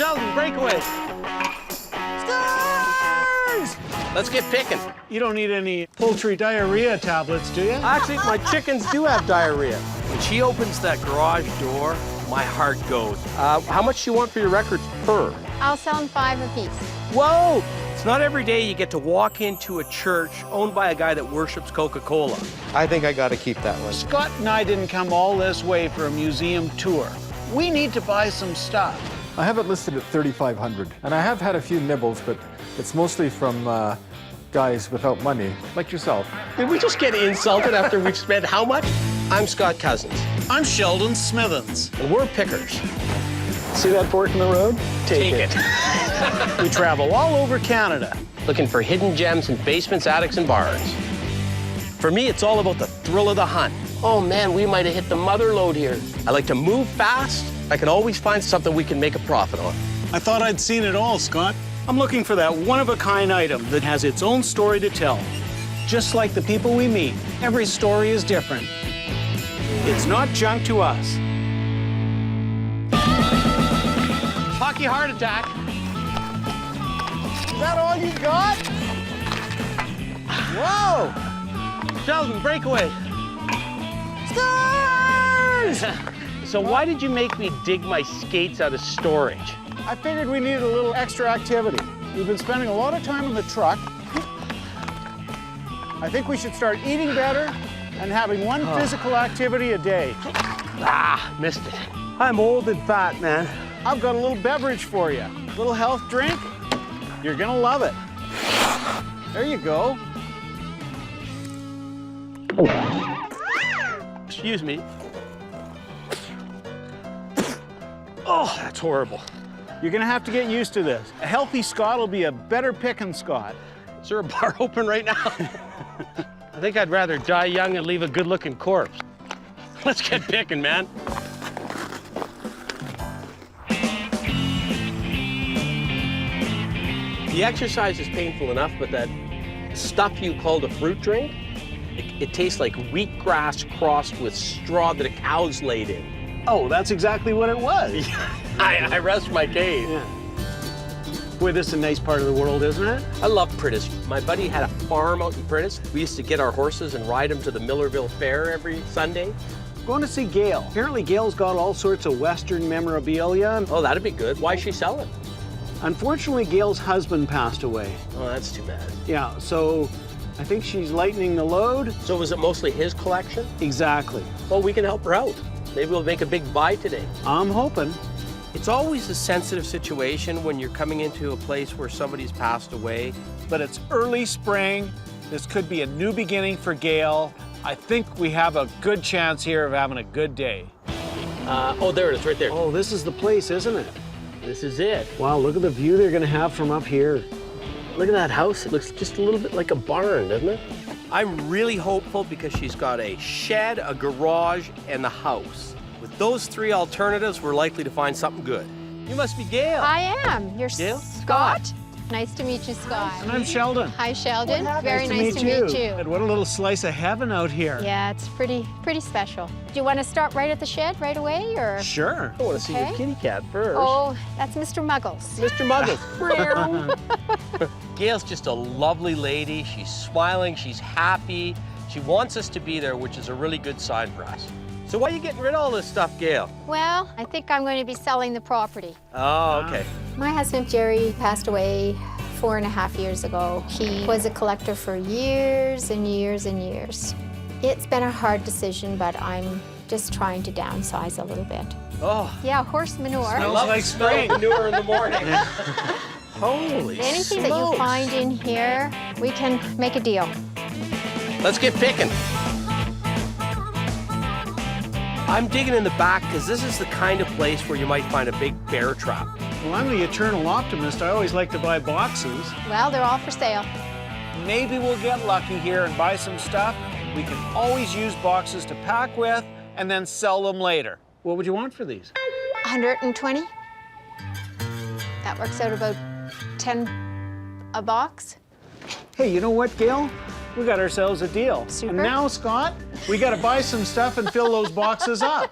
Sheldon, breakaway. Spurs! Let's get picking. You don't need any poultry diarrhea tablets, do you? Actually, my chickens do have diarrhea. When she opens that garage door, my heart goes. How much do you want for your records per? I'll sell them 5 apiece. Whoa! It's not every day you get to walk into a church owned by a guy that worships Coca-Cola. I think I gotta keep that one. Scott and I didn't come all this way for a museum tour. We need to buy some stuff. I have it listed at $3,500, and I have had a few nibbles, but it's mostly from guys without money, like yourself. Did we just get insulted after we've spent how much? I'm Scott Cousins, I'm Sheldon Smithens. and we're pickers. See that fork in the road? Take it. We travel all over Canada. Looking for hidden gems in basements, attics, and barns. For me, it's all about the thrill of the hunt. Oh man, we might have hit the mother lode here. I like to move fast. I can always find something we can make a profit on. I thought I'd seen it all, Scott. I'm looking for that one-of-a-kind item that has its own story to tell. Just like the people we meet, every story is different. It's not junk to us. Hockey heart attack. Is that all you got? Whoa! Sheldon, breakaway. Spurs! So why did you make me dig my skates out of storage? I figured we needed a little extra activity. We've been spending a lot of time in the truck. I think we should start eating better and having one physical activity a day. Ah, missed it. I'm old and fat, man. I've got a little beverage for you. A little health drink. You're gonna love it. There you go. Excuse me. Oh, that's horrible. You're gonna have to get used to this. A healthy Scot will be a better pickin' Scot. Is there a bar open right now? I think I'd rather die young and leave a good-looking corpse. Let's get picking, man. The exercise is painful enough, but that stuff you called a fruit drink, it tastes like wheatgrass crossed with straw that a cow's laid in. Oh, that's exactly what it was. I rest my case. Yeah. Boy, this is a nice part of the world, isn't it? I love Priddis. My buddy had a farm out in Priddis. We used to get our horses and ride them to the Millerville Fair every Sunday. Going to see Gail. Apparently Gail's got all sorts of Western memorabilia. Oh, that'd be good. Why's she selling? Unfortunately, Gail's husband passed away. Oh, that's too bad. Yeah, so I think she's lightening the load. So was it mostly his collection? Exactly. Well, we can help her out. Maybe we'll make a big buy today. I'm hoping. It's always a sensitive situation when you're coming into a place where somebody's passed away. But it's early spring. This could be a new beginning for Gail. I think we have a good chance here of having a good day. Oh, there it is, right there. Oh, this is the place, isn't it? This is it. Wow, look at the view they're gonna have from up here. Look at that house. It looks just a little bit like a barn, doesn't it? I'm really hopeful because she's got a shed, a garage, and the house. With those 3 alternatives, we're likely to find something good. You must be Gail. I am. You're Gail? Scott. Nice to meet you, Scott. And I'm Sheldon. Hi, Sheldon. Very nice to meet you. And what a little slice of heaven out here. Yeah, it's pretty special. Do you want to start right at the shed right away, or? Sure. I want to see your Okay. kitty cat first. Oh, that's Mr. Muggles. Mr. Muggles. Gail's just a lovely lady. She's smiling, she's happy. She wants us to be there, which is a really good sign for us. So why are you getting rid of all this stuff, Gail? Well, I think I'm going to be selling the property. Oh, okay. My husband, Jerry, passed away 4.5 years ago. He was a collector for years and years and years. It's been a hard decision, but I'm just trying to downsize a little bit. Oh, Yeah, horse manure. Smells love like the smell spring. of manure in the morning. Holy Anything that you smokes. find in here, we can make a deal. Let's get picking. I'm digging in the back because this is the kind of place where you might find a big bear trap. Well, I'm the eternal optimist. I always like to buy boxes. Well, they're all for sale. Maybe we'll get lucky here and buy some stuff. We can always use boxes to pack with and then sell them later. What would you want for these? 120. That works out about 10 a box. Hey, you know what, Gail? We got ourselves a deal. Super. And now, Scott, we got to buy some stuff and fill those boxes up.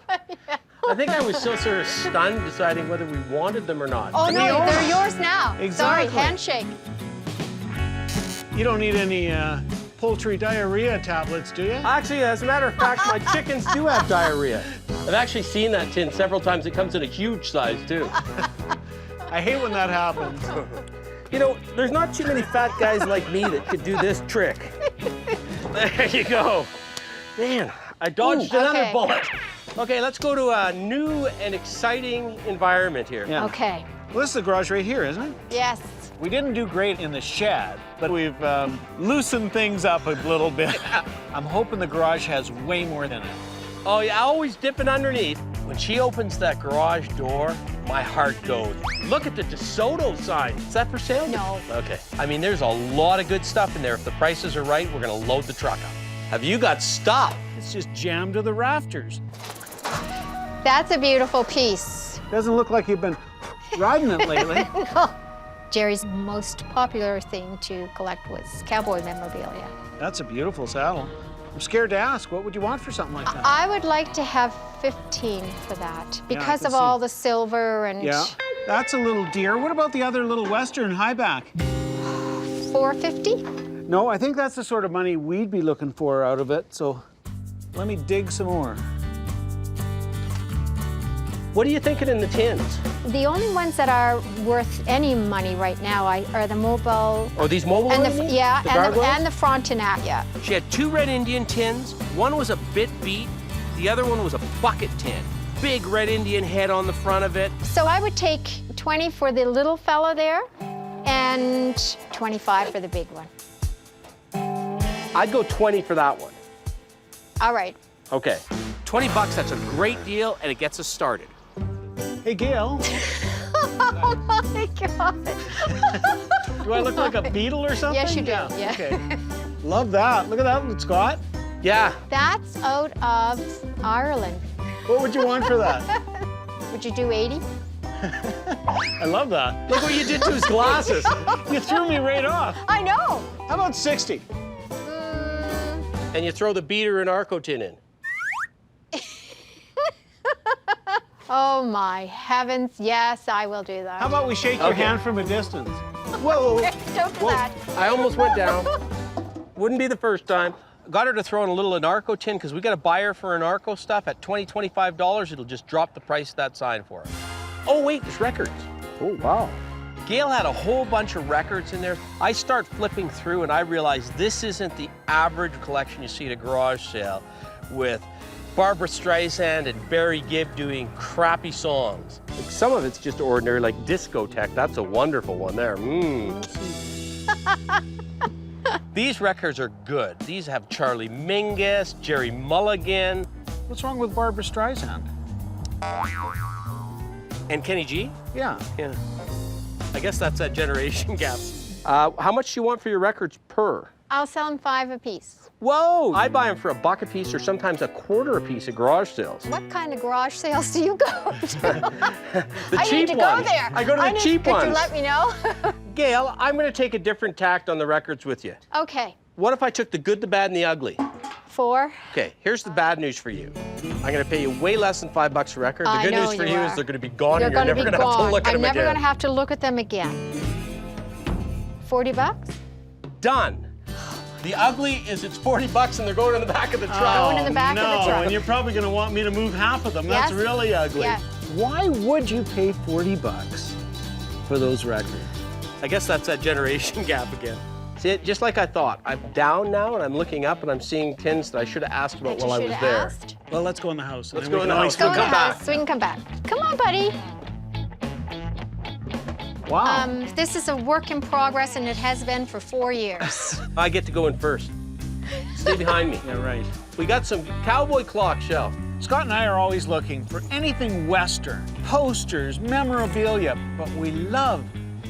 I think I was still sort of stunned deciding whether we wanted them or not. Oh, no, they're yours now. Exactly. Sorry, handshake. You don't need any poultry diarrhea tablets, do you? Actually, as a matter of fact, my chickens do have diarrhea. I've actually seen that tin several times. It comes in a huge size, too. I hate when that happens. You know, there's not too many fat guys like me that could do this trick. There you go. Man, I dodged another okay. bullet. Okay, let's go to a new and exciting environment here. Yeah. Okay. Well, this is the garage right here, isn't it? Yes. We didn't do great in the shed, but we've loosened things up a little bit. I'm hoping the garage has way more than it. Oh, yeah, always dipping underneath. When she opens that garage door, my heart goes. Look at the DeSoto sign. Is that for sale? No. Okay. I mean, there's a lot of good stuff in there. If the prices are right, we're going to load the truck up. Have you got stuff? It's just jammed to the rafters. That's a beautiful piece. Doesn't look like you've been riding it lately. Jerry's most popular thing to collect was cowboy memorabilia. That's a beautiful saddle. I'm scared to ask, what would you want for something like that? I would like to have 15 for that because can of all see. the silver and Yeah, that's a little dear. What about the other little Western highback? 450. No, I think that's the sort of money we'd be looking for out of it, so let me dig some more. What are you thinking in the tins? The only ones that are worth any money right now are the mobile Oh, these mobile and ones? the yeah The and gargoyles? the Frontenac. Yeah. She had 2 red Indian tins. One was a bit beat. The other one was a bucket tin. Big red Indian head on the front of it. So I would take 20 for the little fella there, and 25 for the big one. I'd go 20 for that one. All right. Okay. 20 bucks, that's a great deal, and it gets us started. Hey, Gail, Oh my God. do I look like a beetle or something? Yes, you do. Yeah. Okay. Love that. Look at that one, Scott. Yeah. That's out of Ireland. What would you want for that? Would you do 80? I love that. Look what you did to his glasses. You threw me right off. I know. How about 60? And you throw the beater and Arco tin in. Oh my heavens, yes, I will do that. How about we shake your Okay. hand from a distance? Whoa. Don't do that. I almost went down. Wouldn't be the first time. Got her to throw in a little Anarco tin because we got a buyer for Anarco stuff at $20, $25. It'll just drop the price of that sign for us. Oh wait, there's records. Oh, wow. Gail had a whole bunch of records in there. I start flipping through and I realize this isn't the average collection you see at a garage sale with Barbara Streisand and Barry Gibb doing crappy songs. Like some of it's just ordinary, like Discotheque. That's a wonderful one there. These records are good. These have Charlie Mingus, Jerry Mulligan. What's wrong with Barbara Streisand? And Kenny G? Yeah. Yeah. I guess that's that generation gap. How much do you want for your records per? I'll sell them 5 apiece. Whoa! I buy them for $1 a piece or sometimes $1/4 a piece at garage sales. What kind of garage sales do you go to? The I cheap need to go ones. there. I go to the cheap Could ones. you let me know? Gail, I'm going to take a different tact on the records with you. Okay. What if I took the good, the bad, and the ugly? 4. Okay, here's the bad news for you. I'm going to pay you way less than $5 a record. The I good know news for you you are. is they're going to be gone They're and you're going to never be going to have to gone. look at I'm them never again. going to have to look at them again. $40? Done. The ugly is it's $40 and they're going in the back of the truck. Going in the back of the no, truck. and you're probably going to want me to move half of them. That's Yes. really ugly. Yes. Why would you pay $40 for those records? I guess that's that generation gap again. See, just like I thought, I'm down now and I'm looking up and I'm seeing tins that I should have asked about That while I you was should there. have asked. Well, let's go in the house. and Let's then go we in can the always house. Go We'll in the come back. house so we can come back. Come on, buddy. Wow. This is a work in progress and it has been for 4 years. I get to go in first. Stay behind me. Yeah, right. We got some cowboy clock shelf. Scott and I are always looking for anything Western, posters, memorabilia, but we love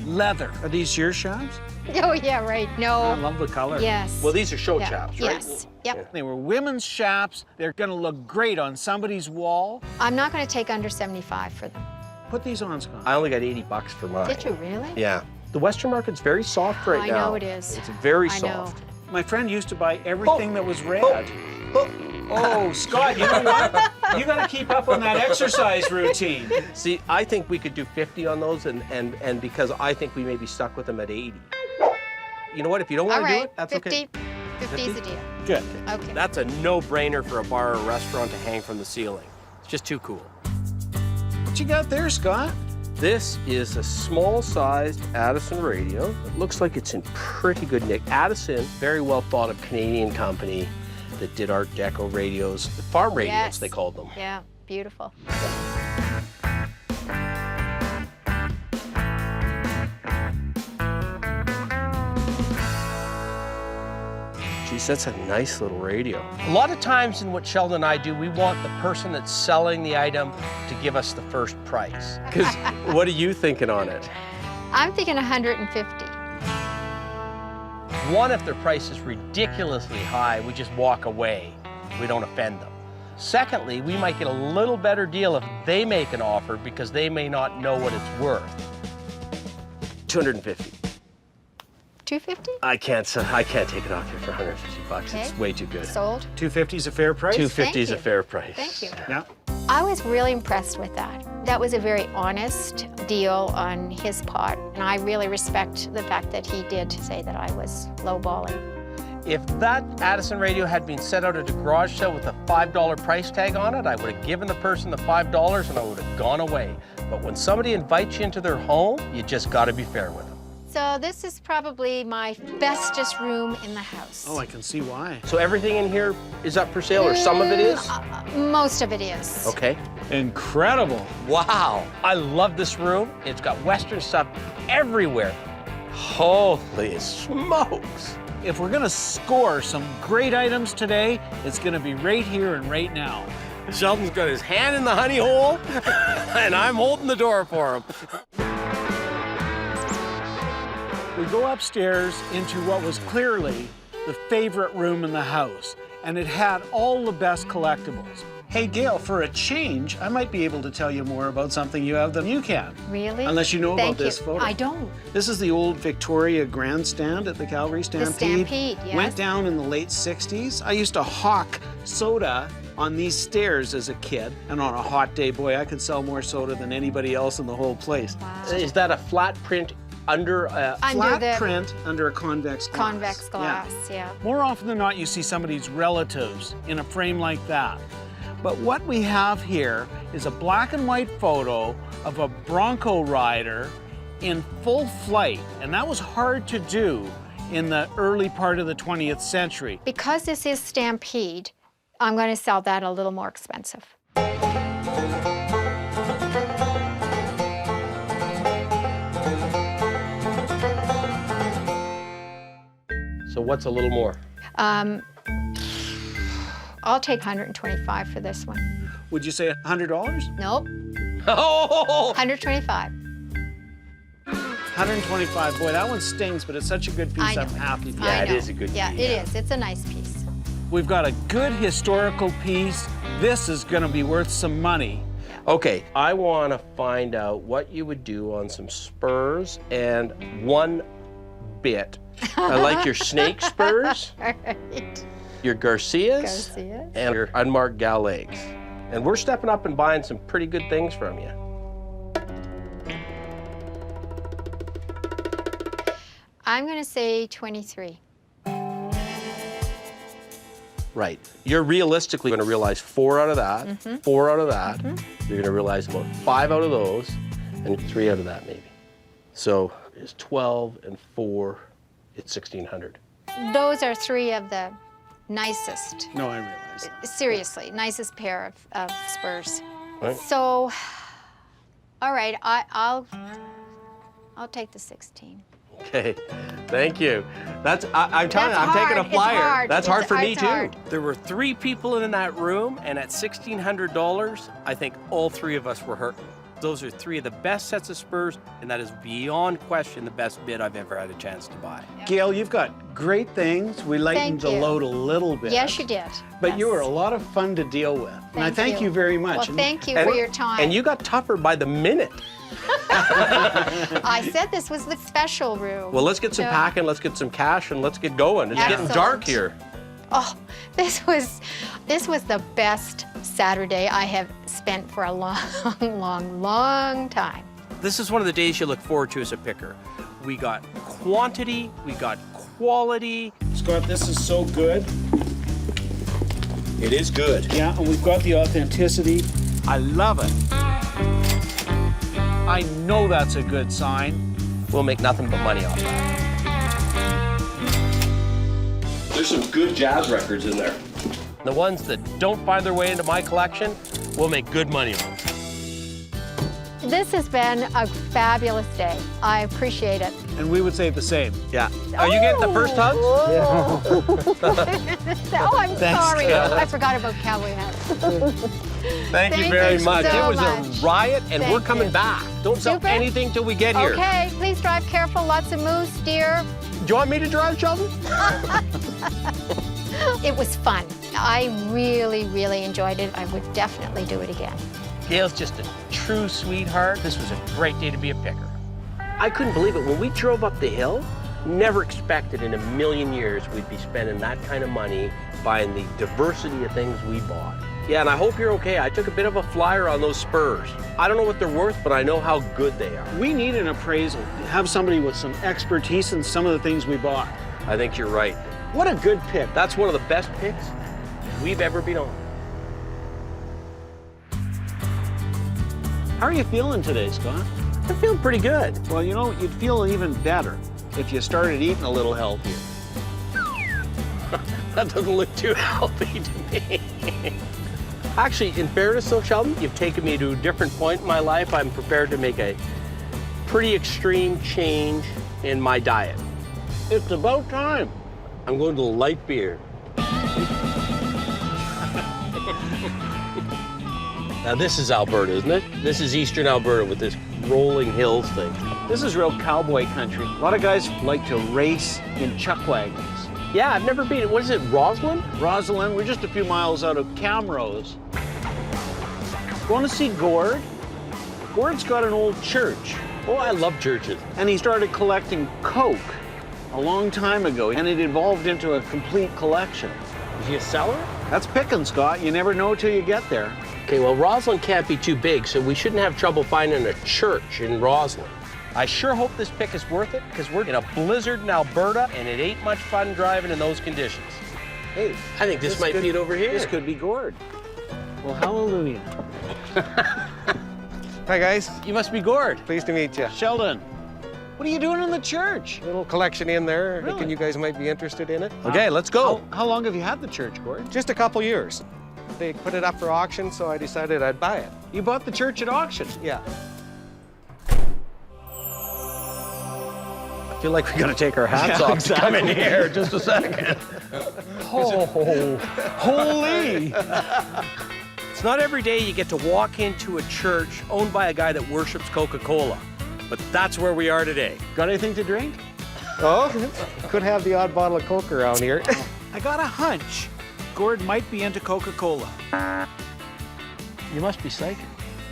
leather. Are these your shops? Oh, yeah, right. I No. love the color. Yes. Well, these are show Yeah. chaps, right? Yes. Yep. They were women's shops. They're going to look great on somebody's wall. I'm not going to take under 75 for them. Put these on, Scott. I only got $80 for mine. Did you really? Yeah. The Western market's very soft right I now. know it is. It's very I know. soft. My friend used to buy everything that was red. Oh. Oh, Scott, you know what? You got to keep up on that exercise routine. See, I think we could do 50 on those, and because I think we may be stuck with them at 80. You know what? If you don't All want to do right, it, that's 50. okay. 50 is a deal. Good. Okay. That's a no-brainer for a bar or restaurant to hang from the ceiling. It's just too cool. What you got there, Scott? This is a small-sized Addison radio. It looks like it's in pretty good nick. Addison, very well-thought-of Canadian company that did Art Deco radios, farm radios, Yes. they called them. Yeah, beautiful. Geez, that's a nice little radio. A lot of times in what Sheldon and I do, we want the person that's selling the item to give us the first price. Because what are you thinking on it? I'm thinking 150. One, if their price is ridiculously high, we just walk away. We don't offend them. Secondly, we might get a little better deal if they make an offer because they may not know what it's worth. 250. 250? I can't take it off here for 150 bucks. Okay. It's way too good. Sold. 250 is a fair price? 250 is a Thank you. fair price. Thank you. Yeah. I was really impressed with that. That was a very honest deal on his part, and I really respect the fact that he did say that I was lowballing. If that Addison radio had been set out at a garage sale with a $5 price tag on it, I would have given the person the $5 and I would have gone away. But when somebody invites you into their home, you just got to be fair with them. So this is probably my bestest room in the house. Oh, I can see why. So everything in here is up for sale, or some of it is? Most of it is. Okay. Incredible. Wow. I love this room. It's got Western stuff everywhere. Holy smokes. If we're gonna score some great items today, it's gonna be right here and right now. Sheldon's got his hand in the honey hole, and I'm holding the door for him. We go upstairs into what was clearly the favorite room in the house, and it had all the best collectibles. Hey, Gail, for a change, I might be able to tell you more about something you have than you can. Really? Unless you know Thank about this you. photo. I don't. This is the old Victoria grandstand at the Calgary Stampede. Stampede, yes. Went down in the late 60s. I used to hawk soda on these stairs as a kid, and on a hot day, boy, I could sell more soda than anybody else in the whole place. Wow. Is that a flat print under a... Under Flat the print under a convex glass. convex glass, yeah. More often than not, you see somebody's relatives in a frame like that. But what we have here is a black and white photo of a Bronco rider in full flight, and that was hard to do in the early part of the 20th century. Because this is Stampede, I'm going to sell that a little more expensive. So what's a little more? I'll take 125 for this one. Would you say $100? Nope, Oh! 125. 125. Boy, that one stings, but it's such a good piece. I know. I'm happy for Yeah, you. it I know. is a good Yeah, piece. it is. It's a nice piece. We've got a good historical piece. This is going to be worth some money. Okay, I want to find out what you would do on some Spurs and one bit. I like your snake Spurs, All right. your Garcias, Garcia. and your unmarked Galegs. And we're stepping up and buying some pretty good things from you. I'm going to say 23. Right. You're realistically going to realize 4 out of that, 4 out of that. You're going to realize about 5 out of those, and 3 out of that maybe. So it's 12 and 4, it's 1,600. Those are 3 of the nicest, No, I realize. seriously, nicest pair of Spurs. Right. So, all right, I'll take the 16. Okay, thank you. I'm telling you, That's I'm taking a hard. It's flyer. hard. That's hard It's- for me it's too. hard. There were 3 people in that room, and at $1,600, I think all 3 of us were hurt. Those are 3 of the best sets of Spurs, and that is beyond question the best bid I've ever had a chance to buy. Gail, you've got great things. We lightened Thank the you. load a little bit. Yes, you did. But you Yes. were a lot of fun to deal with. And I thank you very much. Well, And thank you for your time. And you got tougher by the minute. I said this was the special room. Well, let's get some So- packing, let's get some cash, and let's get going. It's getting Excellent. dark here. Oh, this was the best Saturday I have spent for a long time. This is one of the days you look forward to as a picker. We got quantity, we got quality. Scott, this is so good. It is good. Yeah, and we've got the authenticity. I love it. I know that's a good sign. We'll make nothing but money off that. There's some good jazz records in there. The ones that don't find their way into my collection, we'll make good money on. This has been a fabulous day. I appreciate it. And we would say the same. Yeah. Are you getting the first hugs? Oh, I'm Thanks, sorry. Gail. I forgot about cowboy hats. Thank you Thank very you much. so It was much. a riot, and Thank we're coming you. back. Don't sell Super. anything till we get here. Okay, please drive careful. Lots of moose, deer. Do you want me to drive, Sheldon? It was fun. I really enjoyed it. I would definitely do it again. Gail's just a true sweetheart. This was a great day to be a picker. I couldn't believe it. When we drove up the hill, never expected in a million years we'd be spending that kind of money buying the diversity of things we bought. Yeah, and I hope you're okay. I took a bit of a flyer on those Spurs. I don't know what they're worth, but I know how good they are. We need an appraisal. Have somebody with some expertise in some of the things we bought. I think you're right. What a good pick. That's one of the best picks we've ever been on. How are you feeling today, Scott? I'm feeling pretty good. Well, you know, you'd feel even better if you started eating a little healthier. That doesn't look too healthy to me. Actually, in fairness though, Sheldon, you've taken me to a different point in my life. I'm prepared to make a pretty extreme change in my diet. It's about time. I'm going to light beer. Now this is Alberta, isn't it? This is eastern Alberta with this rolling hills thing. This is real cowboy country. A lot of guys like to race in chuck wagons. Yeah, I've never been. What is it, Roslyn? Rosalind, we're just a few miles out of Camrose. Want to see Gord? Gord's got an old church, Oh, I love churches. and he started collecting Coke a long time ago, and it evolved into a complete collection. Is he a seller? That's picking, Scott. You never know till you get there. Okay, well, Roslyn can't be too big, so we shouldn't have trouble finding a church in Roslyn. I sure hope this pick is worth it, because we're in a blizzard in Alberta, and it ain't much fun driving in those conditions. Hey, I think this might could- be it over here. This could be Gord. Well, hallelujah. Hi, guys. You must be Gord. Pleased to meet you. Sheldon, what are you doing in the church? Little collection in there. Really? Thinking you guys might be interested in it. Okay, let's go. How long have you had the church, Gord? Just a couple years. They put it up for auction, so I decided I'd buy it. You bought the church at auction. Yeah. I feel like we gotta take our hats off to come in here. Just a second. Holy! It's not every day you get to walk into a church owned by a guy that worships Coca-Cola, but that's where we are today. Got anything to drink? Oh, could have the odd bottle of Coke around here. I got a hunch. Gord might be into Coca-Cola. You must be psychic.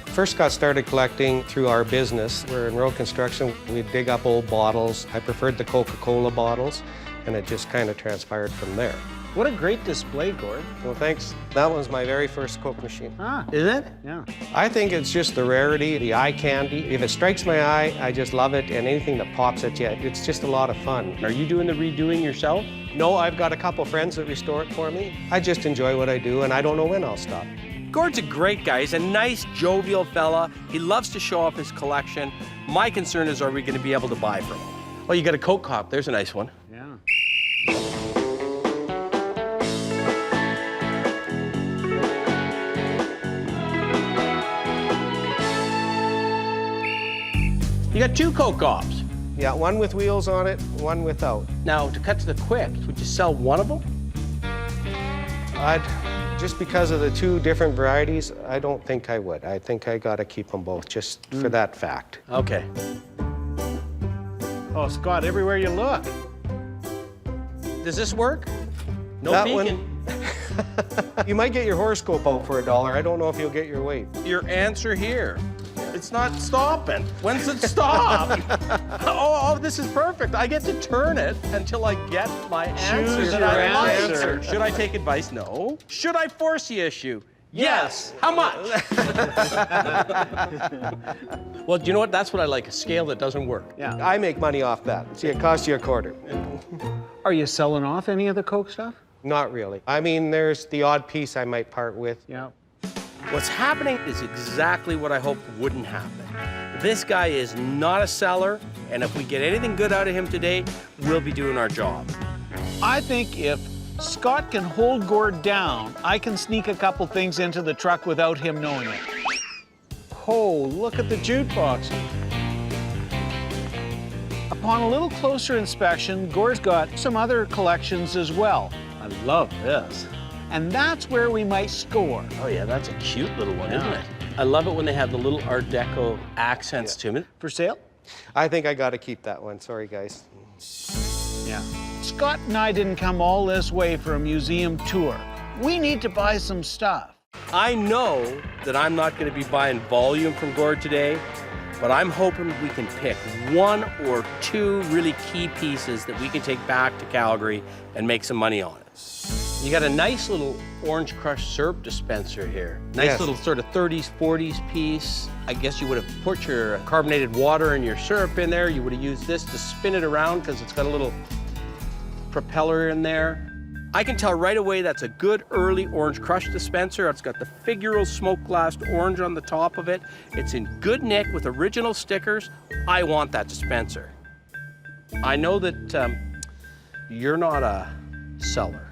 First got started collecting through our business. We're in road construction. We dig up old bottles. I preferred the Coca-Cola bottles, and it just kind of transpired from there. What a great display, Gord. Well, thanks. That was my very first Coke machine. Ah, Is it? yeah. I think it's just the rarity, the eye candy. If it strikes my eye, I just love it, and anything that pops at you, it's just a lot of fun. Are you doing the redoing yourself? No, I've got a couple friends that restore it for me. I just enjoy what I do, and I don't know when I'll stop. Gord's a great guy. He's a nice, jovial fella. He loves to show off his collection. My concern is, are we going to be able to buy from him? Oh, you got a Coke cup. There's a nice one. Yeah. You got two Coke cups. Yeah, one with wheels on it, one without. Now, to cut to the quick, would you sell one of them? Just because of the two different varieties, I don't think I would. I think I gotta keep them both, just for that fact. Okay. Oh, Scott, everywhere you look. Does this work? No That peeking. You might get your horoscope out for $1. I don't know if you'll get your weight. Your answer here. It's not stopping. When's it stop? oh, this is perfect. I get to turn it until I get my answer. Choose that your I like. answer. Should I take advice? No. Should I force the issue? Yes. How much? Well, do you know what? That's what I like, a scale that doesn't work. Yeah. I make money off that. See, it costs you a quarter. Are you selling off any of the Coke stuff? Not really. I mean, there's the odd piece I might part with. Yeah. What's happening is exactly what I hoped wouldn't happen. This guy is not a seller, and if we get anything good out of him today, we'll be doing our job. I think if Scott can hold Gord down, I can sneak a couple things into the truck without him knowing it. Oh, look at the jukebox. Upon a little closer inspection, Gord's got some other collections as well. I love this. And that's where we might score. Oh yeah, that's a cute little one, Yeah. isn't it? I love it when they have the little Art Deco accents to it. For sale? I think I got to keep that one. Sorry, guys. Yeah. Scott and I didn't come all this way for a museum tour. We need to buy some stuff. I know that I'm not going to be buying volume from Gord today, but I'm hoping we can pick one or two really key pieces that we can take back to Calgary and make some money on it. You got a nice little orange crush syrup dispenser here. Nice Yes. little sort of 30s, 40s piece. I guess you would have put your carbonated water and your syrup in there. You would have used this to spin it around because it's got a little propeller in there. I can tell right away that's a good early orange crush dispenser. It's got the figural smoke glassed orange on the top of it. It's in good nick with original stickers. I want that dispenser. I know that you're not a seller.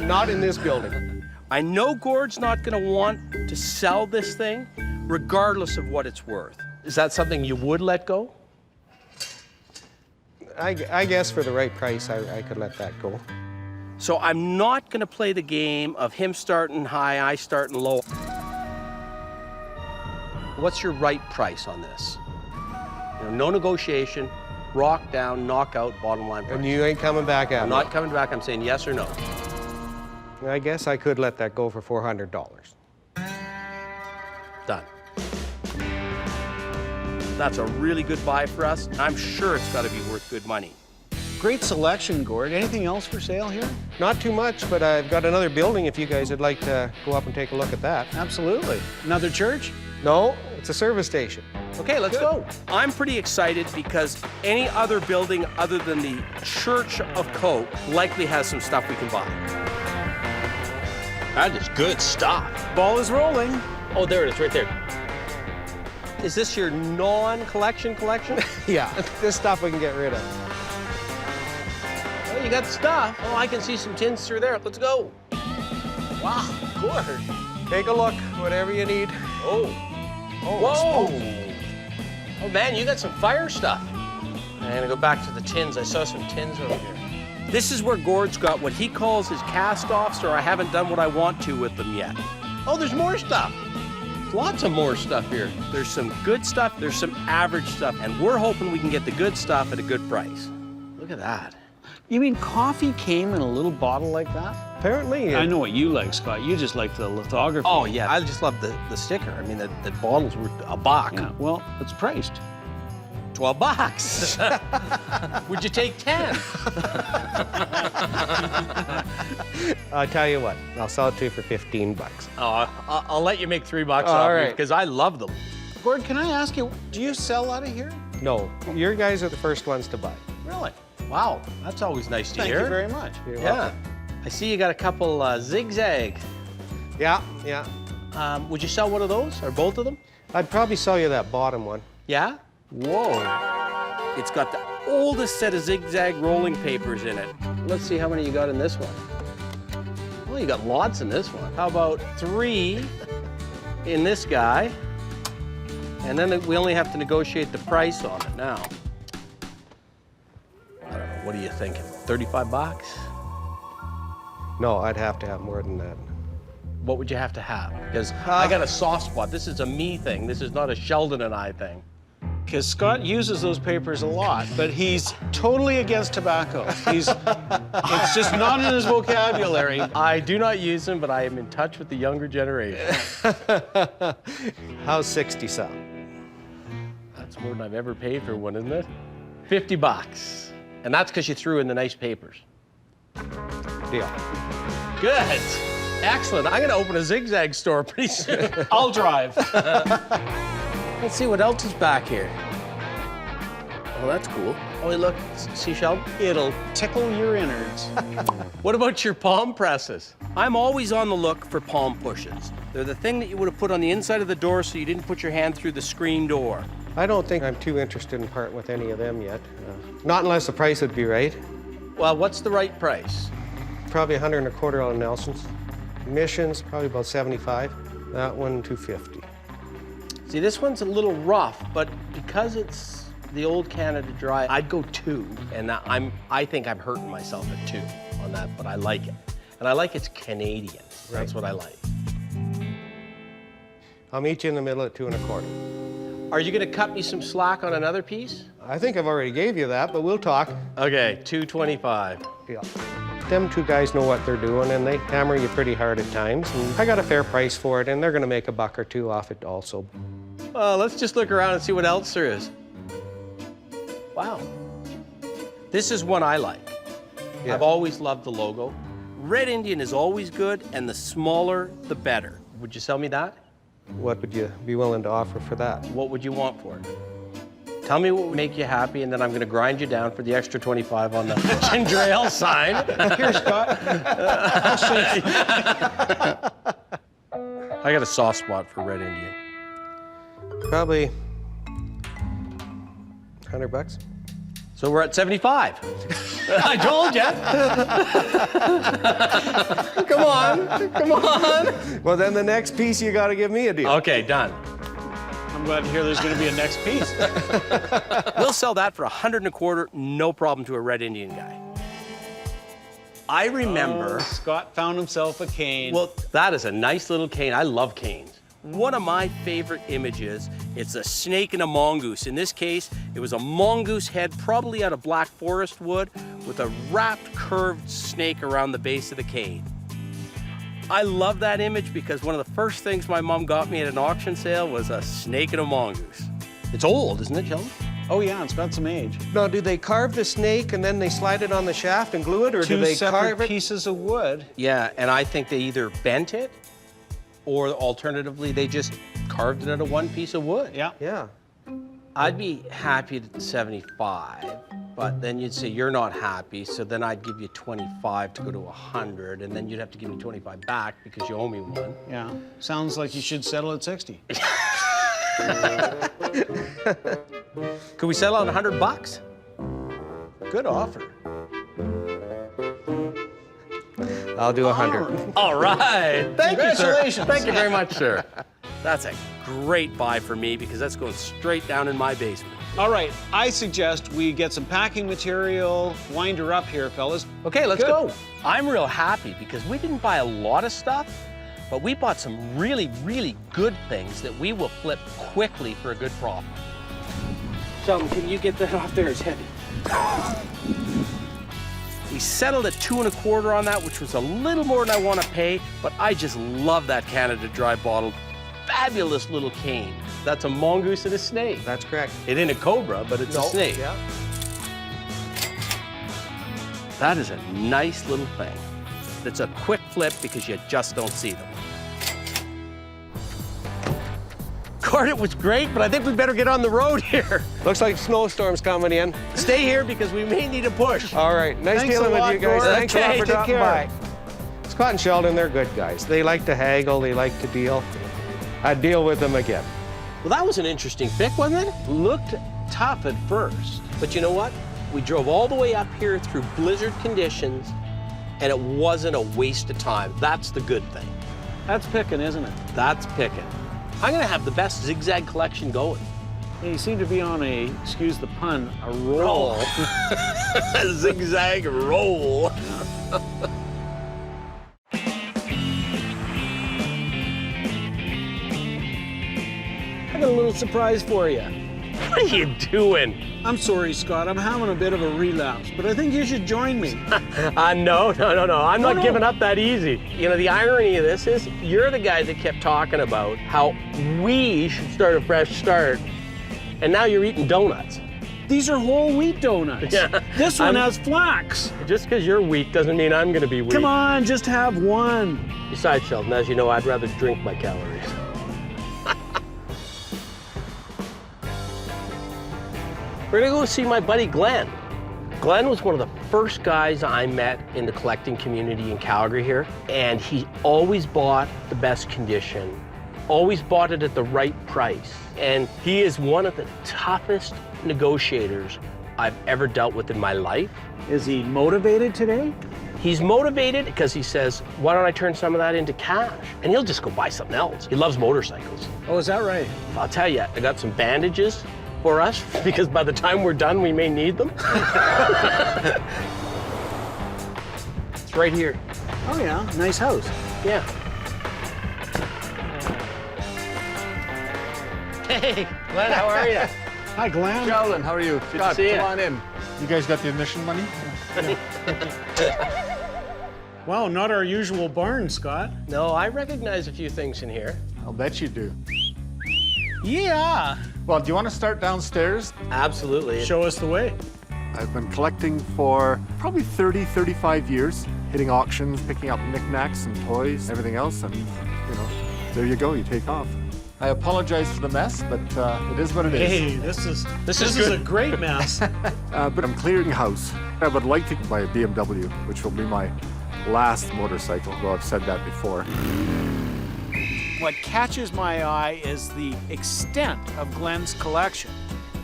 Not in this building. I know Gord's not going to want to sell this thing, regardless of what it's worth. Is that something you would let go? I guess for the right price, I could let that go. So I'm not going to play the game of him starting high, I starting low. What's your right price on this? You know, no negotiation, rock down, knockout, bottom line price. And you ain't coming back at I'm me. not coming back. I'm saying yes or no. I guess I could let that go for $400. Done. That's a really good buy for us. I'm sure it's got to be worth good money. Great selection, Gord. Anything else for sale here? Not too much, but I've got another building if you guys would like to go up and take a look at that. Absolutely. Another church? No, it's a service station. Okay, let's go. I'm pretty excited because any other building other than the Church of Coke likely has some stuff we can buy. That is good stuff. Ball is rolling. Oh, there it is, right there. Is this your non-collection collection? Yeah, this stuff we can get rid of. Oh, you got stuff. Oh, I can see some tins through there. Let's go. Wow, Gord. Take a look, whatever you need. Oh. Whoa. Oh, man, you got some fire stuff. I'm gonna go back to the tins. I saw some tins over here. This is where Gord's got what he calls his cast-offs, or I haven't done what I want to with them yet. Oh, there's more stuff. Lots of more stuff here. There's some good stuff, there's some average stuff, and we're hoping we can get the good stuff at a good price. Look at that. You mean coffee came in a little bottle like that? Apparently. I know what you like, Scott. You just like the lithography. Oh, yeah, I just love the sticker. I mean, the bottle's worth $1. Yeah, well, it's priced. $12. Would you take 10? I'll tell you what, I'll sell it to you for $15. Oh, I'll let you make $3 off All me right. because I love them. Gord, can I ask you, do you sell out of here? No, your guys are the first ones to buy. Really? Wow, that's always nice to Thank hear. you very much. You're Yeah. welcome. I see you got a couple zigzag. Yeah. Would you sell one of those or both of them? I'd probably sell you that bottom one. Yeah? Whoa. It's got the oldest set of zigzag rolling papers in it. Let's see how many you got in this one. Well, you got lots in this one. How about 3 in this guy? And then we only have to negotiate the price on it now. I don't know, what are you thinking? $35? No, I'd have to have more than that. What would you have to have? Because I got a soft spot. This is a me thing. This is not a Sheldon and I thing. Because Scott uses those papers a lot, but he's totally against tobacco. It's just not in his vocabulary. I do not use them, but I am in touch with the younger generation. How's 60 sound? It's more than I've ever paid for one, isn't it? 50 bucks. And that's because you threw in the nice papers. Deal. Good. Excellent. I'm going to open a Zigzag store pretty soon. I'll drive. Let's see what else is back here. Oh, that's cool. Oh, hey, look. See, Sheldon? It'll tickle your innards. What about your palm presses? I'm always on the look for palm pushes. They're the thing that you would have put on the inside of the door so you didn't put your hand through the screen door. I don't think I'm too interested in parting with any of them yet. Not unless the price would be right. Well, what's the right price? Probably 125 on Nelson's. Missions, probably about 75. That one, 250. See, this one's a little rough, but because it's the old Canada Dry, I'd go 2. And I think I'm hurting myself at 2 on that, but I like it. And I like it's Canadian. That's what I like. I'll meet you in the middle at 225. Are you gonna cut me some slack on another piece? I think I've already gave you that, but we'll talk. Okay, 225. Yeah. Them two guys know what they're doing, and they hammer you pretty hard at times. And I got a fair price for it, and they're gonna make a buck or 2 off it also. Let's just look around and see what else there is. Wow. This is one I like. Yeah. I've always loved the logo. Red Indian is always good, and the smaller, the better. Would you sell me that? What would you be willing to offer for that? What would you want for it? Tell me what would make you happy, and then I'm gonna grind you down for the extra 25 on the ginger ale sign. Here, Scott. I got a soft spot for Red Indian. Probably 100 bucks. So we're at 75. I told you. Come on. Well, then the next piece you got to give me a deal. Okay, done. I'm glad to hear there's going to be a next piece. We'll sell that for 125, no problem to a Red Indian guy. I remember. Scott found himself a cane. Well, that is a nice little cane. I love canes. One of my favorite images, it's a snake and a mongoose. In this case, it was a mongoose head, probably out of black forest wood, with a wrapped, curved snake around the base of the cane. I love that image because one of the first things my mom got me at an auction sale was a snake and a mongoose. It's old, isn't it, Sheldon? Oh yeah, it's got some age. Now, do they carve the snake and then they slide it on the shaft and glue it, or do Two they separate carve it? pieces of wood. Yeah, and I think they either bent it or alternatively, they just carved it out of one piece of wood. Yeah. Yeah. I'd be happy at 75, but then you'd say you're not happy, so then I'd give you 25 to go to 100, and then you'd have to give me 25 back because you owe me one. Yeah. Sounds like you should settle at 60. Could we settle on 100 bucks? Good offer. I'll do 100. All right. Thank you, sir. Congratulations. Thank you very much, sir. That's a great buy for me because that's going straight down in my basement. All right, I suggest we get some packing material, wind her up here, fellas. Okay, let's Good. go. I'm real happy because we didn't buy a lot of stuff, but we bought some really, really good things that we will flip quickly for a good profit. Sheldon, can you get that off there? It's heavy. We settled at 225 on that, which was a little more than I want to pay, but I just love that Canada Dry bottle. Fabulous little cane. That's a mongoose and a snake. That's correct. It ain't a cobra, but it's a snake. Yeah. That is a nice little thing. It's a quick flip because you just don't see them. Gord, it was great, but I think we better get on the road here. Looks like snowstorm's coming in. Stay here because we may need a push. All right. Nice Thanks dealing a lot, with you guys. Gord. Thanks a lot Okay, for take dropping care. by. Scott and Sheldon, they're good guys. They like to haggle. They like to deal. I'd deal with them again. Well, that was an interesting pick, wasn't it? Looked tough at first. But you know what? We drove all the way up here through blizzard conditions, and it wasn't a waste of time. That's the good thing. That's picking, isn't it? That's picking. I'm gonna have the best zigzag collection going. Hey, you seem to be on a, excuse the pun, a roll. Zigzag roll. I got a little surprise for you. What are you doing? I'm sorry, Scott. I'm having a bit of a relapse, but I think you should join me. No. I'm not giving up that easy. You know, the irony of this is you're the guy that kept talking about how we should start a fresh start. And now you're eating donuts. These are whole wheat donuts. Yeah. This one has flax. Just because you're weak doesn't mean I'm going to be weak. Come on, just have one. Besides, Sheldon, as you know, I'd rather drink my calories. We're going to go see my buddy Glenn. Glenn was one of the first guys I met in the collecting community in Calgary here, and he always bought the best condition, always bought it at the right price. And he is one of the toughest negotiators I've ever dealt with in my life. Is he motivated today? He's motivated because he says, why don't I turn some of that into cash? And he'll just go buy something else. He loves motorcycles. Oh, is that right? I'll tell you, I got some bandages for us because by the time we're done, we may need them. It's right here. Oh yeah, nice house. Yeah. Hey, Glenn, how are you? Hi, Glenn. Sheldon, how are you? Good to see you. Come on in. You guys got the admission money? Wow, not our usual barn, Scott. No, I recognize a few things in here. I'll bet you do. Yeah. Well, do you want to start downstairs? Absolutely. Show us the way. I've been collecting for probably 30, 35 years, hitting auctions, picking up knickknacks and toys, everything else, and, you know, there you go, you take off. I apologize for the mess, but it is what it is. Hey, this is a great mess. But I'm clearing house. I would like to buy a BMW, which will be my last motorcycle, though I've said that before. What catches my eye is the extent of Glenn's collection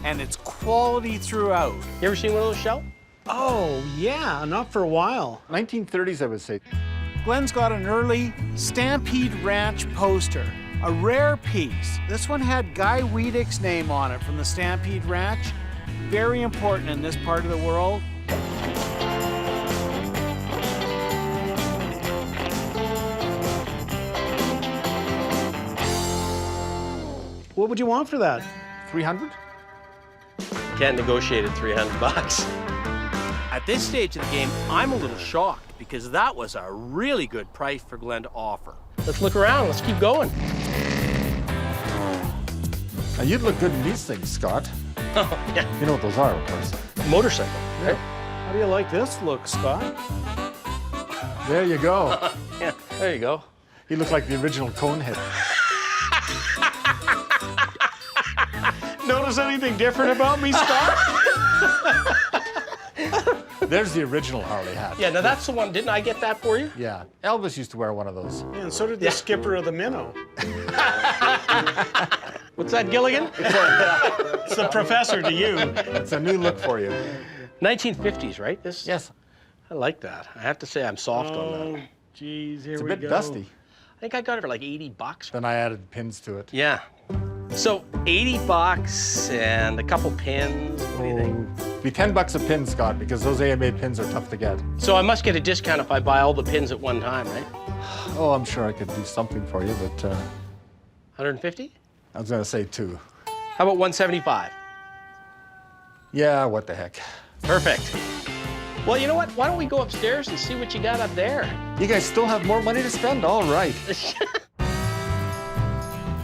and its quality throughout. You ever seen one of those, Shell? Oh, yeah, not for a while. 1930s, I would say. Glenn's got an early Stampede Ranch poster, a rare piece. This one had Guy Wiedeck's name on it from the Stampede Ranch. Very important in this part of the world. What would you want for that? 300? Can't negotiate at 300 bucks. At this stage of the game, I'm a little shocked because that was a really good price for Glenn to offer. Let's look around, let's keep going. Now, you'd look good in these things, Scott. Oh, yeah. You know what those are, of course. Motorcycle, right? How do you like this look, Scott? There you go. Yeah, there you go. You look like the original Conehead. Notice anything different about me, Scott? There's the original Harley hat. Yeah, now that's the one, didn't I get that for you? Yeah, Elvis used to wear one of those. Yeah, and so did the skipper of the Minnow. What's that, Gilligan? It's the professor to you. It's a new look for you. 1950s, right? This. Yes. I like that. I have to say I'm soft on that. Geez, here It's a we bit go. dusty. I think I got it for like 80 bucks. Then I added pins to it. Yeah. So 80 bucks and a couple pins. What do you think? Be 10 bucks a pin, Scott, because those AMA pins are tough to get. So I must get a discount if I buy all the pins at one time, right? Oh, I'm sure I could do something for you, but 150? I was going to say 2. How about 175? Yeah, what the heck. Perfect. Well, you know what? Why don't we go upstairs and see what you got up there? You guys still have more money to spend? All right.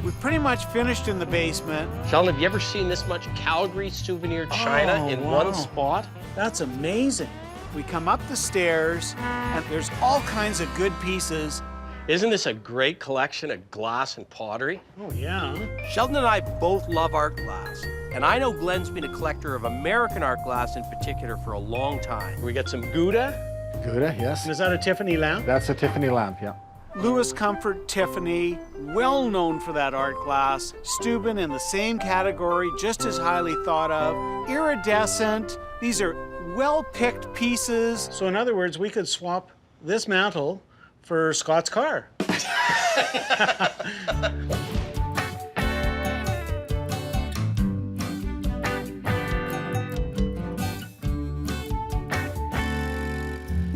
We've pretty much finished in the basement. Sheldon, have you ever seen this much Calgary souvenir china Oh, in wow. one spot? That's amazing. We come up the stairs, and there's all kinds of good pieces. Isn't this a great collection of glass and pottery? Oh, yeah. Sheldon and I both love art glass. And I know Glenn's been a collector of American art glass in particular for a long time. We got some Gouda. Gouda, yes. And is that a Tiffany lamp? That's a Tiffany lamp, yeah. Louis Comfort Tiffany, well known for that art glass. Steuben in the same category, just as highly thought of. Iridescent. These are well-picked pieces. So in other words, we could swap this mantle for Scott's car.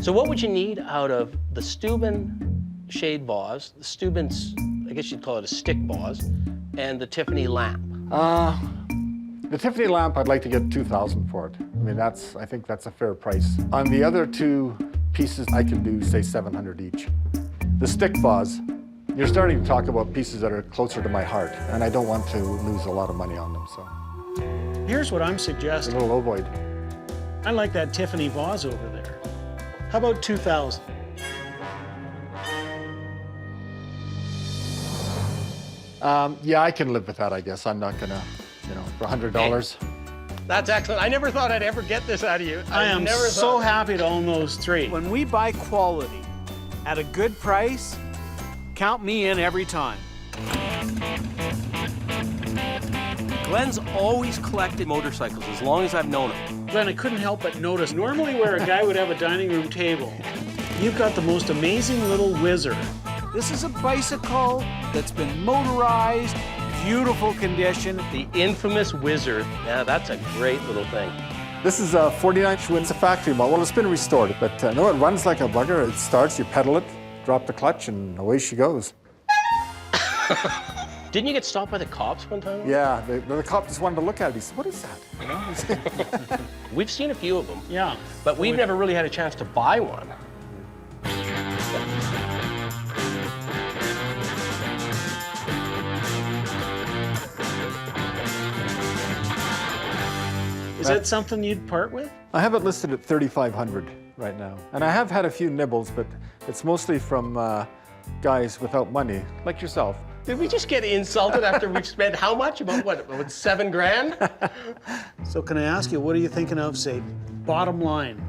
So what would you need out of the Steuben shade vase, the Steuben's, I guess you'd call it a stick vase, and the Tiffany lamp? The Tiffany lamp, I'd like to get $2,000 for it. I mean, I think that's a fair price. On the other 2 pieces, I can do, say, $700 each. The stick vase, you're starting to talk about pieces that are closer to my heart, and I don't want to lose a lot of money on them, so. Here's what I'm A suggesting. little ovoid. I like that Tiffany vase over there. How about 2,000? Yeah, I can live with that, I guess. I'm not gonna, for $100. That's excellent. I never thought I'd ever get this out of you. I am never so thought. happy to own those three. When we buy quality at a good price, count me in every time. Glenn's always collected motorcycles as long as I've known him. Glenn, I couldn't help but notice, normally where a guy would have a dining room table, you've got the most amazing little Whizzer. This is a bicycle that's been motorized, beautiful condition. The infamous Whizzer. Yeah, that's a great little thing. This is a 49 Schwinn. It's a factory model. Well, it's been restored, but no, it runs like a bugger. It starts, you pedal it, drop the clutch, and away she goes. Didn't you get stopped by the cops one time? Yeah, the cop just wanted to look at it. He said, "What is that?" We've seen a few of them, Yeah. but we've never really had a chance to buy one. Is that something you'd part with? I have it listed at $3,500 right now. And I have had a few nibbles, but it's mostly from guys without money, like yourself. Did we just get insulted after we've spent how much? About what, $7 grand? So can I ask you, what are you thinking of, say, bottom line?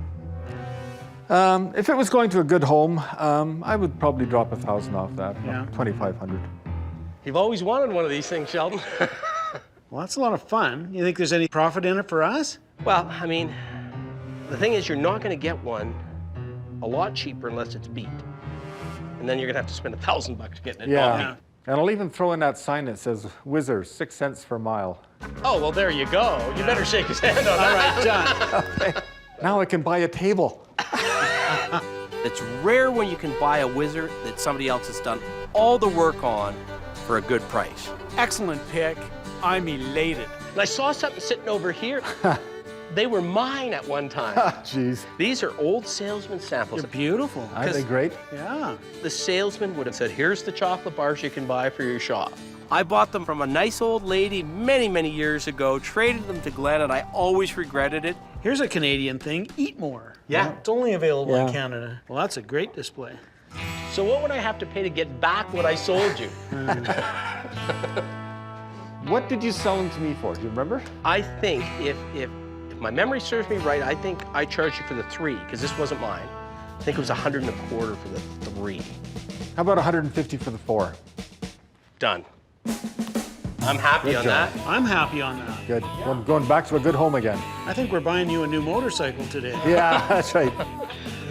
If it was going to a good home, I would probably drop 1,000 off that, Yeah. 2,500. You've always wanted one of these things, Sheldon. Well, that's a lot of fun. You think there's any profit in it for us? Well, I mean, the thing is, you're not going to get one a lot cheaper unless it's beat. And then you're going to have to spend $1,000 getting it not Yeah. beat. And I'll even throw in that sign that says, Whizzer, 6 cents per mile. Oh, well, there you go. You better shake his hand on All that. right, done. Now I can buy a table. It's rare when you can buy a Whizzer that somebody else has done all the work on for a good price. Excellent pick. I'm elated. And I saw something sitting over here. They were mine at one time. Jeez. These are old salesman samples. They're beautiful. Aren't they great? Yeah. The salesman would have said, here's the chocolate bars you can buy for your shop. I bought them from a nice old lady many, many years ago, traded them to Glenn, and I always regretted it. Here's a Canadian thing, eat more. Yeah. It's only available in Yeah. Canada. Well, that's a great display. So what would I have to pay to get back what I sold you? What did you sell them to me for? Do you remember? I think if my memory serves me right, I think I charged you for the 3, because this wasn't mine. I think it was $125 for the 3. How about 150 for the 4? Done. I'm happy on job. that. I'm happy on that. Good. Well, going back to a good home again. I think we're buying you a new motorcycle today. Yeah, that's right.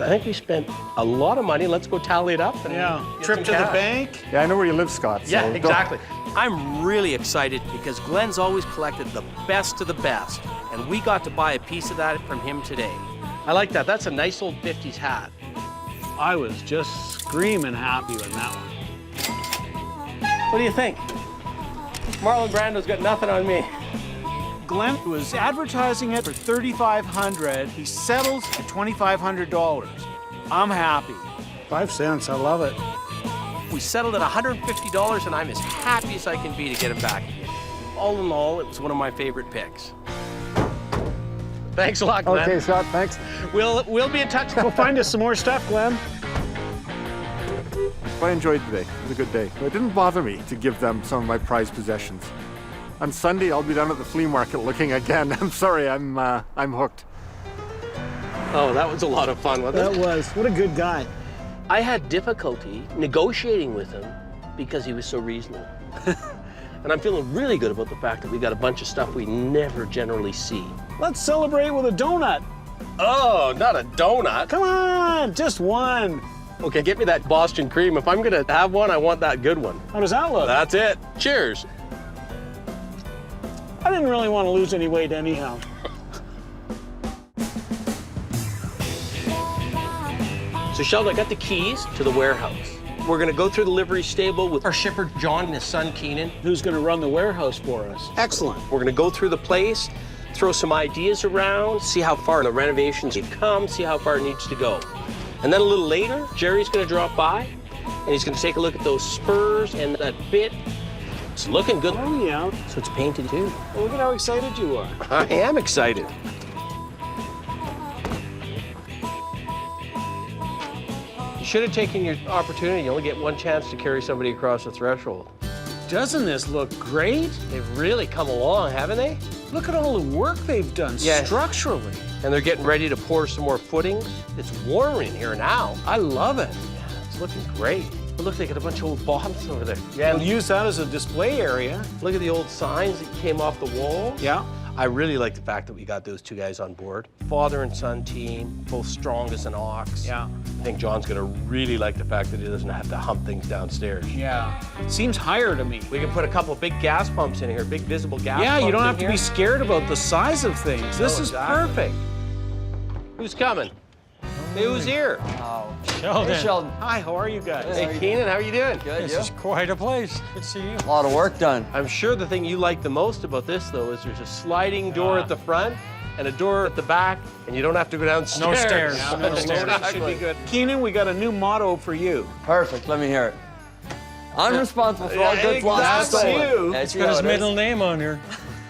I think we spent a lot of money. Let's go tally it up. And Yeah. get Trip some to the cash. bank. Yeah, I know where you live, Scott. so Yeah, don't- exactly. I'm really excited because Glenn's always collected the best of the best, and we got to buy a piece of that from him today. I like that. That's a nice old 50s hat. I was just screaming happy with that one. What do you think? Marlon Brando's got nothing on me. Glenn was advertising it for $3,500. He settles for $2,500. I'm happy. 5 cents, I love it. We settled at $150, and I'm as happy as I can be to get him back again. All in all, it was one of my favorite picks. Thanks a lot, Glenn. Okay, Scott, thanks. We'll be in touch. Go find us some more stuff, Glenn. I enjoyed today. It was a good day. It didn't bother me to give them some of my prized possessions. On Sunday, I'll be down at the flea market looking again. I'm sorry, I'm hooked. Oh, that was a lot of fun, wasn't it? That was. What a good guy. I had difficulty negotiating with him because he was so reasonable. And I'm feeling really good about the fact that we got a bunch of stuff we never generally see. Let's celebrate with a donut. Oh, not a donut. Come on, just one. Okay, get me that Boston cream. If I'm gonna have one, I want that good one. How does that look? That's it. Cheers. I didn't really want to lose any weight anyhow. So Sheldon, I got the keys to the warehouse. We're gonna go through the livery stable with our shipper, John, and his son, Keenan. Who's going to run the warehouse for us? Excellent. We're gonna go through the place, throw some ideas around, see how far the renovations have come, see how far it needs to go. And then a little later, Jerry's gonna drop by, and he's gonna take a look at those spurs and that bit. It's looking good. Oh, yeah. So it's painted too. Well, look at how excited you are. I am excited. You should have taken your opportunity. You only get one chance to carry somebody across the threshold. Doesn't this look great? They've really come along, haven't they? Look at all the work they've done Yes. structurally. And they're getting ready to pour some more footings. It's warm in here now. I love it. Yeah, it's looking great. But look, they got a bunch of old bottles over there. Yeah, we'll use that as a display area. Look at the old signs that came off the wall. Yeah. I really like the fact that we got those two guys on board. Father and son team, both strong as an ox. Yeah. I think John's gonna really like the fact that he doesn't have to hump things downstairs. Yeah. Seems higher to me. We can put a couple of big gas pumps in here, big visible gas Yeah, pumps you don't in have to here. be scared about the size of things. This is exactly. perfect. Who's coming? Hey, who's here? Sheldon. Hey, Sheldon. Hi, how are you guys? Hey, Keenan, how are you doing? Good, This you? is quite a place. Good to see you. A lot of work done. I'm sure the thing you like the most about this, though, is there's a sliding door at the front and a door at the back, and you don't have to go downstairs. No stairs. Yeah, No no, stairs. that should be good. Keenan, we got a new motto for you. Perfect. Let me hear it. I'm responsible for all Yeah, goods lost and that's stolen. you. That's Got his how it is. middle name on here.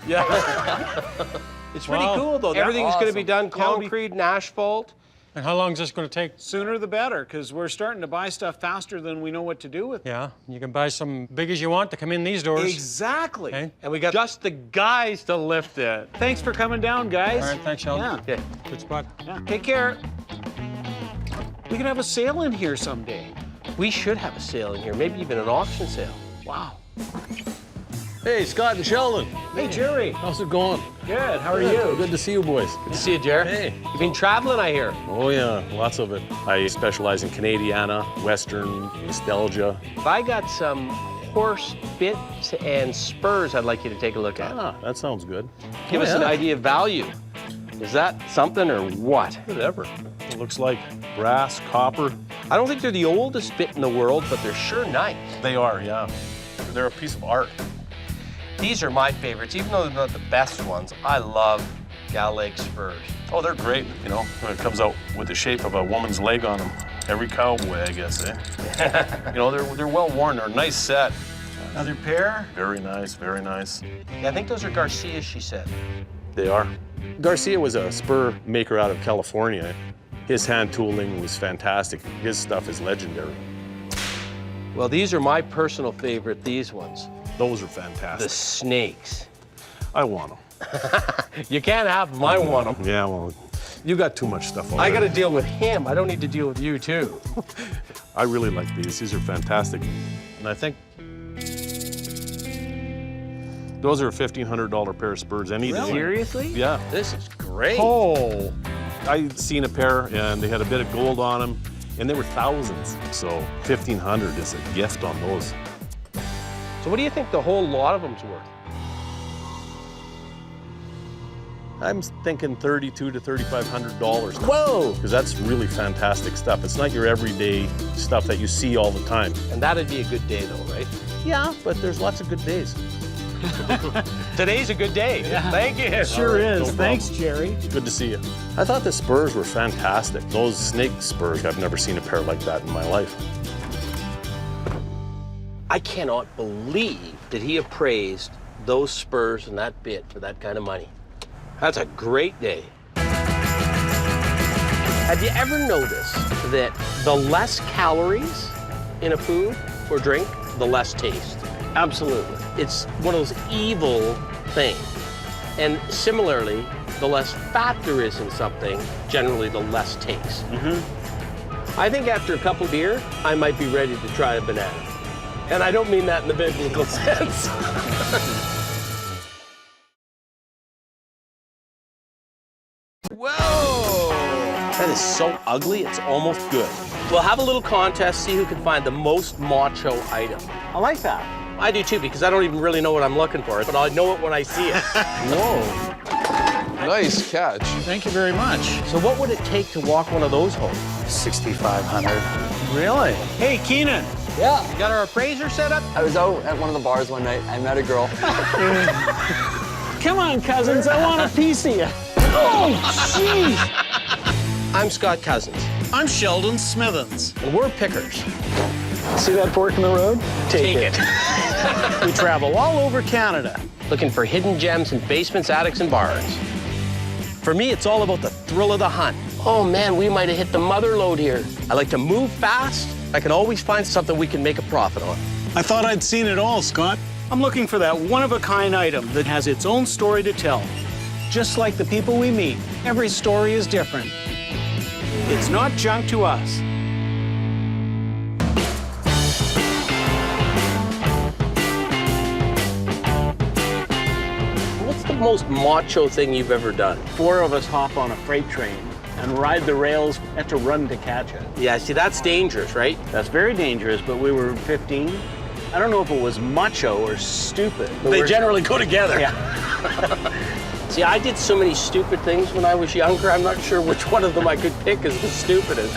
Yeah. It's pretty Wow. cool, though. Yeah, Everything's going to be awesome. done concrete and asphalt. And how long is this going to take? Sooner the better, because we're starting to buy stuff faster than we know what to do with it. Yeah, you can buy some big as you want to come in these doors. Exactly. Okay. And we got just the guys to lift it. Thanks for coming down, guys. All right, thanks, Sheldon. Yeah. Okay. Good spot. Yeah. Take care. We could have a sale in here someday. We should have a sale in here, maybe even an auction sale. Wow. Hey, Scott and Sheldon. Hey, Jerry. How's it going? Good. How are you? Good to see you boys. Good to see you, Jared. Hey. You've been traveling, I hear. Oh yeah, lots of it. I specialize in Canadiana, Western, nostalgia. I got some horse bits and spurs I'd like you to take a look at. Ah, that sounds good. Give us an idea of value. Is that something or what? Whatever. It looks like brass, copper. I don't think they're the oldest bit in the world, but they're sure nice. They are, yeah. They're a piece of art. These are my favorites, even though they're not the best ones. I love gal leg spurs. Oh, they're great. You know, when it comes out with the shape of a woman's leg on them. Every cowboy, I guess, eh? You know, they're well worn. They're a nice set. Another pair? Very nice, very nice. Yeah, I think those are Garcias, she said. They are. Garcia was a spur maker out of California. His hand tooling was fantastic. His stuff is legendary. Well, these are my personal favorite, these ones. Those are The fantastic. snakes. I want them. You can't have them, I want them. Yeah, well, you got too much stuff I already. gotta deal with him. I don't need to deal with you, too. I really like these. These are fantastic. And I think those are a $1,500 pair of Spurs any day. Seriously? Yeah. This is great. Oh. I seen a pair and they had a bit of gold on them and they were thousands. So $1,500 is a gift on those. So what do you think the whole lot of them's worth? I'm thinking $3,200 to $3,500. Whoa! Because that's really fantastic stuff. It's not your everyday stuff that you see all the time. And that'd be a good day, though, right? Yeah, but there's lots of good days. Today's a good day. Thank you. Sure All right, is. no problem. Thanks, Jerry. Good to see you. I thought the Spurs were fantastic. Those snake Spurs, I've never seen a pair like that in my life. I cannot believe that he appraised those spurs and that bit for that kind of money. That's a great day. Have you ever noticed that the less calories in a food or drink, the less taste? Absolutely. It's one of those evil things. And similarly, the less fat there is in something, generally the less taste. I think after a couple beer, I might be ready to try a banana. And I don't mean that in the biblical sense. Whoa! That is so ugly, it's almost good. We'll have a little contest, see who can find the most macho item. I like that. I do too, because I don't even really know what I'm looking for, but I know it when I see it. Whoa. Nice catch. Thank you very much. So what would it take to walk one of those home? 6,500. Really? Hey, Keenan. Yeah. You got our appraiser set up? I was out at one of the bars one night. I met a girl. Come on, cousins. I want a piece of you. Oh, jeez. I'm Scott Cousins, I'm Sheldon Smithens. and we're pickers. See that fork in the road? Take it. We travel all over Canada. Looking for hidden gems in basements, attics, and barns. For me, it's all about the thrill of the hunt. Oh man, we might have hit the mother lode here. I like to move fast. I can always find something we can make a profit on. I thought I'd seen it all, Scott. I'm looking for that one-of-a-kind item that has its own story to tell. Just like the people we meet, every story is different. It's not junk to us. What's the most macho thing you've ever done? 4 of us hop on a freight train and ride the rails, had to run to catch it. Yeah, see, that's dangerous, right? That's very dangerous, but we were 15. I don't know if it was macho or stupid. But They generally go together. Yeah. See, I did so many stupid things when I was younger, I'm not sure which one of them I could pick as the stupidest.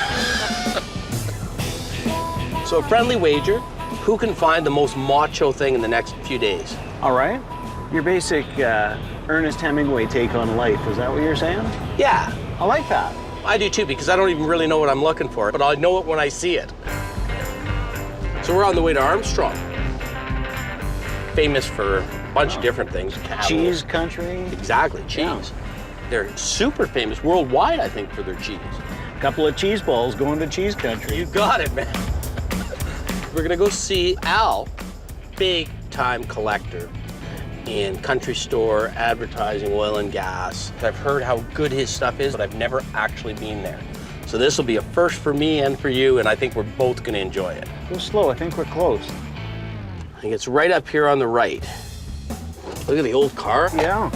So a friendly wager, who can find the most macho thing in the next few days? All right. Your basic Ernest Hemingway take on life, is that what you're saying? Yeah, I like that. I do too, because I don't even really know what I'm looking for, but I know it when I see it. So we're on the way to Armstrong. Famous for a bunch of different things. Cattle. Cheese country. Exactly, cheese. Yeah. They're super famous worldwide, I think, for their cheese. A couple of cheese balls going to cheese country. You got it, man. We're gonna go see Al, big time collector in country store, advertising, oil and gas. I've heard how good his stuff is, but I've never actually been there. So this will be a first for me and for you, and I think we're both gonna enjoy it. Go slow, I think we're close. I think it's right up here on the right. Look at the old car. Yeah.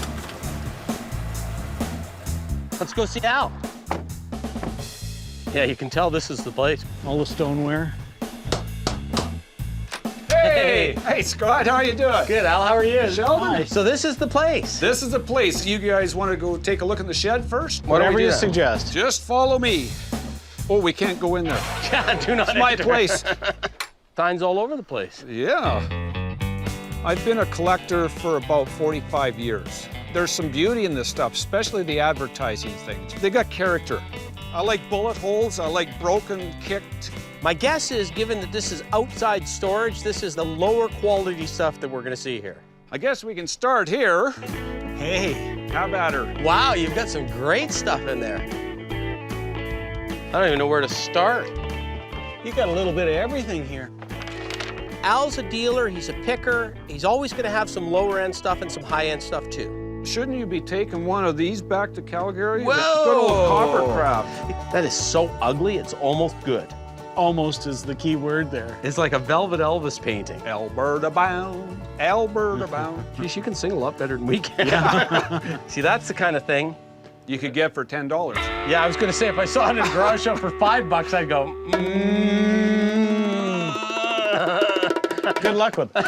Let's go see Al. Yeah, you can tell this is the place. All the stoneware. Hey, Scott, how you doing? Good, Al, how are you? Sheldon? So this is the place. This is the place. You guys want to go take a look in the shed first? Whatever you suggest. Just follow me. Oh, we can't go in there. Yeah, do not It's my enter. place. Signs all over the place. Yeah. I've been a collector for about 45 years. There's some beauty in this stuff, especially the advertising things. They got character. I like bullet holes. I like broken, kicked. My guess is, given that this is outside storage, this is the lower quality stuff that we're gonna see here. I guess we can start here. Hey. How about her? Wow, you've got some great stuff in there. I don't even know where to start. You got a little bit of everything here. Al's a dealer, he's a picker. He's always gonna have some lower end stuff and some high end stuff too. Shouldn't you be taking one of these back to Calgary? Whoa! That good old copper crab. That is so ugly, it's almost good. Almost is the key word there. It's like a Velvet Elvis painting. Alberta bound, Alberta bound. Geez, you can sing a lot better than we can. See, that's the kind of thing. You could get for $10. Yeah, I was gonna say, if I saw it in a garage shop for $5, I'd go, Good luck with it.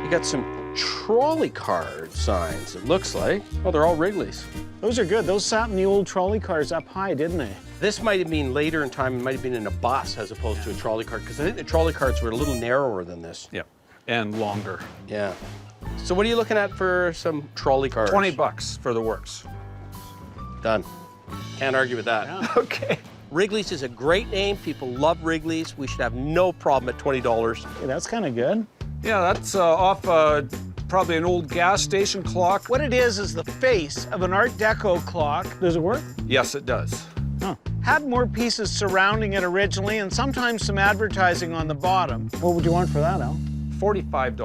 You got some trolley card signs, it looks like. Oh, they're all Wrigley's. Those are good. Those sat in the old trolley cars up high, didn't they? This might have been later in time, it might have been in a bus as opposed to a trolley cart, because I think the trolley carts were a little narrower than this. Yeah, and longer. Yeah. So what are you looking at for some trolley cars? $20 for the works. Done. Can't argue with that. Yeah. Okay. Wrigley's is a great name. People love Wrigley's. We should have no problem at $20. Hey, that's kind of good. Yeah, that's off probably an old gas station clock. What it is the face of an Art Deco clock. Does it work? Yes, it does. Huh. Had more pieces surrounding it originally and sometimes some advertising on the bottom. What would you want for that, Al? $45.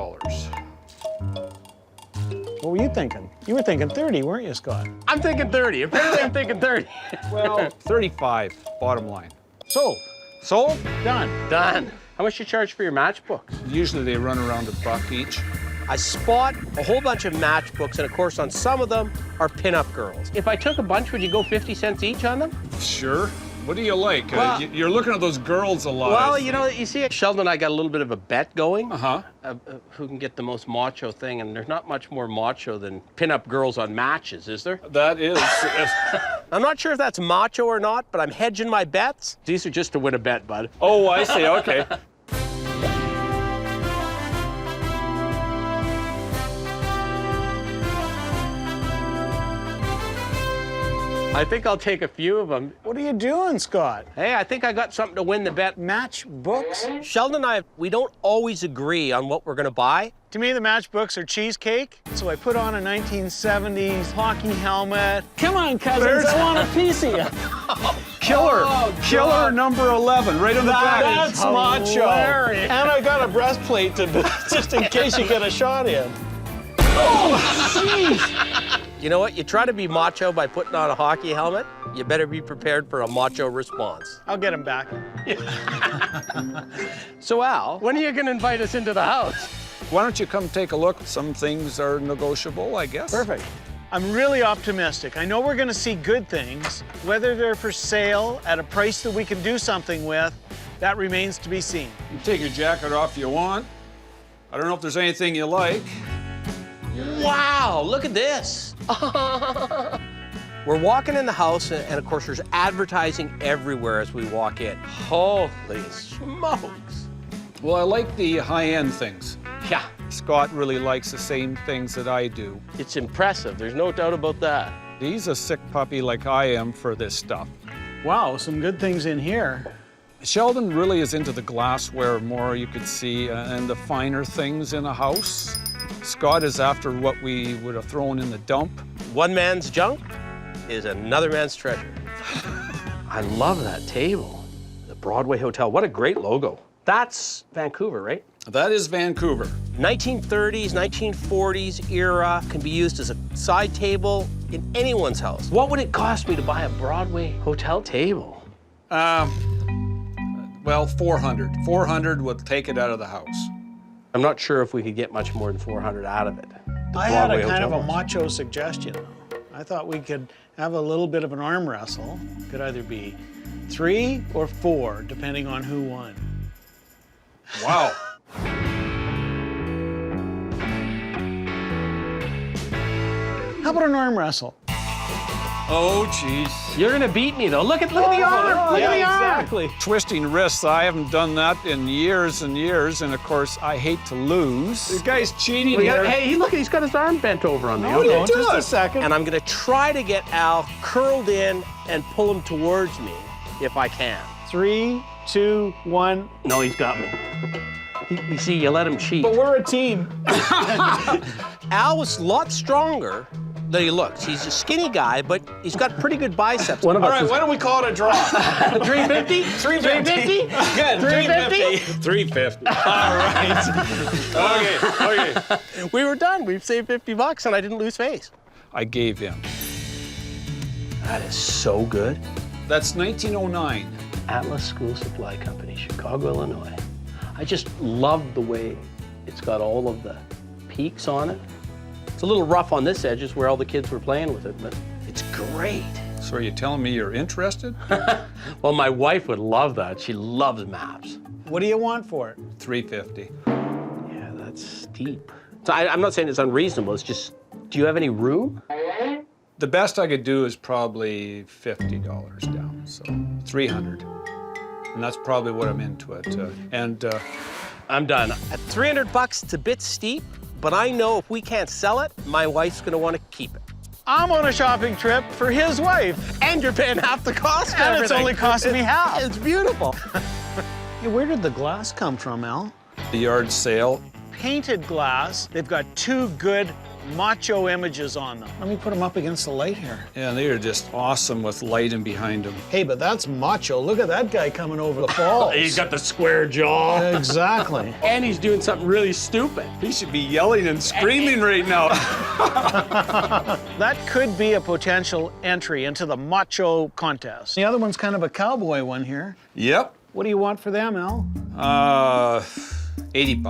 What were you thinking? You were thinking 30, weren't you, Scott? I'm thinking 30. Apparently I'm thinking 30. Well, 35, bottom line. Sold. Sold? Done. Done. How much you charge for your matchbooks? Usually they run around $1 each. I spot a whole bunch of matchbooks, and of course on some of them are pinup girls. If I took a bunch, would you go 50 cents each on them? Sure. What do you like? Well- You're looking at those girls a lot. Well, you know, you see, Sheldon and I got a little bit of a bet going. Uh-huh. Who can get the most macho thing, and there's not much more macho than pinup girls on matches, is there? That is. I'm not sure if that's macho or not, but I'm hedging my bets. These are just to win a bet, bud. Oh, I see. Okay. I think I'll take a few of them. What are you doing, Scott? Hey, I think I got something to win the bet. Matchbooks? Sheldon and I, we don't always agree on what we're gonna buy. To me, the matchbooks are cheesecake. So I put on a 1970s hockey helmet. Come on, cousins, I want a piece of you. Killer. Killer number 11, right on the back. That's macho. And I got a breastplate to just in case you get a shot in. Oh, jeez. You know what? You try to be macho by putting on a hockey helmet, you better be prepared for a macho response. I'll get him back. So Al, when are you gonna invite us into the house? Why don't you come take a look? Some things are negotiable, I guess. Perfect. I'm really optimistic. I know we're gonna see good things. Whether they're for sale at a price that we can do something with, that remains to be seen. You take your jacket off if you want. I don't know if there's anything you like. Wow, look at this. We're walking in the house, and of course, there's advertising everywhere as we walk in. Holy smokes. Well, I like the high-end things. Yeah, Scott really likes the same things that I do. it's impressive. There's no doubt about that. He's a sick puppy like I am for this stuff. Wow, some good things in here. Sheldon really is into the glassware more, you could see, and the finer things in a house. Scott is after what we would have thrown in the dump. One man's junk is another man's treasure. I love that table. The Broadway Hotel, what a great logo. That's Vancouver, right? That is Vancouver. 1930s, 1940s era, can be used as a side table in anyone's house. What would it cost me to buy a Broadway Hotel table? Well, 400. 400 would take it out of the house. I'm not sure if we could get much more than 400 out of it. The I had Broadway a kind of Hotel a was. macho suggestion, though. I thought we could have a little bit of an arm wrestle. Could either be 3 or 4, depending on who won. Wow. How about an arm wrestle? Oh, jeez. You're gonna beat me though. Look at the arm. Look at the arm. Exactly. Twisting wrists, I haven't done that in years and years, and of course, I hate to lose. This guy's cheating here. Hey, look, he's got his arm bent over on me. Hold on just a second. And I'm gonna try to get Al curled in and pull him towards me if I can. 3, 2, 1. No, he's got me. You see, you let him cheat. But we're a team. Al was a lot stronger than he looks. He's a skinny guy, but he's got pretty good biceps. One of All us right, why don't we call it a draw? 350? 350? Good. 350? 350. All right. Okay. We were done. We've saved $50 and I didn't lose face. I gave in. That is so good. That's 1909. Atlas School Supply Company, Chicago, Illinois. I just love the way it's got all of the peaks on it. It's a little rough on this edge, is where all the kids were playing with it, but it's great. So are you telling me you're interested? Well, my wife would love that. She loves maps. What do you want for it? 350. Yeah, that's steep. So I'm not saying it's unreasonable, it's just, do you have any room? The best I could do is probably $50 down, so 300. And that's probably what I'm into it. I'm done. At $300, it's a bit steep, but I know if we can't sell it, my wife's gonna wanna keep it. I'm on a shopping trip for his wife. And you're paying half the cost for And it's everything. only costing me half. It's beautiful. Hey, where did the glass come from, Al? the yard sale. Painted glass. They've got 2 good macho images on them. Let me put them up against the light here. Yeah, they are just awesome with lighting behind them. Hey, but that's macho. Look at that guy coming over the falls. He's got the square jaw. Exactly. And he's doing something really stupid. He should be yelling and screaming right now. That could be a potential entry into the macho contest. The other one's kind of a cowboy one here. Yep. What do you want for them, Al? $80.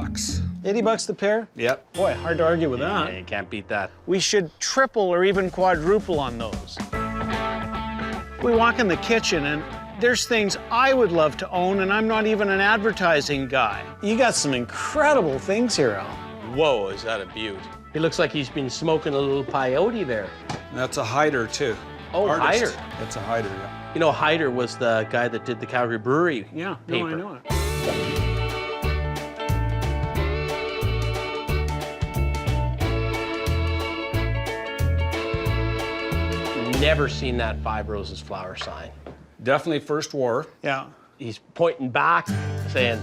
$80 the pair? Yep. Boy, hard to argue with that. Yeah, you can't beat that. We should triple or even quadruple on those. We walk in the kitchen and there's things I would love to own, and I'm not even an advertising guy. You got some incredible things here, Al. Whoa, is that a beaut? He looks like he's been smoking a little peyote there. That's a hider, too. Oh, Artist. Hyder. That's a hider, yeah. You know, Hyder was the guy that did the Calgary Brewery Yeah, paper. no, I know it. never seen that 5 Roses flower sign. Definitely first war. Yeah. He's pointing back, saying,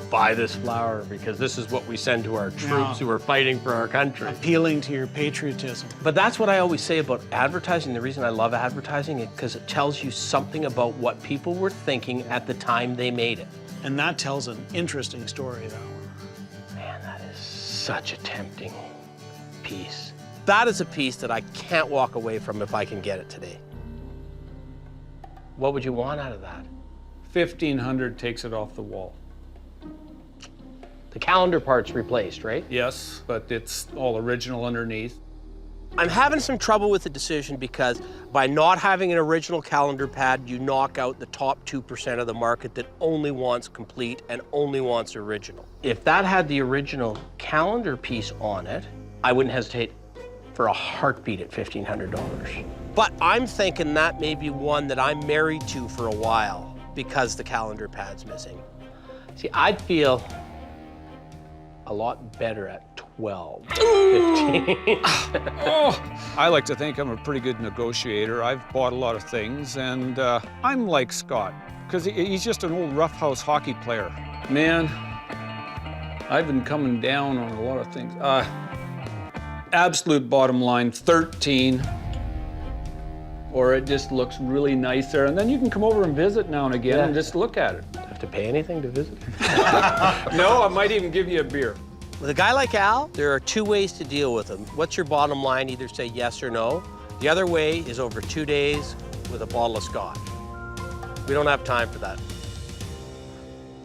buy this flower because this is what we send to our troops who are fighting for our country. Appealing to your patriotism. But that's what I always say about advertising. The reason I love advertising is because it tells you something about what people were thinking at the time they made it. And that tells an interesting story, though. Man, that is such a tempting piece. That is a piece that I can't walk away from if I can get it today. What would you want out of that? 1,500 takes it off the wall. The calendar part's replaced, right? Yes, but it's all original underneath. I'm having some trouble with the decision because by not having an original calendar pad, you knock out the top 2% of the market that only wants complete and only wants original. If that had the original calendar piece on it, I wouldn't hesitate for a heartbeat at $1,500. But I'm thinking that may be one that I'm married to for a while because the calendar pad's missing. See, I'd feel a lot better at 12, 15. I like to think I'm a pretty good negotiator. I've bought a lot of things, and I'm like Scott, because he's just an old roughhouse hockey player. Man, I've been coming down on a lot of things. Absolute bottom line, 13. Or it just looks really nice there. And then you can come over and visit now and again and just look at it. Have to pay anything to visit? No, I might even give you a beer. With a guy like Al, there are 2 ways to deal with him. What's your bottom line? Either say yes or no. The other way is over 2 days with a bottle of scotch. We don't have time for that.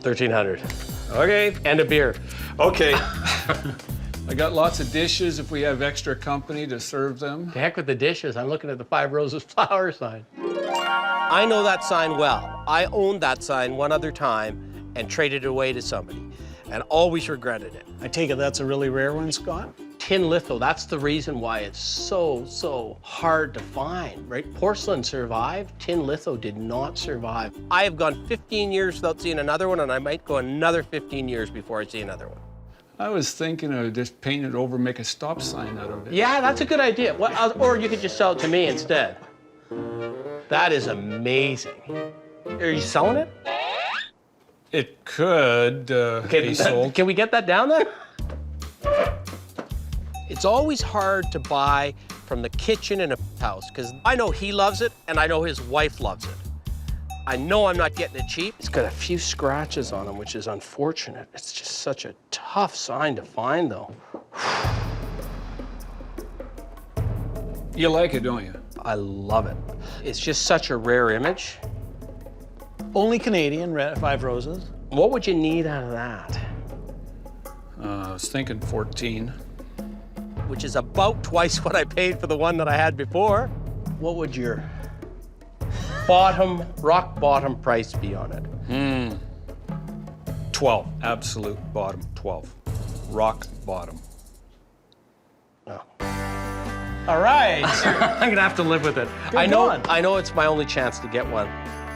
1,300. Okay. And a beer. Okay. I got lots of dishes if we have extra company to serve them. The heck with the dishes. I'm looking at the 5 Roses flower sign. I know that sign well. I owned that sign one other time and traded it away to somebody and always regretted it. I take it that's a really rare one, Scott? Tin litho, that's the reason why it's so hard to find, right? Porcelain survived, tin litho did not survive. I have gone 15 years without seeing another one, and I might go another 15 years before I see another one. I was thinking of just painting it over, make a stop sign out of it. Yeah, that's a good idea. Or you could just sell it to me instead. That is amazing. Are you selling it? It could be sold. Can we get that down then? It's always hard to buy from the kitchen in a house because I know he loves it and I know his wife loves it. I know I'm not getting it cheap. It's got a few scratches on him, which is unfortunate. It's just such a tough sign to find, though. You like it, don't you? I love it. It's just such a rare image. Only Canadian, 5 Roses. What would you need out of that? I was thinking 14. Which is about twice what I paid for the one that I had before. What would your rock bottom price be on it? 12. Absolute bottom, 12. Rock bottom. Oh. All right. I'm gonna have to live with it. I know it's my only chance to get one,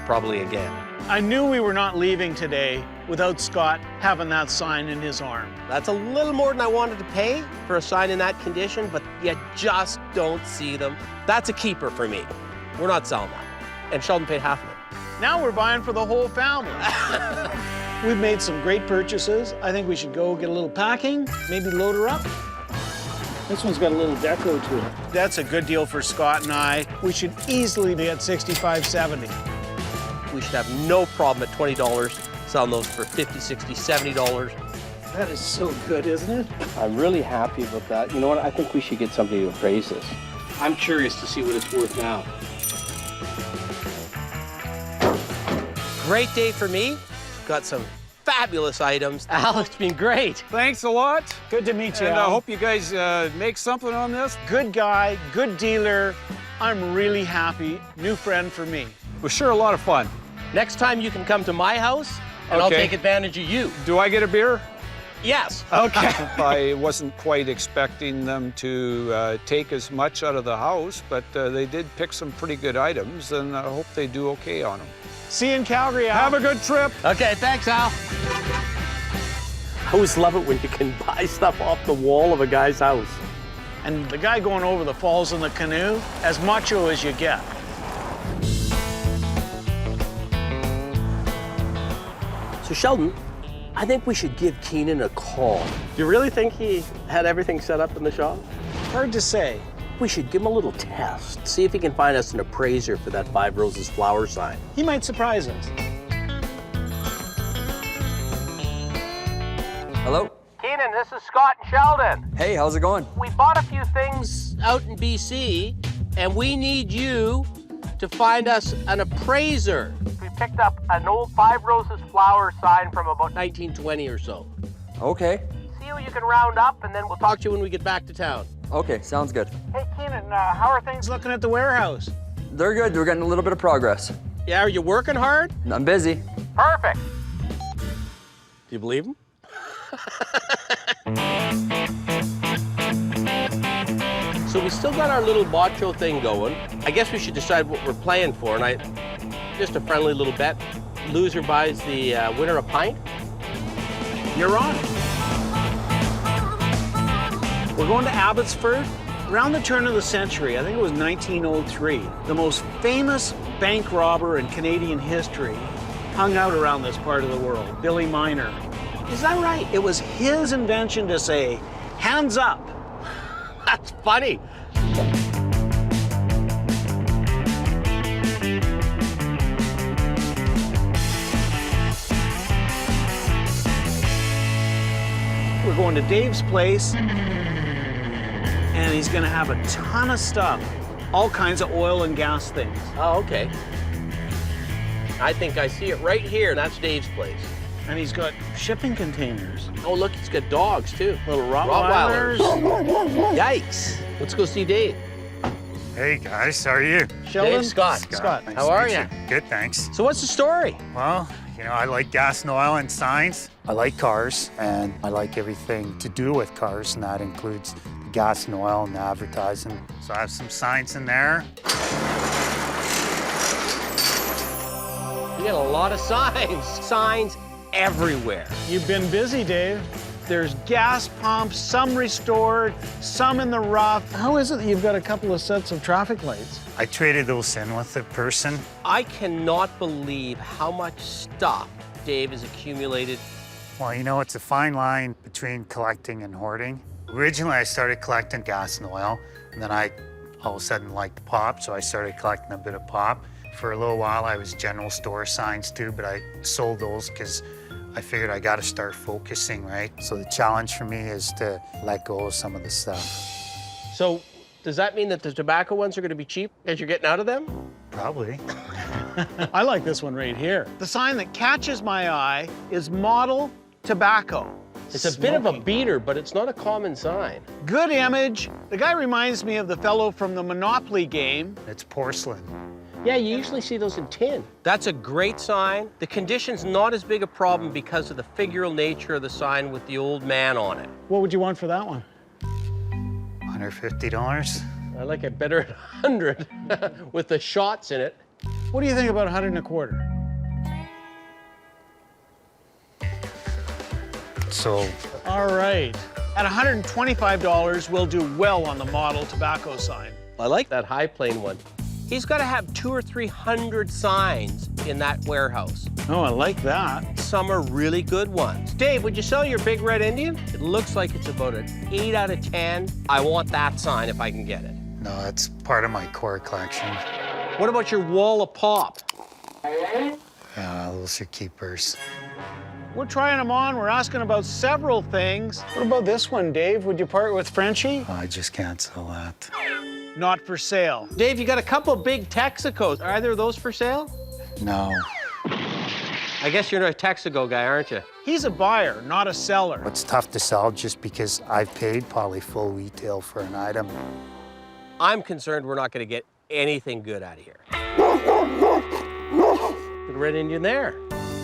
probably again. I knew we were not leaving today without Scott having that sign in his arm. That's a little more than I wanted to pay for a sign in that condition, but you just don't see them. That's a keeper for me. We're not selling that. And Sheldon paid half of it. Now we're buying for the whole family. We've made some great purchases. I think we should go get a little packing, maybe load her up. This one's got a little deco to it. That's a good deal for Scott and I. We should easily be at $65.70. We should have no problem at $20 selling those for $50, $60, $70. That is so good, isn't it? I'm really happy about that. You know what? I think we should get somebody to appraise this. I'm curious to see what it's worth now. Great day for me. Got some fabulous items. Al, it's been great. Thanks a lot. Good to meet you, And I Al. hope you guys make something on this. Good guy, good dealer. I'm really happy. New friend for me. It was sure a lot of fun. Next time you can come to my house, and I'll Okay. take advantage of you. Do I get a beer? Yes. Okay. I wasn't quite expecting them to take as much out of the house, but they did pick some pretty good items, and I hope they do okay on them. See you in Calgary, Al. Have a good trip. Okay, thanks, Al. I always love it when you can buy stuff off the wall of a guy's house. And the guy going over the falls in the canoe, as macho as you get. So Sheldon, I think we should give Keenan a call. Do you really think he had everything set up in the shop? Hard to say. We should give him a little test, see if he can find us an appraiser for that 5 Roses flower sign. He might surprise us. Hello? Keenan, this is Scott and Sheldon. Hey, how's it going? We bought a few things out in BC, and we need you to find us an appraiser. We picked up an old 5 Roses flower sign from about 1920 or so. Okay. See who you can round up, and then we'll talk to you when we get back to town. Okay, sounds good. Hey, Keenan, how are things looking at the warehouse? They're good. We're getting a little bit of progress. Yeah, are you working hard? I'm busy. Perfect. Do you believe him? So we still got our little macho thing going. I guess we should decide what we're playing for, and just a friendly little bet. Loser buys the winner a pint. You're on. We're going to Abbotsford. Around the turn of the century, I think it was 1903, the most famous bank robber in Canadian history hung out around this part of the world, Billy Miner. Is that right? It was his invention to say, hands up. That's funny. We're going to Dave's place, and he's gonna have a ton of stuff, all kinds of oil and gas things. Oh, okay. I think I see it right here. That's Dave's place. And he's got shipping containers. Oh, look, he's got dogs, too. Little Rottweilers. Yikes. Let's go see Dave. Hey guys, how are you? Sheldon? Dave, Scott. Scott. Nice How to are meet you? Good, thanks. So what's the story? Well, you know, I like gas and oil and signs. I like cars, and I like everything to do with cars, and that includes the gas and oil and the advertising. So I have some signs in there. You got a lot of signs. Signs everywhere. You've been busy, Dave. There's gas pumps, some restored, some in the rough. How is it that you've got a couple of sets of traffic lights? I traded those in with a person. I cannot believe how much stuff Dave has accumulated. Well, you know, it's a fine line between collecting and hoarding. Originally, I started collecting gas and oil, and then I all of a sudden liked pop, so I started collecting a bit of pop. For a little while, I was general store signs too, but I sold those because I figured I got to start focusing, right? So the challenge for me is to let go of some of the stuff. So does that mean that the tobacco ones are going to be cheap as you're getting out of them? Probably. I like this one right here. The sign that catches my eye is Model Tobacco. It's a bit of a beater, but it's not a common sign. Good image. The guy reminds me of the fellow from the Monopoly game. It's porcelain. Yeah, you usually see those in tin. That's a great sign. The condition's not as big a problem because of the figural nature of the sign with the old man on it. What would you want for that one? $150. I like it better at 100 with the shots in it. What do you think about 100 1/4? So, All right. At $125, we'll do well on the Model Tobacco sign. I like that high plane one. He's got to have 200 or 300 signs in that warehouse. Oh, I like that. Some are really good ones. Dave, would you sell your big red Indian? It looks like it's about an 8 out of 10. I want that sign if I can get it. no, that's part of my core collection. What about your wall of pop? Yeah, those are keepers. We're trying them on. We're asking about several things. What about this one, Dave? Would you part with Frenchie? I just can't sell that. Not for sale. Dave, you got a couple big Texacos. Are either of those for sale? No. I guess you're a Texaco guy, aren't you? He's a buyer, not a seller. It's tough to sell just because I've paid probably full retail for an item. I'm concerned we're not going to get anything good out of here. Good red Indian there.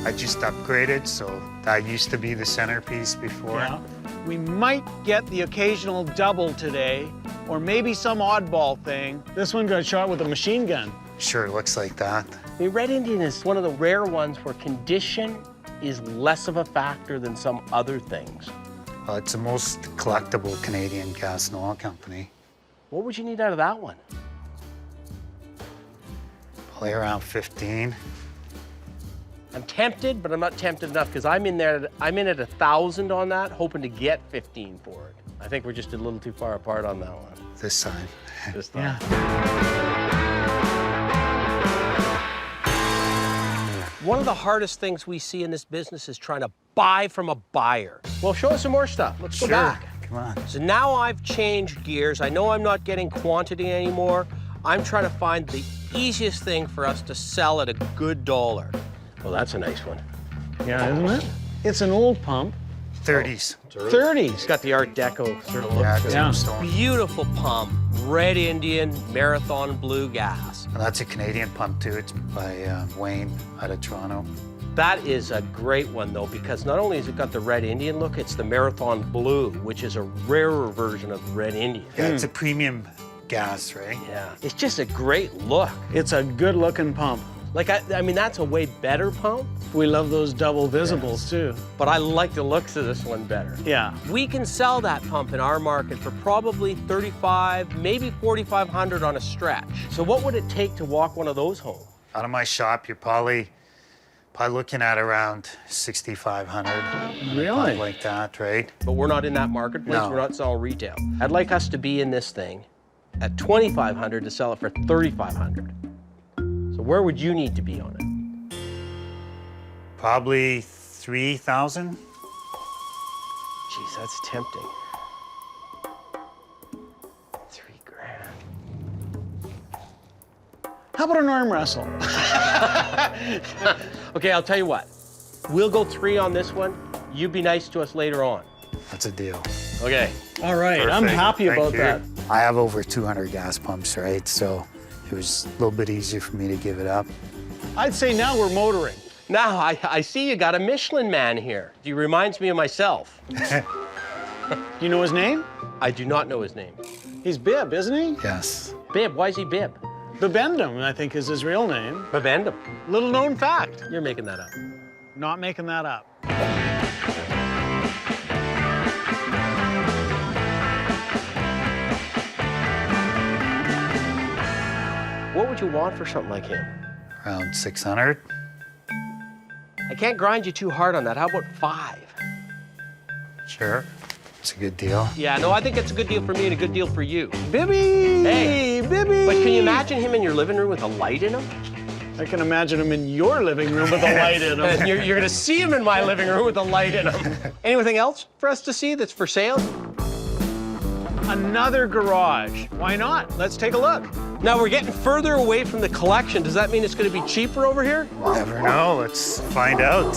I just upgraded, so that used to be the centerpiece before. Yeah. We might get the occasional double today, or maybe some oddball thing. This one got shot with a machine gun. Sure looks like that. I mean, red Indian is one of the rare ones where condition is less of a factor than some other things. Well, it's the most collectible Canadian gas and oil company. What would you need out of that one? Probably around 15. I'm tempted, but I'm not tempted enough because I'm in at 1,000 on that, hoping to get 15 for it. I think we're just a little too far apart on that one. This time. This time. One of the hardest things we see in this business is trying to buy from a buyer. Well, show us some more stuff. Let's go back. Come on. So now I've changed gears. I know I'm not getting quantity anymore. I'm trying to find the easiest thing for us to sell at a good dollar. Well, that's a nice one. Yeah, isn't it? It's an old pump. 30s. 30s. It's got the Art Deco sort of look Yeah, to it. tombstone. Beautiful pump, Red Indian, Marathon Blue gas. And that's a Canadian pump too. It's by Wayne out of Toronto. That is a great one though, because not only has it got the Red Indian look, it's the Marathon Blue, which is a rarer version of the Red Indian. Yeah, it's a premium gas, right? Yeah, it's just a great look. It's a good-looking pump. Like, I mean, that's a way better pump, We love those double visibles, too. but I like the looks of this one better. Yeah. We can sell that pump in our market for probably $3,500, maybe $4,500 on a stretch. So what would it take to walk one of those home? Out of my shop, you're probably looking at around 6,500. Really? Like that, right? But we're not in that marketplace, No. we're not selling retail. I'd like us to be in this thing at $2,500 to sell it for $3,500. So where would you need to be on it? Probably 3,000. Jeez, that's tempting. $3,000. How about an arm wrestle? Okay, I'll tell you what. We'll go 3 on this one. You be nice to us later on. That's a deal. Okay. All right, I'm Perfect. happy Thank about you. that. I have over 200 gas pumps, right? So it was a little bit easier for me to give it up. I'd say now we're motoring. Now, I see you got a Michelin man here. He reminds me of myself. You know his name? I do not know his name. He's Bib, isn't he? Yes. Bib, why is he Bib? Bibendum, I think, is his real name. Bibendum. Little known fact. You're making that up. Not making that up. What would you want for something like him? Around 600. I can't grind you too hard on that. How about 5? Sure. It's a good deal. Yeah, no, I think it's a good deal for me and a good deal for you. Bibby! Hey. Bibby! But can you imagine him in your living room with a light in him? I can imagine him in your living room with a light in And him. you're gonna see him in my living room with a light in him. Anything else for us to see that's for sale? Another garage. Why not? Let's take a look. Now we're getting further away from the collection. Does that mean it's gonna be cheaper over here? Never know. Let's find out.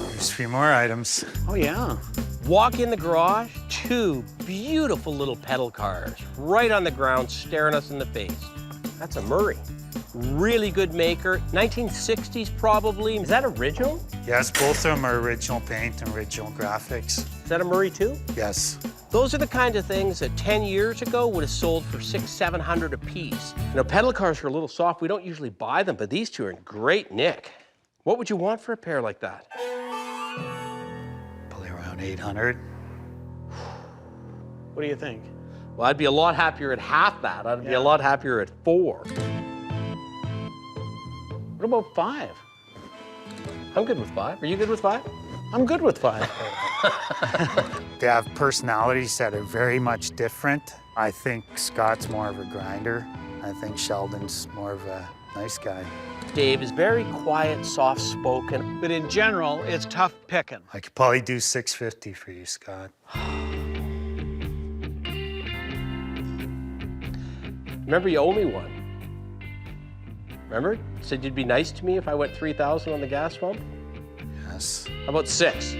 There's a few more items. Oh, yeah. Walk in the garage, 2 beautiful little pedal cars right on the ground staring us in the face. That's a Murray. Really good maker. 1960s probably. Is that original? Yes, both of them are original paint and original graphics. Is that a Murray too? Yes. Those are the kind of things that 10 years ago would have sold for $600, $700 a piece. You know, pedal cars are a little soft. We don't usually buy them, but these 2 are in great nick. What would you want for a pair like that? Probably around 800. What do you think? Well, I'd be a lot happier at half that. I'd be a lot happier at 4. What about 5? I'm good with 5. Are you good with 5? I'm good with 5. They have personalities that are very much different. I think Scott's more of a grinder. I think Sheldon's more of a nice guy. Dave is very quiet, soft-spoken. But in general, it's tough picking. I could probably do 650 for you, Scott. Remember, you owe me one. Remember? Said you'd be nice to me if I went 3,000 on the gas pump? Yes. How about 6?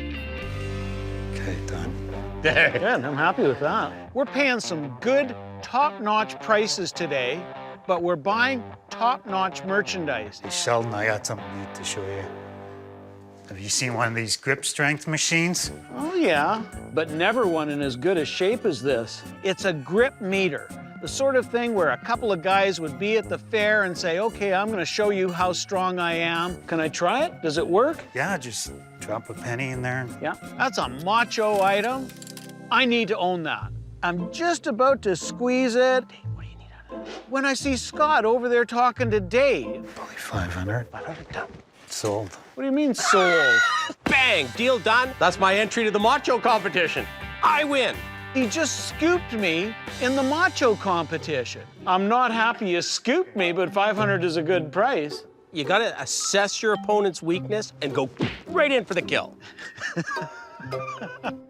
Okay, done. Good, I'm happy with that. We're paying some good, top-notch prices today, but we're buying top-notch merchandise. Hey, Sheldon, I got something neat to show you. Have you seen one of these grip strength machines? Oh, yeah, but never one in as good a shape as this. It's a grip meter, the sort of thing where a couple of guys would be at the fair and say, okay, I'm gonna show you how strong I am. Can I try it? Does it work? Yeah, just try drop a penny in there. Yeah, that's a macho item. I need to own that. I'm just about to squeeze it. Dave, what do you need out of it? When I see Scott over there talking to Dave. Probably 500. 500 done. Sold. What do you mean sold? Bang! Deal done. That's my entry to the macho competition. I win. He just scooped me in the macho competition. I'm not happy you scooped me, but 500 is a good price. You gotta assess your opponent's weakness and go right in for the kill.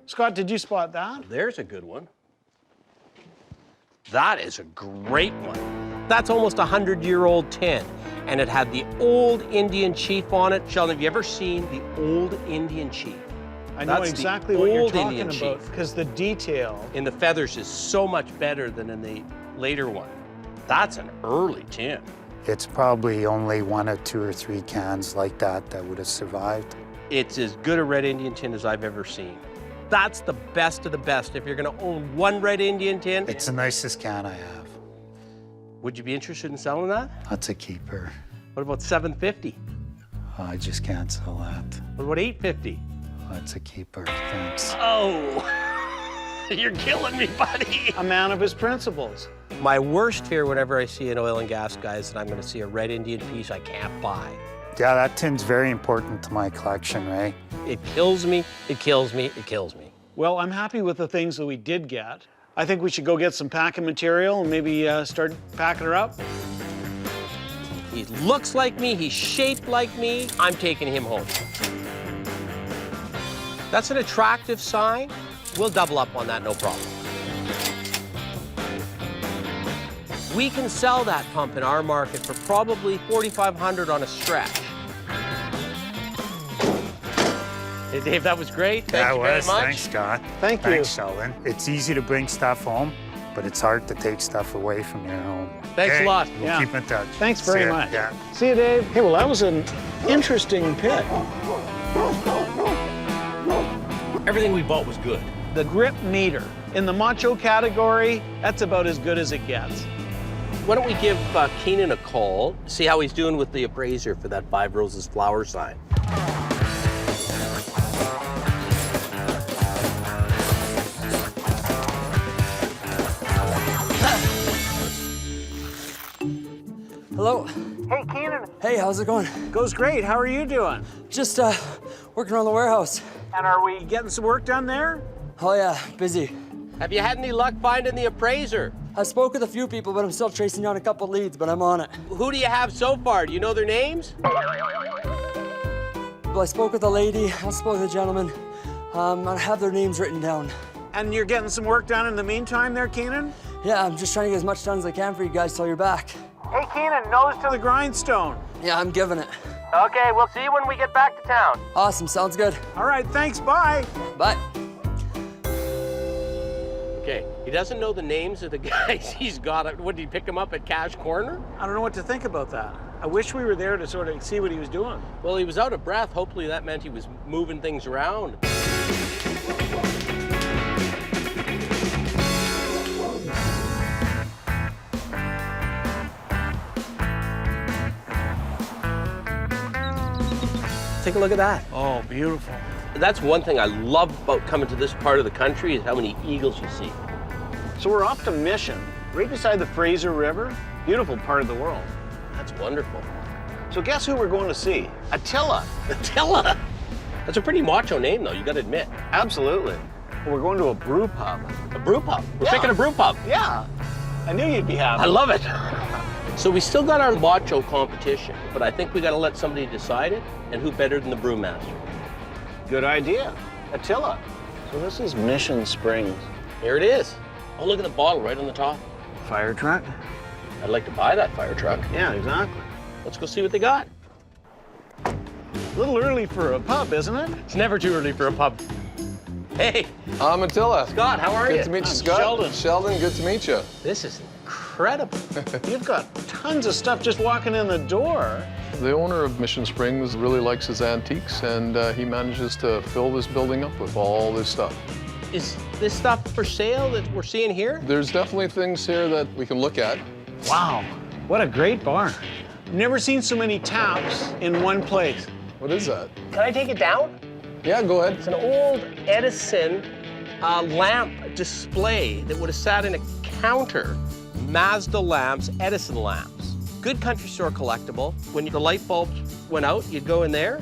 Scott, did you spot that? There's a good one. That is a great one. That's almost a 100-year-old tin, and it had the old Indian chief on it. Sheldon, have you ever seen the old Indian chief? I know That's exactly the what you're old talking Indian about, chief. because the detail. In the feathers is so much better than in the later one. That's an early tin. It's probably only 1 or 2 or 3 cans like that that would have survived. It's as good a red Indian tin as I've ever seen. That's the best of the best. If you're gonna own one red Indian tin, It's the nicest can I have. would you be interested in selling that? That's a keeper. What about $750? I just can't sell that. What about $850? That's a keeper, thanks. Oh, you're killing me, buddy. A man of his principles. My worst fear whenever I see an oil and gas guy is that I'm gonna see a red Indian piece I can't buy. Yeah, that tin's very important to my collection, Ray. It kills me, it kills me, it kills me. Well, I'm happy with the things that we did get. I think we should go get some packing material and maybe start packing her up. He looks like me, he's shaped like me, I'm taking him home. That's an attractive sign. We'll double up on that, no problem. We can sell that pump in our market for probably $4,500 on a stretch. Hey, Dave, that was great. Thank you very much. Thanks, Scott. Thank you. Thanks, Sheldon. It's easy to bring stuff home, but it's hard to take stuff away from your home. Thanks a lot. We'll Yeah. keep in touch. Thanks See very ya. much. Yeah. See you, Dave. Hey, well, that was an interesting pick. Everything we bought was good. The grip meter. In the macho category, that's about as good as it gets. Why don't we give Keenan a call, see how he's doing with the appraiser for that 5 Roses flower sign. Hello. Hey, Keenan. Hey, how's it going? Goes great. How are you doing? Just working on the warehouse. And are we getting some work done there? Oh yeah, busy. Have you had any luck finding the appraiser? I spoke with a few people, but I'm still tracing down a couple leads, but I'm on it. Who do you have so far? Do you know their names? Well, I spoke with a lady, I spoke with a gentleman. I have their names written down. And you're getting some work done in the meantime there, Keenan? Yeah, I'm just trying to get as much done as I can for you guys till you're back. Hey, Keenan, nose to the grindstone. Yeah, I'm giving it. Okay, we'll see you when we get back to town. Awesome, sounds good. All right, thanks, bye. Bye. Okay, he doesn't know the names of the guys he's got. What, did he pick them up at Cash Corner? I don't know what to think about that. I wish we were there to sort of see what he was doing. Well, he was out of breath. Hopefully that meant he was moving things around. Take a look at that. Oh, beautiful. That's one thing I love about coming to this part of the country is how many eagles you see. So we're off to Mission, right beside the Fraser River. Beautiful part of the world. That's wonderful. So guess who we're going to see? Attila. Attila! That's a pretty macho name, though, you gotta admit. Absolutely. We're going to a brew pub. A brew pub. We're Yeah. picking a brew pub. Yeah. I knew you'd be happy. I love it. So we still got our macho competition, but I think we gotta let somebody decide it, and who better than the brewmaster? Good idea. Attila. So this is Mission Springs. Here it is. Oh, look at the bottle right on the top. Fire truck? I'd like to buy that fire truck. Yeah, exactly. Let's go see what they got. A little early for a pub, isn't it? It's never too early for a pub. Hey, I'm Attila. Scott, how are you? Good to meet you, Scott. Sheldon. Sheldon, good to meet you. This is incredible. You've got tons of stuff just walking in the door. The owner of Mission Springs really likes his antiques, and he manages to fill this building up with all this stuff. Is this stuff for sale that we're seeing here? There's definitely things here that we can look at. Wow, what a great bar. Never seen so many taps in one place. What is that? Can I take it down? Yeah, go ahead. It's an old Edison lamp display that would have sat in a counter. Mazda lamps, Edison lamps. Good country store collectible. When the light bulbs went out, you'd go in there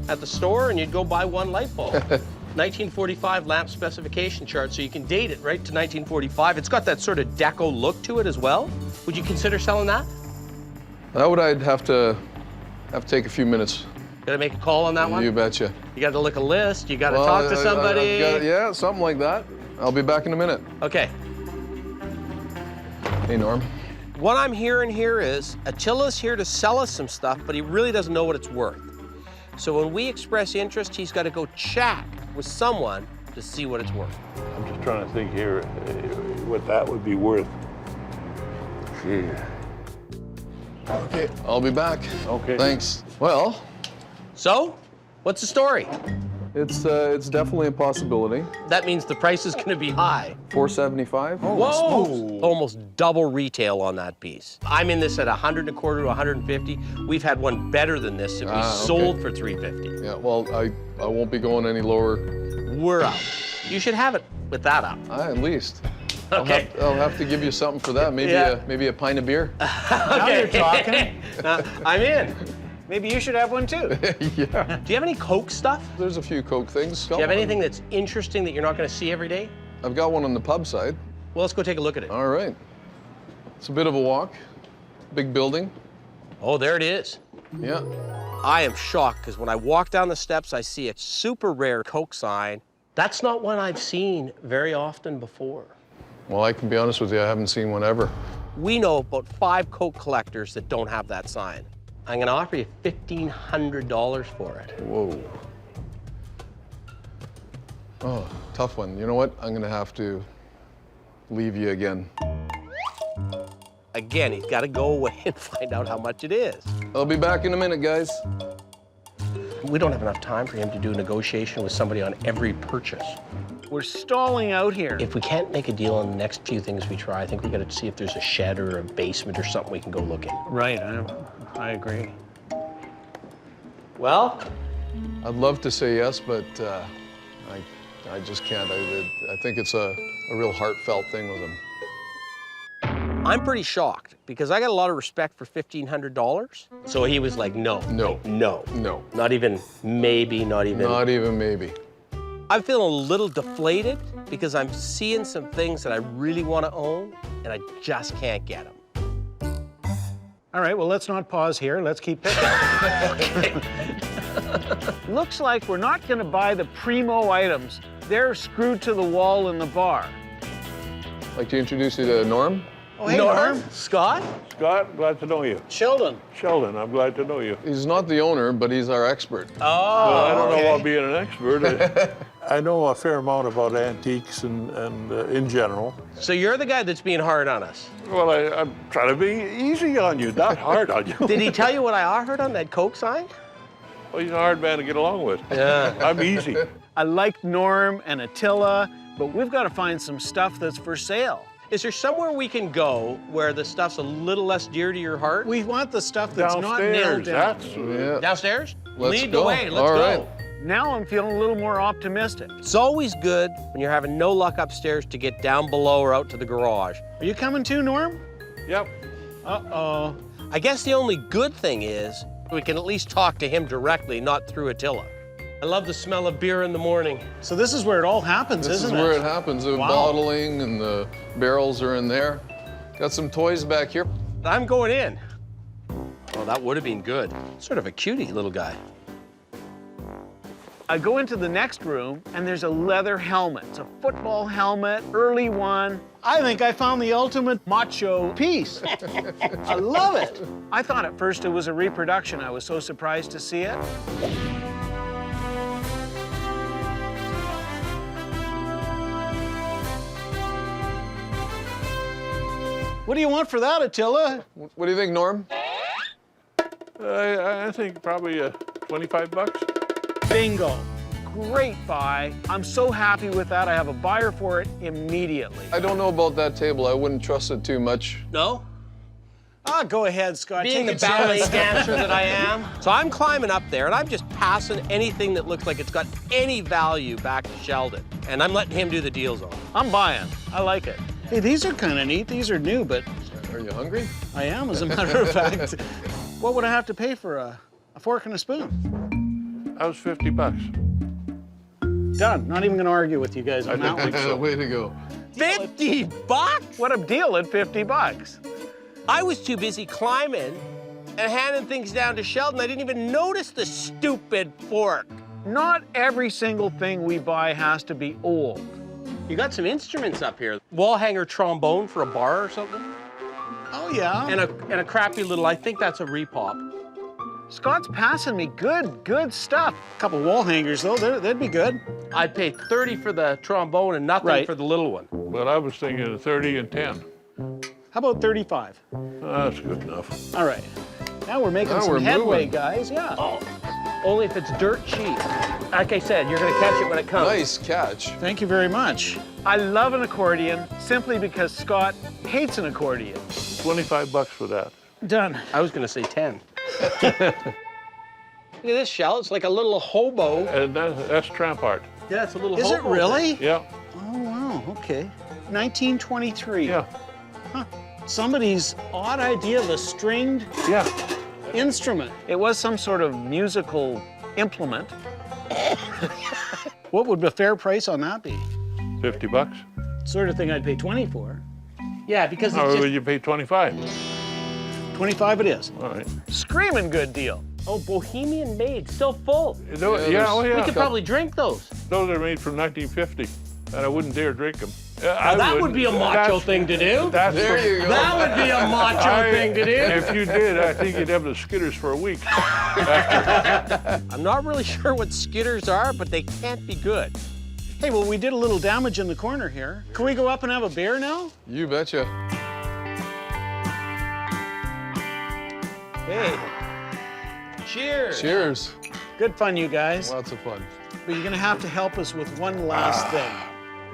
at the store and you'd go buy one light bulb. 1945 lamp specification chart, so you can date it right to 1945. It's got that sort of deco look to it as well. Would you consider selling that? That would I'd have to take a few minutes. Gotta make a call on that one? You betcha. You gotta look a list, you gotta talk to somebody. Yeah, something like that. I'll be back in a minute. Okay. Hey, Norm. What I'm hearing here is Attila's here to sell us some stuff, but he really doesn't know what it's worth. So when we express interest, he's got to go chat with someone to see what it's worth. I'm just trying to think here what that would be worth. Gee. Okay, I'll be back. Okay. Thanks. Well. So, what's the story? It's definitely a possibility. That means the price is going to be high. $475. Whoa! Almost double retail on that piece. I'm in this at $100 and a quarter to $150. We've had one better than this that we sold for $350. Yeah, well, I won't be going any lower. We're up. You should have it with that up. At least. Okay. I'll have to give you something for that. Maybe maybe a pint of beer. Now you're talking. I'm in. Maybe you should have one too. Yeah. Do you have any Coke stuff? There's a few Coke things. Do you have anything that's interesting that you're not going to see every day? I've got one on the pub side. Well, let's go take a look at it. All right. It's a bit of a walk. Big building. Oh, there it is. Yeah. I am shocked because when I walk down the steps, I see a super rare Coke sign. That's not one I've seen very often before. Well, I can be honest with you, I haven't seen one ever. We know about 5 Coke collectors that don't have that sign. I'm going to offer you $1,500 for it. Whoa. Oh, tough one. You know what? I'm going to have to leave you again. Again, he's got to go away and find out how much it is. I'll be back in a minute, guys. We don't have enough time for him to do a negotiation with somebody on every purchase. We're stalling out here. If we can't make a deal on the next few things we try, I think we got to see if there's a shed or a basement or something we can go look in. Right, I agree. Well? I'd love to say yes, but I just can't. I think it's a real heartfelt thing with him. I'm pretty shocked because I got a lot of respect for $1,500. So he was like, no. No. No. No. Not even maybe, not even. Not even maybe. I'm feeling a little deflated because I'm seeing some things that I really want to own and I just can't get them. All right, well, let's not pause here. Let's keep picking. Looks like we're not going to buy the primo items. They're screwed to the wall in the bar. I'd like to introduce you to Norm. Oh, hey, Norm? Scott? Scott, glad to know you. Sheldon. Sheldon, I'm glad to know you. He's not the owner, but he's our expert. Oh, Well, I don't know about being an expert. I know a fair amount about antiques and in general. So you're the guy that's being hard on us. Well, I'm trying to be easy on you, not hard on you. Did he tell you what I heard on that Coke sign? Well, he's a hard man to get along with. Yeah. I'm easy. I like Norm and Attila, but we've got to find some stuff that's for sale. Is there somewhere we can go where the stuff's a little less dear to your heart? We want the stuff that's not nailed down. Yeah. Downstairs? Let's Lead go. the way, let's All go. right. Now I'm feeling a little more optimistic. It's always good when you're having no luck upstairs to get down below or out to the garage. Are you coming too, Norm? Yep. Uh-oh. I guess the only good thing is we can at least talk to him directly, not through Attila. I love the smell of beer in the morning. So this is where it all happens, This isn't is it? where it happens. The bottling and the barrels are in there. Got some toys back here. I'm going in. Oh, that would have been good. Sort of a cutie little guy. I go into the next room, and there's a leather helmet. It's a football helmet, early one. I think I found the ultimate macho piece. I love it. I thought at first it was a reproduction. I was so surprised to see it. What do you want for that, Attila? What do you think, Norm? I think probably 25 bucks. Bingo. Great buy. I'm so happy with that. I have a buyer for it immediately. I don't know about that table. I wouldn't trust it too much. No? Go ahead, Scott. Being the Take a ballet chance. dancer that I am. So I'm climbing up there, and I'm just passing anything that looks like it's got any value back to Sheldon. And I'm letting him do the deals on it. I'm buying. I like it. Hey, these are kind of neat. These are new, but Are you hungry? I am, as a matter of fact. What would I have to pay for a fork and a spoon? That was 50 bucks. Done. Not even gonna argue with you guys on that one. Way to go. 50 bucks? What a deal at 50 bucks. I was too busy climbing and handing things down to Sheldon. I didn't even notice the stupid fork. Not every single thing we buy has to be old. You got some instruments up here. Wall hanger trombone for a bar or something? Oh, yeah. And a crappy little, I think that's a repop. Scott's passing me good stuff. A couple wall hangers, though, that'd be good. I'd pay 30 for the trombone and nothing for the little one. But I was thinking of 30 and 10. How about 35? That's good enough. All right. Now we're making Now some we're headway, moving. guys. Yeah. Oh, only if it's dirt cheap. Like I said, you're gonna catch it when it comes. Nice catch. Thank you very much. I love an accordion simply because Scott hates an accordion. 25 bucks for that. Done. I was gonna say 10. Look at this shell. It's like a little hobo. And that's tramp art. Yeah, it's a little Is it hobo. really? Yeah. Oh, wow. Okay. 1923. Yeah. Huh. Somebody's odd idea of a stringed Yeah. instrument. It was some sort of musical implement. What would the fair price on that be? 50 bucks. Sort of thing I'd pay 20 for. Yeah, because it's Or just... would you pay 25? 25 it is. All right. Screaming good deal. Oh, Bohemian made, still full. Yeah, oh yeah. We could probably drink those. Those are made from 1950, and I wouldn't dare drink them. Now, that would be a macho thing to do. That's There you go. That would be a macho thing to do. If you did, I think you'd have the skitters for a week. I'm not really sure what skitters are, but they can't be good. Hey, well, we did a little damage in the corner here. Can we go up and have a beer now? You betcha. Hey, cheers. Cheers. Good fun, you guys. Lots of fun. But you're gonna have to help us with one last thing.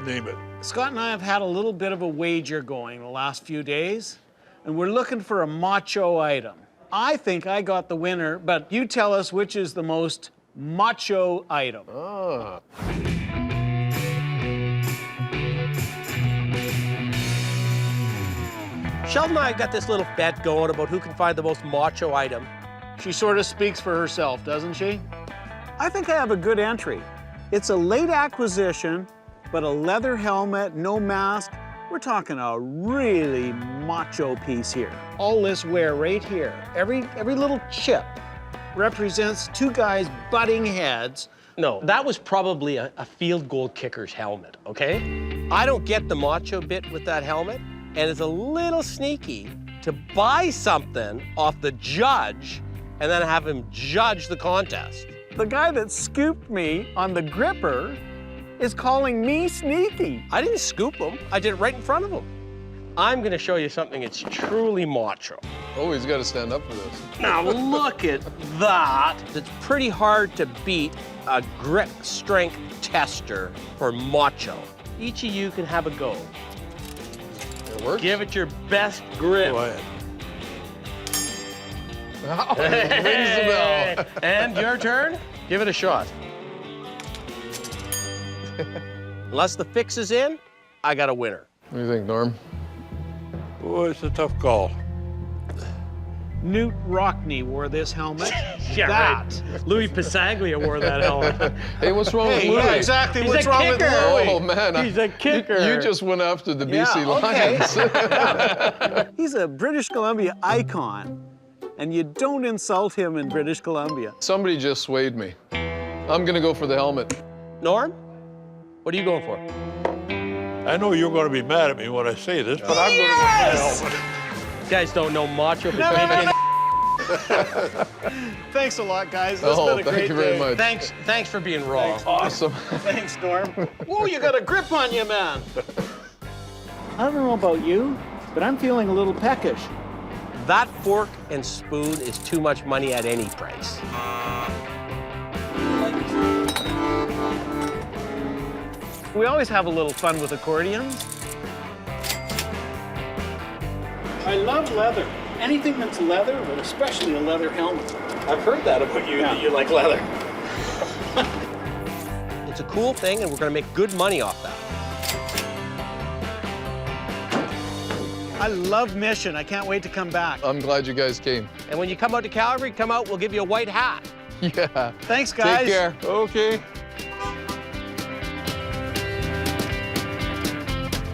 Name it. Scott and I have had a little bit of a wager going the last few days, and we're looking for a macho item. I think I got the winner, but you tell us which is the most macho item. Ah. Sheldon and I got this little bet going about who can find the most macho item. She sort of speaks for herself, doesn't she? I think I have a good entry. It's a late acquisition, but a leather helmet, no mask. We're talking a really macho piece here. All this wear right here, every little chip represents two guys butting heads. No, that was probably a field goal kicker's helmet, okay? I don't get the macho bit with that helmet, and it's a little sneaky to buy something off the judge and then have him judge the contest. The guy that scooped me on the gripper is calling me sneaky. I didn't scoop him. I did it right in front of him. I'm gonna show you something that's truly macho. Oh, he's got to stand up for this. Now look at that. It's pretty hard to beat a grip strength tester for macho. Each of you can have a go. It works. Give it your best grip. Go ahead. Oh, it rings the bell. And your turn. Give it a shot. Unless the fix is in, I got a winner. What do you think, Norm? Oh, it's a tough call. Newt Rockney wore this helmet. Yeah, that. right. Louis Pisaglia wore that helmet. Hey, what's wrong with Hey, Louis? yeah, exactly. He's What's a wrong with kicker. Louis? Oh, man. He's a kicker. You just went after the BC okay. Lions. He's a British Columbia icon, and you don't insult him in British Columbia. Somebody just swayed me. I'm going to go for the helmet. Norm, what are you going for? I know you're going to be mad at me when I say this, but I'm going to go for the helmet. You guys don't know macho. Thanks a lot, guys. This has Oh, been a great thank you very day. much. Thanks for being raw. Awesome. Thanks, Norm. Whoa, you got a grip on you, man. I don't know about you, but I'm feeling a little peckish. That fork and spoon is too much money at any price. We always have a little fun with accordions. I love leather. Anything that's leather, but especially a leather helmet. I've heard that about you, that you like leather. It's a cool thing, and we're going to make good money off that. I love Mission. I can't wait to come back. I'm glad you guys came. And when you come out to Calgary, come out, we'll give you a white hat. Yeah. Thanks, guys. Take care. Okay.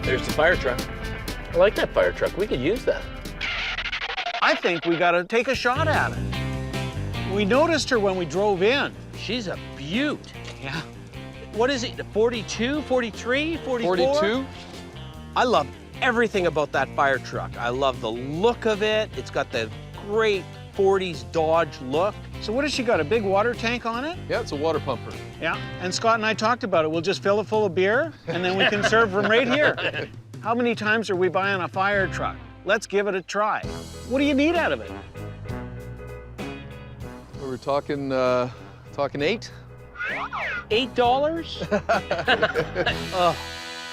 There's the fire truck. I like that fire truck. We could use that. I think we got to take a shot at it. We noticed her when we drove in. She's a beaut. Yeah. What is it, 42, 43, 44? 42? I love everything about that fire truck. I love the look of it. It's got the great 40s Dodge look. So what has she got, a big water tank on it? Yeah, it's a water pumper. Yeah, and Scott and I talked about it. We'll just fill it full of beer, and then we can serve them right here. How many times are we buying a fire truck? Let's give it a try. What do you need out of it? We were talking 8? $8? Oh,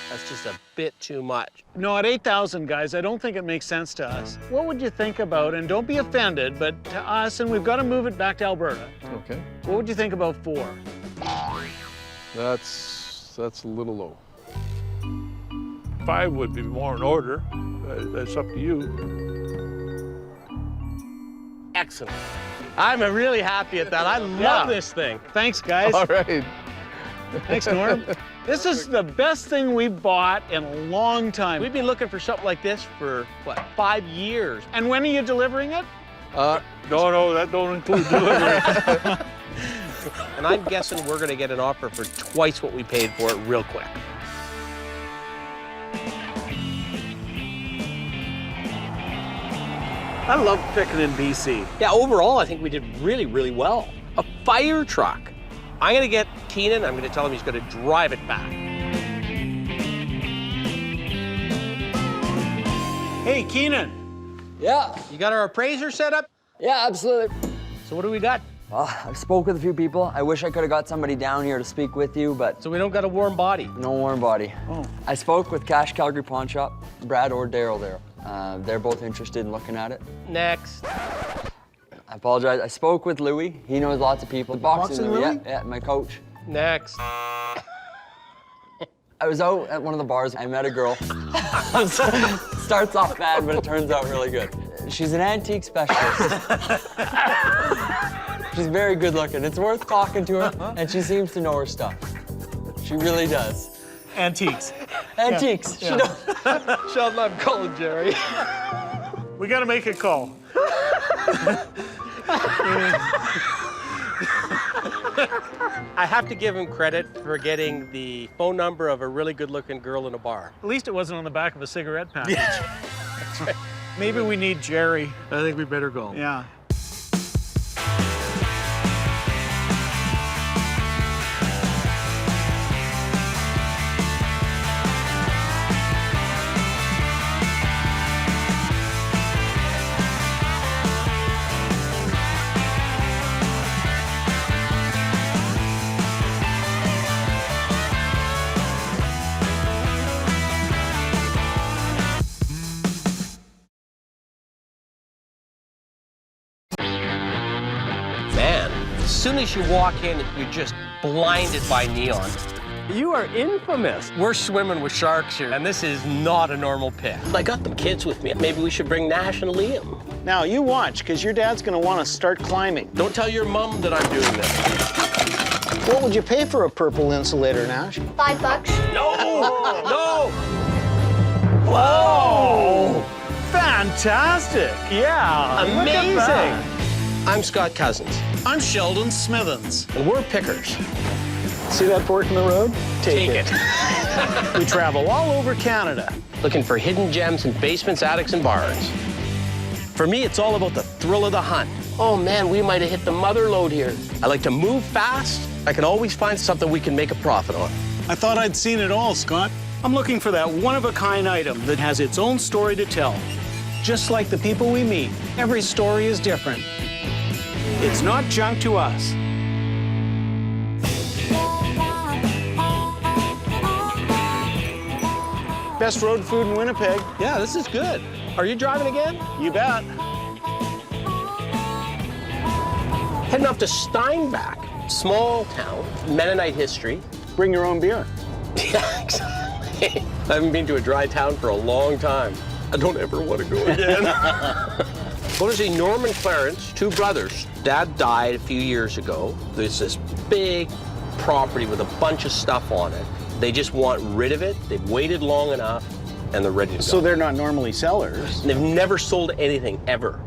that's just a bit too much. No, at 8,000, guys, I don't think it makes sense to us. What would you think about, and don't be offended, but to us, and we've got to move it back to Alberta. Okay. What would you think about 4? That's a little low. 5 would be more in order. That's up to you. Excellent. I'm really happy at that. I love this thing. Thanks, guys. All right. Thanks, Norm. This is the best thing we've bought in a long time. We've been looking for something like this for, what, 5 years? And when are you delivering it? No, that don't include delivery. And I'm guessing we're going to get an offer for twice what we paid for it real quick. I love picking in BC. Yeah, overall, I think we did really, really well. A fire truck. I'm going to get Keenan, I'm going to tell him he's going to drive it back. Hey, Keenan. Yeah. You got our appraiser set up? Yeah, absolutely. So what do we got? Well, I've spoke with a few people. I wish I could have got somebody down here to speak with you, but... So we don't got a warm body? No warm body. Oh. I spoke with Cash Calgary Pawn Shop, Brad or Daryl there. They're both interested in looking at it. Next. I apologize. I spoke with Louie. He knows lots of people. Boxing Louie? Yeah, my coach. Next. I was out at one of the bars. I met a girl. Starts off bad, but it turns out really good. She's an antique specialist. She's very good looking. It's worth talking to her, and she seems to know her stuff. She really does. Antiques. Antiques. Yeah. She knows. Sheldon, I'm calling Jerry. We got to make a call. I have to give him credit for getting the phone number of a really good-looking girl in a bar. At least it wasn't on the back of a cigarette package. That's right. Maybe we need Jerry. I think we better go. Yeah. As soon as you walk in, you're just blinded by neon. You are infamous. We're swimming with sharks here, and this is not a normal pit. I got the kids with me. Maybe we should bring Nash and Liam. Now, you watch, because your dad's going to want to start climbing. Don't tell your mom that I'm doing this. What would you pay for a purple insulator, Nash? $5. No! No! Whoa! Fantastic! Yeah! Amazing! I'm Scott Cousins. I'm Sheldon Smithens. And we're pickers. See that fork in the road? Take it. We travel all over Canada. Looking for hidden gems in basements, attics, and barns. For me, it's all about the thrill of the hunt. Oh man, we might have hit the mother lode here. I like to move fast. I can always find something we can make a profit on. I thought I'd seen it all, Scott. I'm looking for that one-of-a-kind item that has its own story to tell. Just like the people we meet, every story is different. It's not junk to us. Best road food in Winnipeg. Yeah, this is good. Are you driving again? You bet. Heading off to Steinbach, small town, Mennonite history. Bring your own beer. Yeah, exactly. I haven't been to a dry town for a long time. I don't ever want to go again. Well, there's a Norman Clarence, 2 brothers. Dad died a few years ago. There's this big property with a bunch of stuff on it. They just want rid of it. They've waited long enough, and they're ready to go. So they're not normally sellers. They've never sold anything, ever.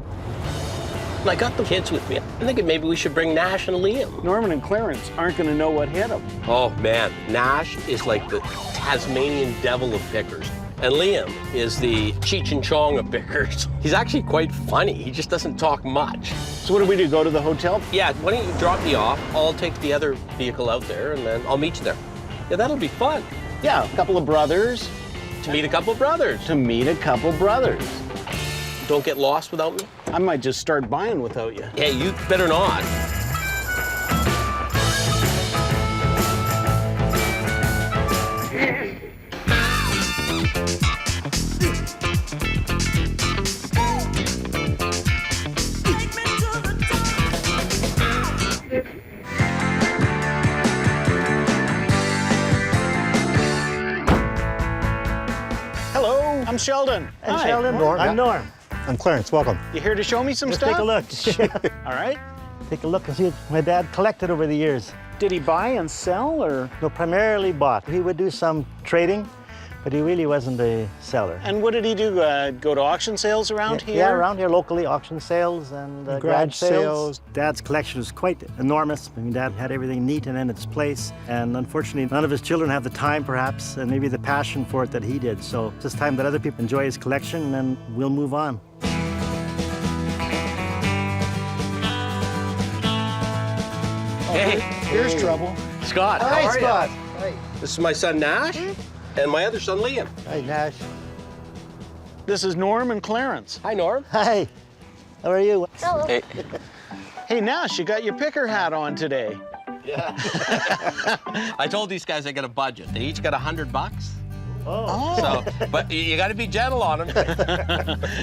And I got the kids with me. I'm thinking maybe we should bring Nash and Liam. Norman and Clarence aren't going to know what hit them. Oh, man. Nash is like the Tasmanian devil of pickers. And Liam is the Cheech and Chong of pickers. He's actually quite funny. He just doesn't talk much. So what do we do, go to the hotel? Yeah, why don't you drop me off? I'll take the other vehicle out there, and then I'll meet you there. Yeah, that'll be fun. Yeah, a couple of brothers. To meet a couple of brothers. To meet a couple brothers. Don't get lost without me. I might just start buying without you. Yeah, you better not. Hello, I'm Sheldon. I'm Hi. Sheldon. I'm Norm. I'm Clarence. Welcome. You here to show me some Let's stuff? take a look. All right. Take a look and see what my dad collected over the years. Did he buy and sell, or? No, primarily bought. He would do some trading, but he really wasn't a seller. And what did he do? Go to auction sales around here? Yeah, around here locally, auction sales and garage sales. Dad's collection was quite enormous. I mean, Dad had everything neat and in its place. And unfortunately, none of his children have the time, perhaps, and maybe the passion for it that he did. So it's time that other people enjoy his collection, and we'll move on. Hey, Here's trouble. Scott, Hi, how are Scott. you? Hi. This is my son Nash, and my other son Liam. Hi, Nash. This is Norm and Clarence. Hi, Norm. Hi. How are you? Hello. Hey. Hey, Nash, you got your picker hat on today. Yeah. I told these guys I got a budget. They each got $100. Oh. So, but you got to be gentle on them.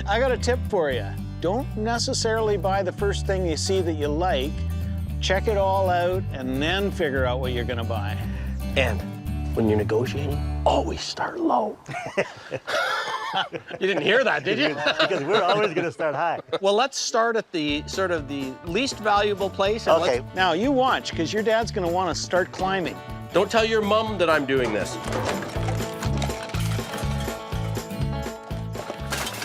I got a tip for you. Don't necessarily buy the first thing you see that you like. Check it all out and then figure out what you're gonna buy. And when you're negotiating, always start low. You didn't hear that, did you? Because we're always going to start high. Well, let's start at the sort of the least valuable place. And Okay. Now you watch, because your dad's gonna wanna start climbing. Don't tell your mom that I'm doing this.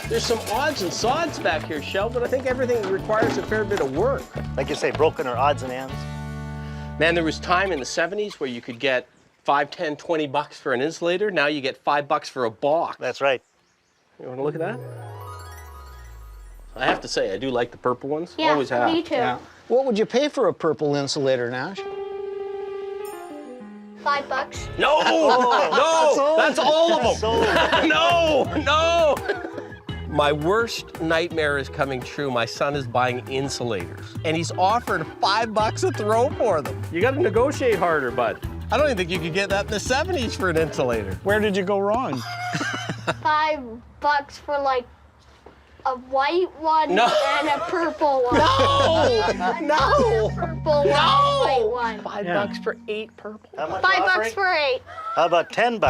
There's some odds and sods back here, Sheldon. I think everything requires a fair bit of work. Like you say, broken or odds and ends. Man, there was time in the 70s where you could get $5, $10, $20 for an insulator. Now you get $5 for a box. That's right. You want to look at that? I have to say, I do like the purple ones. Yeah, Always have. me too. What would you pay for a purple insulator, Nash? $5. No! No! That's all of them! No! My worst nightmare is coming true. My son is buying insulators, and he's offered $5 a throw for them. You got to negotiate harder, bud. I don't even think you could get that in the 70s for an insulator. Where did you go wrong? $5 for like a white one No. and a purple one. No! Another No! purple one, No! white one. $5 for 8 purple. How much $5 offering? for 8. How about $10?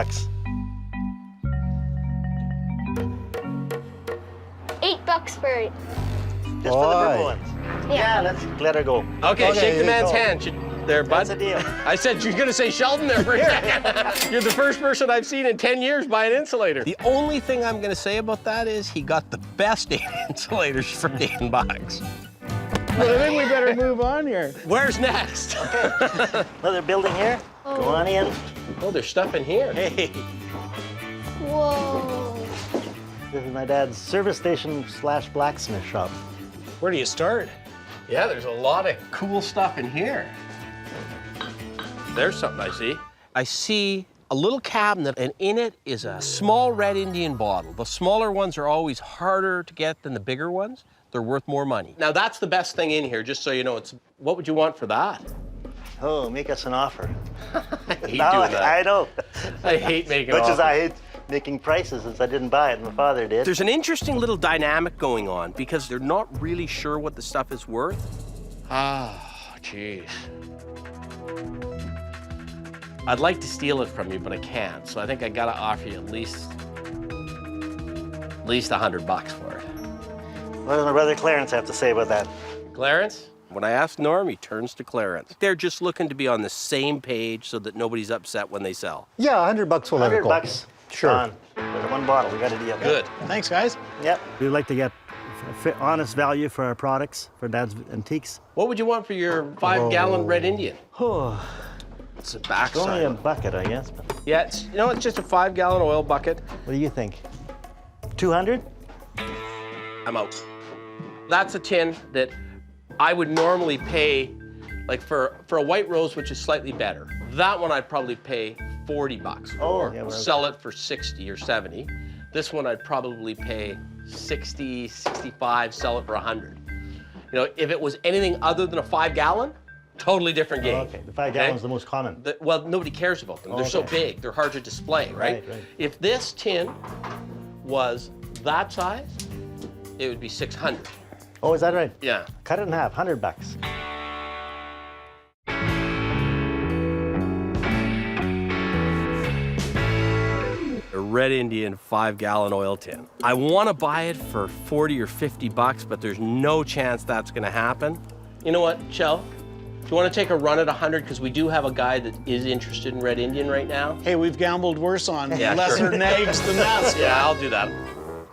$8 for 8. Just for the purple ones. Yeah, let's let her go. Okay, shake the man's go. hand. There, bud. That's a deal. I said you're gonna say Sheldon there for a second. You're the first person I've seen in 10 years buy an insulator. The only thing I'm gonna say about that is he got the best 8 insulators for $10. Well, I think we better move on here. Where's next? Another building here. Go on in. Oh, there's stuff in here. Hey, Whoa. this is my dad's service station / blacksmith shop. Where do you start? Yeah, there's a lot of cool stuff in here. There's something I see. I see a little cabinet, and in it is a small red Indian bottle. The smaller ones are always harder to get than the bigger ones. They're worth more money. Now, that's the best thing in here, just so you know. What would you want for that? Oh, make us an offer. I hate No, doing that. I know. I hate making Much offers. as I hate making prices, since I didn't buy it, my father did. There's an interesting little dynamic going on because they're not really sure what the stuff is worth. jeez. I'd like to steal it from you, but I can't. So I think I gotta offer you at least $100 for it. What does my brother Clarence have to say about that? Clarence? When I ask Norm, he turns to Clarence. They're just looking to be on the same page so that nobody's upset when they sell. Yeah, $100 will let it go. $100. Sure. Done. With one bottle, we got a deal. Good. Thanks, guys. Yep. We'd like to get honest value for our products, for Dad's antiques. What would you want for your 5-gallon Red Indian? It's a backside. It's only a bucket, I guess. Yeah, it's just a 5-gallon oil bucket. What do you think? 200? I'm out. That's a tin that I would normally pay, like for a white rose, which is slightly better. That one I'd probably pay $40 or sell it for 60 or 70. This one I'd probably pay 60, 65, sell it for 100. You know, if it was anything other than a 5-gallon, totally different game. Okay, the 5 gallons is the most common. Well, nobody cares about them. They're so big, they're hard to display, right? If this tin was that size, it would be 600. Oh, is that right? Yeah. Cut it in half, $100. A Red Indian 5-gallon oil tin. I want to buy it for 40 or 50 bucks, but there's no chance that's going to happen. You know what, Chell? Do you want to take a run at 100? Because we do have a guy that is interested in Red Indian right now. Hey, we've gambled worse on lesser sure. names than that. Yeah, I'll do that.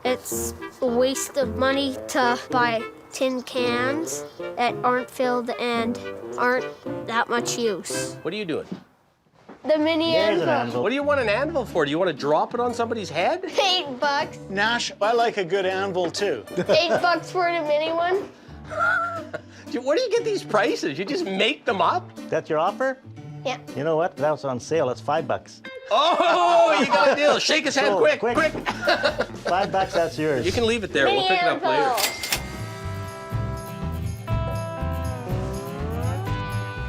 It's a waste of money to buy tin cans that aren't filled and aren't that much use. What are you doing? The mini What do you want an anvil for? Do you want to drop it on somebody's head? $8. Nash, I like a good anvil too. $8 for the mini one. Where do you get these prices? You just make them up? That's your offer? Yeah. You know what? That was on sale. That's $5. Oh, you got a deal. Shake his hand quick. $5, that's yours. You can leave it there. We'll pick it up later.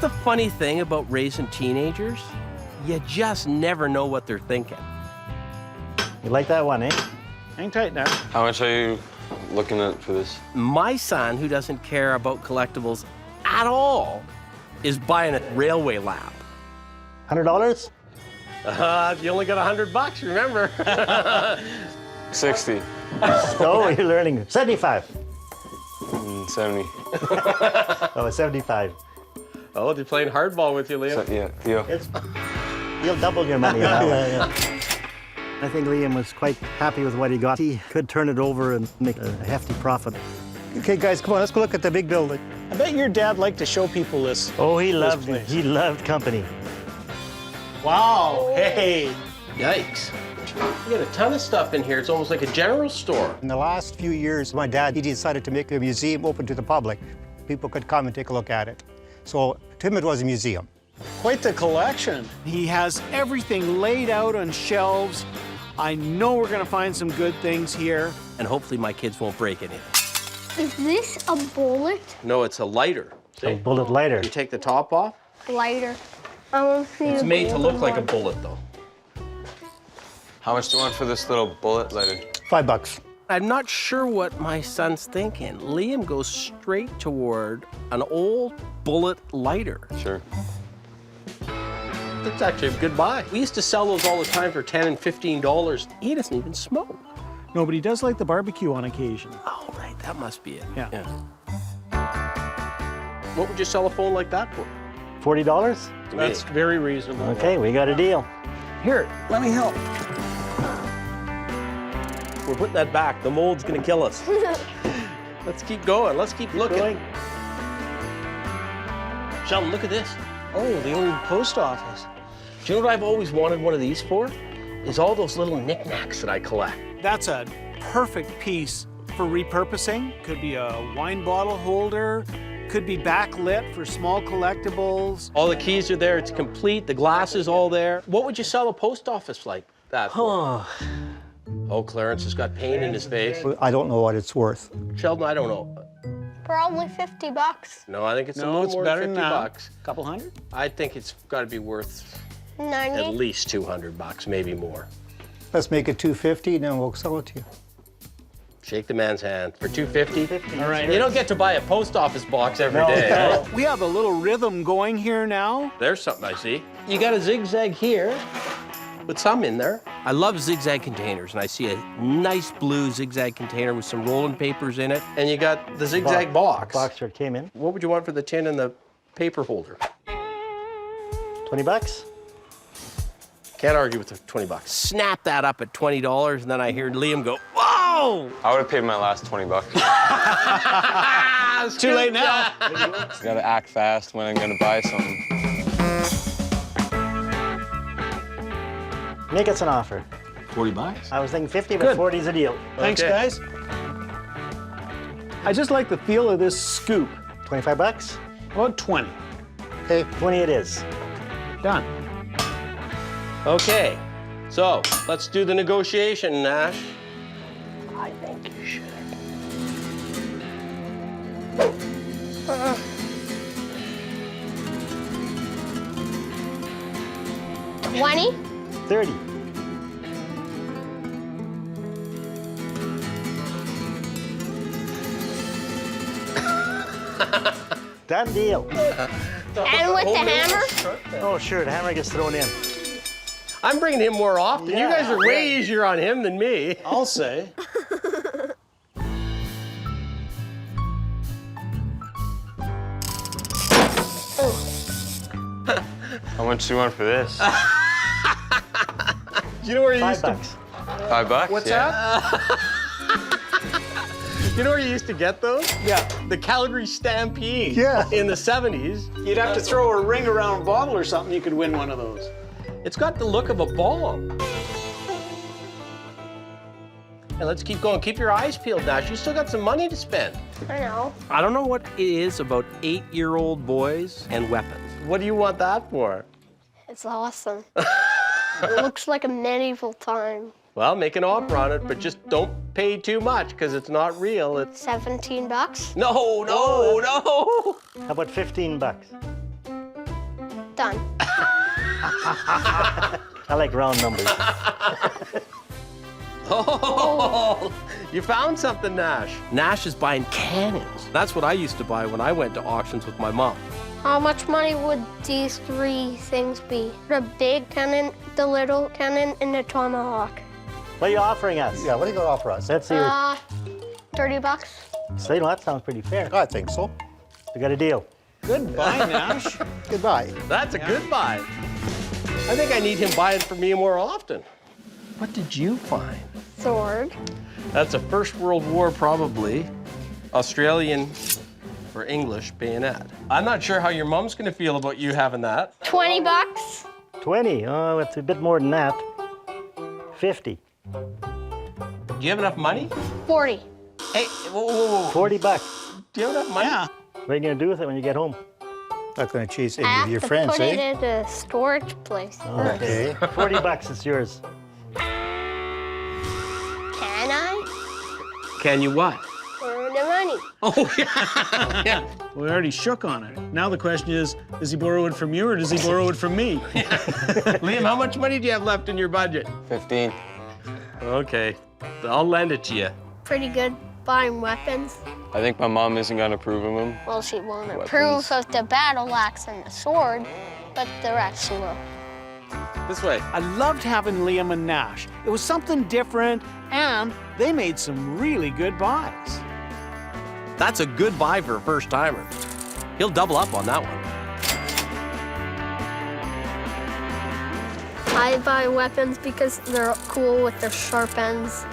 The funny thing about raising teenagers, you just never know what they're thinking. You like that one, eh? Hang tight now. How much are you looking at for this? My son, who doesn't care about collectibles at all, is buying a railway lamp. $100? You only got $100, remember? 60. Oh, you're learning. 75. 70. Oh, 75. Oh, they're playing hardball with you, Liam. Yeah. You'll double your money now. I think Liam was quite happy with what he got. He could turn it over and make a hefty profit. Okay, guys, come on, let's go look at the big building. I bet your dad liked to show people this. Oh, he loved company. Wow, hey. Yikes. You got a ton of stuff in here. It's almost like a general store. In the last few years, my dad, he decided to make a museum open to the public. People could come and take a look at it. So to him, it was a museum. Quite the collection. He has everything laid out on shelves. I know we're gonna find some good things here. And hopefully my kids won't break anything. Is this a bullet? No, it's a lighter. See? A bullet lighter. You take the top off. Lighter. I want to see It's the made to look golden like a one. bullet, though. How much do you want for this little bullet lighter? $5. I'm not sure what my son's thinking. Liam goes straight toward an old bullet lighter. Sure. That's actually a good buy. We used to sell those all the time for $10 and $15. He doesn't even smoke. No, but he does like the barbecue on occasion. Oh, right, that must be it. Yeah. What would you sell a phone like that for? $40? That's very reasonable. Okay, we got a deal. Here, let me help. We're putting that back. The mold's gonna kill us. Let's keep going. Let's keep looking. Sheldon, look at this. Oh, the old post office. Do you know what I've always wanted one of these for? Is all those little knickknacks that I collect. That's a perfect piece for repurposing. Could be a wine bottle holder, could be backlit for small collectibles. All the keys are there. It's complete. The glass is all there. What would you sell a post office like that for? Oh, Clarence has got pain in his face. I don't know what it's worth. Sheldon, I don't know. Probably $50. No, I think it's a No, little it's more better than than that. $50. Couple hundred? I think it's got to be worth 90. at least $200, maybe more. Let's make it $250, and then we'll sell it to you. Shake the man's hand for $2.50. All right. You don't get to buy a post office box every day. Eh? We have a little rhythm going here now. There's something I see. You got a zigzag here with some in there. I love zigzag containers, and I see a nice blue zigzag container with some rolling papers in it. And you got the zigzag box. Box where it came in. What would you want for the tin and the paper holder? 20 bucks? Can't argue with the 20 bucks. Snap that up at $20, and then I hear Liam go, whoa! I would have paid my last 20 bucks. It's too late now. Gotta act fast when I'm gonna buy something. Make us an offer. 40 bucks? I was thinking 50, but Good. 40 is a deal. Thanks, Okay. guys. I just like the feel of this scoop. 25 bucks? About 20. Okay, 20 it is. Done. Okay, so let's do the negotiation, Nash. I think you should. $20? 30. Done deal. And with the hammer? Oh, sure, the hammer gets thrown in. I'm bringing him more often. You guys are way easier on him than me. I'll say. How much do you want for this? You know where you $5 used to... bucks. $5? What's yeah. that? You know where you used to get those? Yeah. The Calgary Stampede. Yeah. In the 70s. You'd have to throw a ring around a bottle or something, you could win one of those. It's got the look of a bomb. And let's keep going. Keep your eyes peeled, Nash. You still got some money to spend. I know. I don't know what it is about 8-year-old boys and weapons. What do you want that for? It's awesome. It looks like a medieval time. Well, make an offer on it, but just don't pay too much because it's not real. It's 17 bucks? no. How about 15 bucks? Done. I like round numbers. Oh, you found something, Nash. Nash is buying cannons. That's what I used to buy when I went to auctions with my mom. How much money would these three things be? The big cannon, the little cannon, and the tomahawk. What are you offering us? Yeah, what are you going to offer us? Let's see your... 30 bucks? So, that sounds pretty fair. I think so. We got a deal. Goodbye, Nash. Goodbye. That's a good buy. I think I need him buying for me more often. What did you find? Sword. That's a First World War, probably. Australian or English bayonet. I'm not sure how your mom's gonna feel about you having that. 20 bucks? 20? Oh, it's a bit more than that. 50. Do you have enough money? 40. Hey, whoa. 40 bucks. Do you have enough money? Yeah. What are you going to do with it when you get home? Not going to chase any I of your have to friends, put eh? it in a storage place. Okay. 40 bucks, it's yours. Can I? Can you what? Earn the money. Oh, yeah. We already shook on it. Now the question is, does he borrow it from you or does he borrow it from me? Liam, how much money do you have left in your budget? 15. Okay, I'll lend it to you. Pretty good buying weapons. I think my mom isn't gonna approve of them. Well, she won't Weapons. approve of the battle axe and the sword, but the rest she will. This way. I loved having Liam and Nash. It was something different, and they made some really good buys. That's a good buy for a first timer. He'll double up on that one. I buy weapons because they're cool with their sharp ends.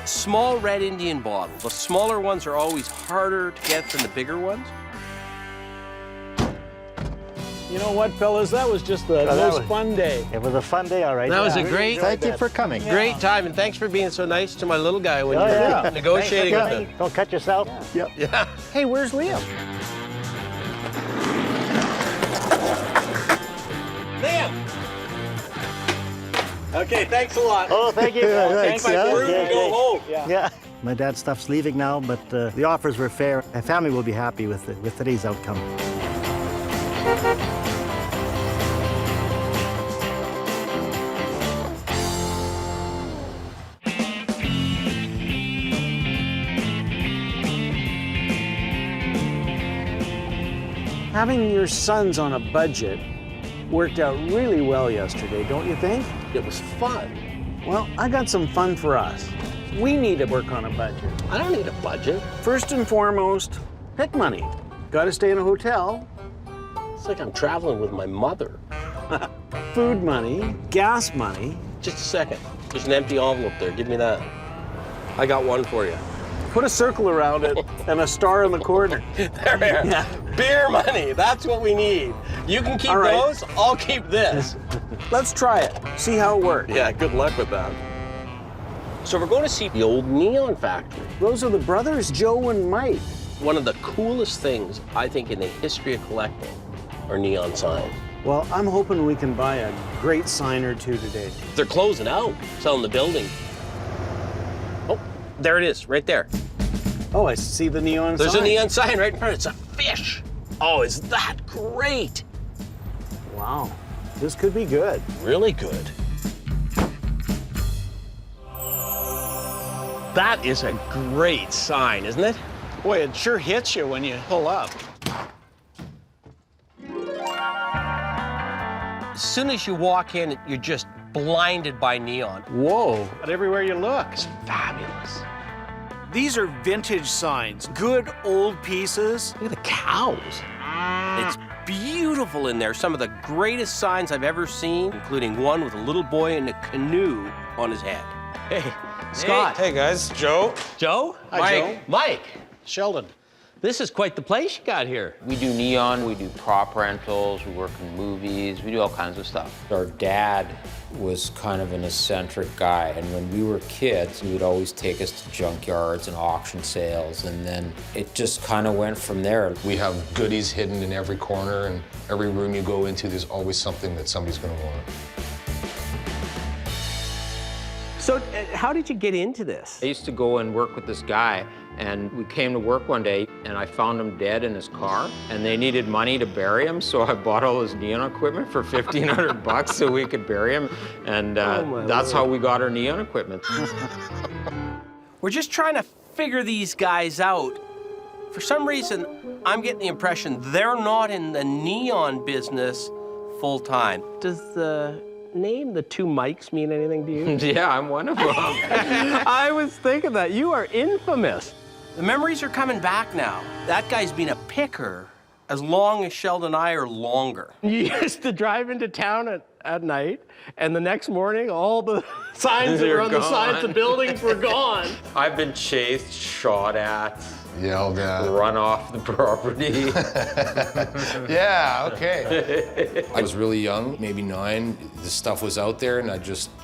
Small red Indian bottle. The smaller ones are always harder to get than the bigger ones. You know what, fellas? That was just the most fun day. It was a fun day, all right. That was a great, Thank you for coming. great time, and thanks for being so nice to my little guy when Oh, you were yeah. negotiating with Thanks for him. coming. Don't cut yourself. Yeah. Hey, where's Liam? Liam! Okay, thanks a lot. Oh, thank you. Thanks, my yeah. crew to go home. Yeah. My dad's stuff's leaving now, but the offers were fair. My family will be happy with today's outcome. Having your sons on a budget worked out really well yesterday, don't you think? It was fun. Well, I got some fun for us. We need to work on a budget. I don't need a budget. First and foremost, pick money. Got to stay in a hotel. It's like I'm traveling with my mother. Food money, gas money. Just a second. There's an empty envelope there. Give me that. I got one for you. Put a circle around it and a star in the corner. There. Yeah. Beer money. That's what we need. You can keep those. I'll keep this. Let's try it. See how it works. Yeah, good luck with that. So we're going to see the old neon factory. Those are the brothers, Joe and Mike. One of the coolest things, I think, in the history of collecting are neon signs. Well, I'm hoping we can buy a great sign or two today. They're closing out, selling the building. Oh, there it is, right there. Oh, I see the neon sign. There's a neon sign right in front. It's a fish. Oh, is that great? Wow, this could be good. Really good. That is a great sign, isn't it? Boy, it sure hits you when you pull up. As soon as you walk in, you're just blinded by neon. Whoa. But everywhere you look. It's fabulous. These are vintage signs, good old pieces. Look at the cows. It's beautiful in there. Some of the greatest signs I've ever seen, including one with a little boy in a canoe on his head. Hey, Scott. Hey, guys. Joe. Joe? Hi, Mike. Joe. Mike. Sheldon. This is quite the place you got here. We do neon, we do prop rentals, we work in movies, we do all kinds of stuff. Our dad was kind of an eccentric guy, and when we were kids, he would always take us to junkyards and auction sales, and then it just kind of went from there. We have goodies hidden in every corner, and every room you go into, there's always something that somebody's going to want. So how did you get into this? I used to go and work with this guy, and we came to work one day, and I found him dead in his car, and they needed money to bury him, so I bought all his neon equipment for $1,500 so we could bury him, and that's how we got our neon equipment. We're just trying to figure these guys out. For some reason, I'm getting the impression they're not in the neon business full time. Does the name, the two Mikes, mean anything to you? Yeah, I'm one of them. I was thinking that. You are infamous. The memories are coming back now. That guy's been a picker as long as Sheldon and I are longer. You used to drive into town at night, and the next morning, all the signs that were on the sides of buildings were gone. I've been chased, shot at, yelled at, run off the property. Yeah, okay. I was really young, maybe 9. This stuff was out there, and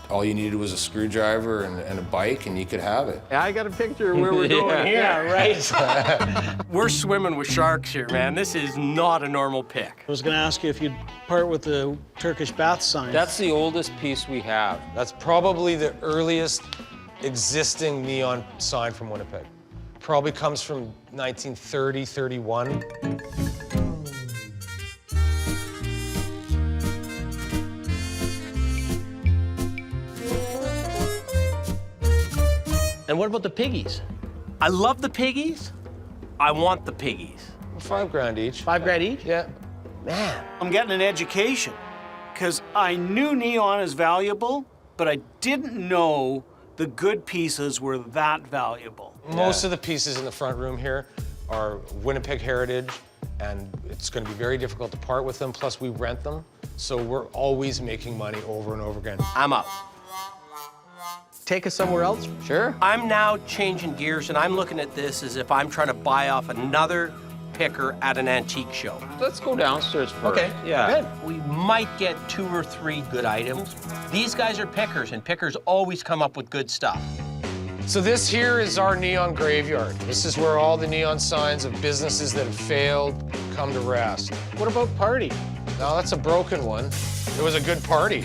all you needed was a screwdriver and a bike, and you could have it. I got a picture of where we're going here. Yeah, right. We're swimming with sharks here, man. This is not a normal pick. I was going to ask you if you'd part with the Turkish bath sign. That's the oldest piece we have. That's probably the earliest existing neon sign from Winnipeg. Probably comes from 1930, 31. And what about the piggies? I love the piggies. I want the piggies. $5,000 each. $5,000 each? Yeah. Man. I'm getting an education, because I knew neon is valuable, but I didn't know the good pieces were that valuable. Most of the pieces in the front room here are Winnipeg heritage, and it's going to be very difficult to part with them, plus we rent them, so we're always making money over and over again. I'm up. Take us somewhere else? Sure. I'm now changing gears, and I'm looking at this as if I'm trying to buy off another picker at an antique show. Let's go downstairs first. Okay, Yeah. good. We might get 2 or 3 good items. These guys are pickers, and pickers always come up with good stuff. So this here is our neon graveyard. This is where all the neon signs of businesses that have failed come to rest. What about party? No, that's a broken one. It was a good party.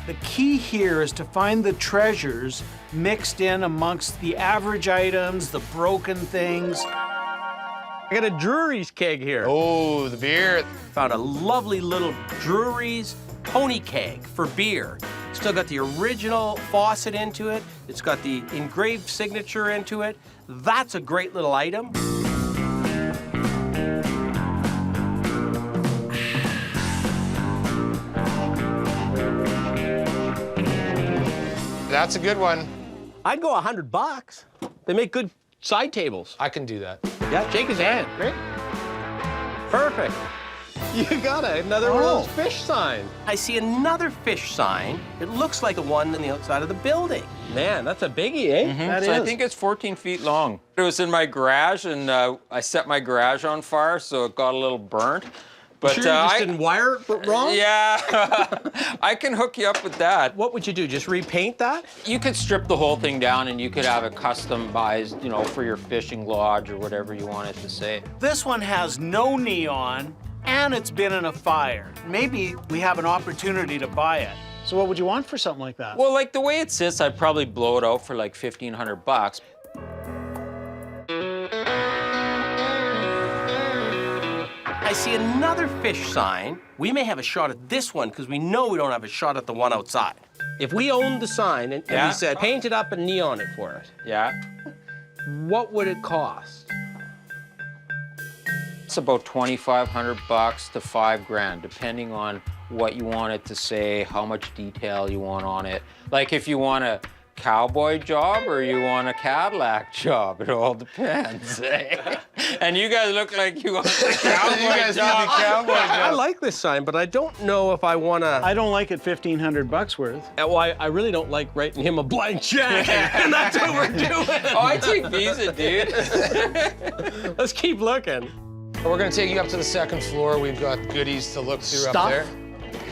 The key here is to find the treasures mixed in amongst the average items, the broken things. I got a Brewery's keg here. Oh, the beer. Found a lovely little Brewery's pony keg for beer. It's Still got the original faucet into it. It's got the engraved signature into it. That's a great little item. That's a good one. I'd go $100. They make good side tables. I can do that. Yeah, shake his hand. Great. Perfect. You got another one of those fish signs. I see another fish sign. It looks like the one on the outside of the building. Man, that's a biggie, eh? That So is. I think it's 14 feet long. It was in my garage, and I set my garage on fire, so it got a little burnt. But sure you just didn't wire it wrong? Yeah, I can hook you up with that. What would you do, just repaint that? You could strip the whole thing down and you could have it customized, you know, for your fishing lodge or whatever you want it to say. This one has no neon, and it's been in a fire. Maybe we have an opportunity to buy it. So what would you want for something like that? Well, like the way it sits, I'd probably blow it out for like $1,500. I see another fish sign. We may have a shot at this one because we know we don't have a shot at the one outside. If we owned the sign and we said, paint it up and neon it for us, what would it cost? It's about $2,500 to $5,000, depending on what you want it to say, how much detail you want on it. Like if you want a cowboy job or you want a Cadillac job, it all depends. And you guys look like you want the cowboy job. I like this sign, but I don't know if I want to. I don't like it $1,500 worth. Well, I really don't like writing him a blank check, and that's what we're doing. Oh, I take Visa, dude. Let's keep looking. We're gonna take you up to the second floor. We've got goodies to look through Stuff? up there.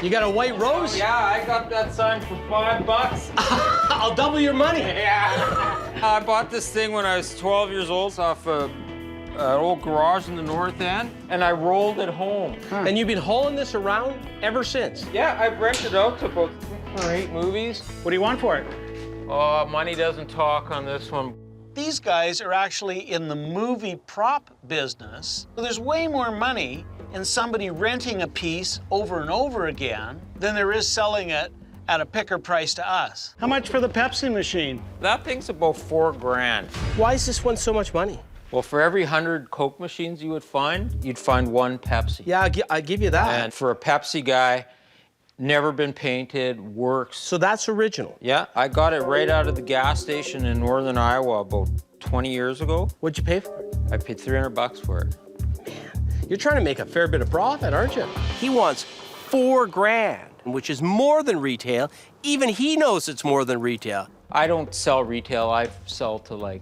You got a white rose? Yeah, I got that sign for $5. I'll double your money. Yeah. I bought this thing when I was 12 years old off an old garage in the north end, and I rolled it home. And you've been hauling this around ever since? Yeah, I've rented out to about 6 or 8 movies. What do you want for it? Oh, money doesn't talk on this one. These guys are actually in the movie prop business. So there's way more money in somebody renting a piece over and over again than there is selling it at a picker price to us. How much for the Pepsi machine? That thing's about $4,000. Why is this one so much money? Well, for every 100 Coke machines you would find, you'd find 1 Pepsi. Yeah, I give you that. And for a Pepsi guy, never been painted, works. So that's original? Yeah, I got it right out of the gas station in northern Iowa about 20 years ago. What'd you pay for it? I paid $300 for it. You're trying to make a fair bit of profit, aren't you? He wants $4,000, which is more than retail. Even he knows it's more than retail. I don't sell retail. I sell to, like,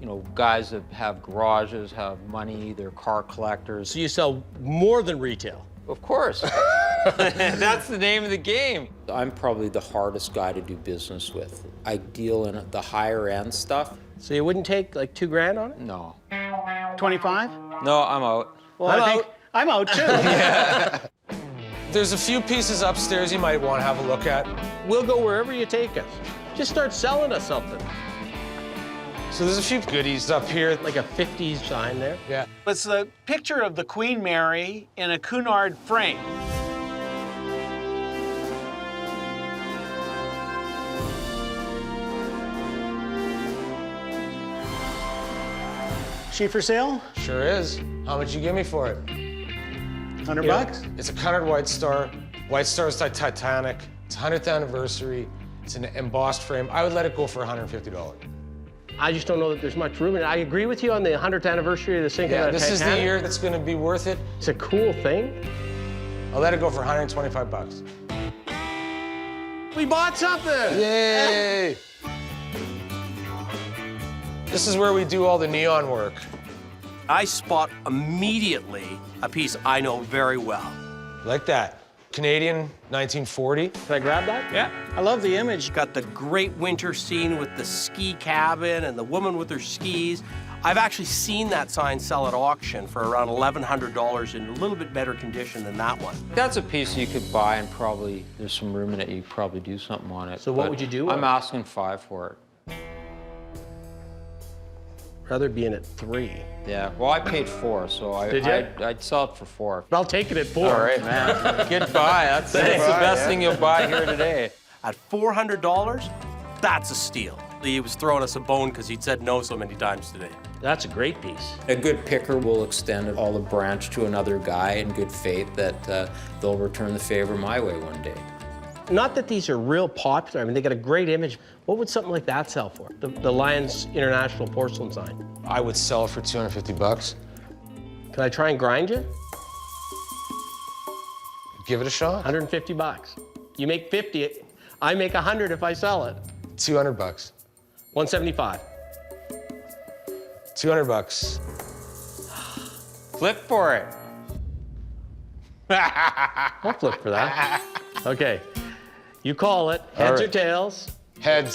you know, guys that have garages, have money, they're car collectors. So you sell more than retail? Of course. That's the name of the game. I'm probably the hardest guy to do business with. I deal in the higher end stuff. So you wouldn't take like $2,000 on it? No. 25? No, I'm out. Well, I'm out too. Yeah. There's a few pieces upstairs you might want to have a look at. We'll go wherever you take us. Just start selling us something. So there's a few goodies up here. Like a 50s sign there. Yeah. It's the picture of the Queen Mary in a Cunard frame. She for sale? Sure is. How much you give me for it? $100? It's a Cunard White Star. White Star is Titanic. It's 100th anniversary. It's an embossed frame. I would let it go for $150. I just don't know that there's much room in it. I agree with you on the 100th anniversary of the sinking of the this is the Titanic. year that's going to be worth it. It's a cool thing. I'll let it go for $125. We bought something! Yay! This is where we do all the neon work. I spot immediately a piece I know very well. Like that. Canadian, 1940. Can I grab that? Yeah. I love the image. Got the great winter scene with the ski cabin and the woman with her skis. I've actually seen that sign sell at auction for around $1,100 in a little bit better condition than that one. That's a piece you could buy and probably, there's some room in it, you could probably do something on it. So what But would you do? I'm asking $5 for it. Rather be in at $3. Yeah, well, I paid $4, so I'd sell it for $4. I'll take it at $4. All right, man. Good buy. That's the best thing you'll buy here today. At $400, that's a steal. He was throwing us a bone because he'd said no so many times today. That's a great piece. A good picker will extend all the branch to another guy in good faith that they'll return the favor my way one day. Not that these are real popular. I mean, they got a great image. What would something like that sell for? The Lions International porcelain sign. I would sell it for $250. Can I try and grind you? Give it a shot. 150 bucks. You make 50. I make 100 if I sell it. 200 bucks. 175. 200 bucks. Flip for it. I'll flip for that. Okay. You call it. Heads or tails? Heads.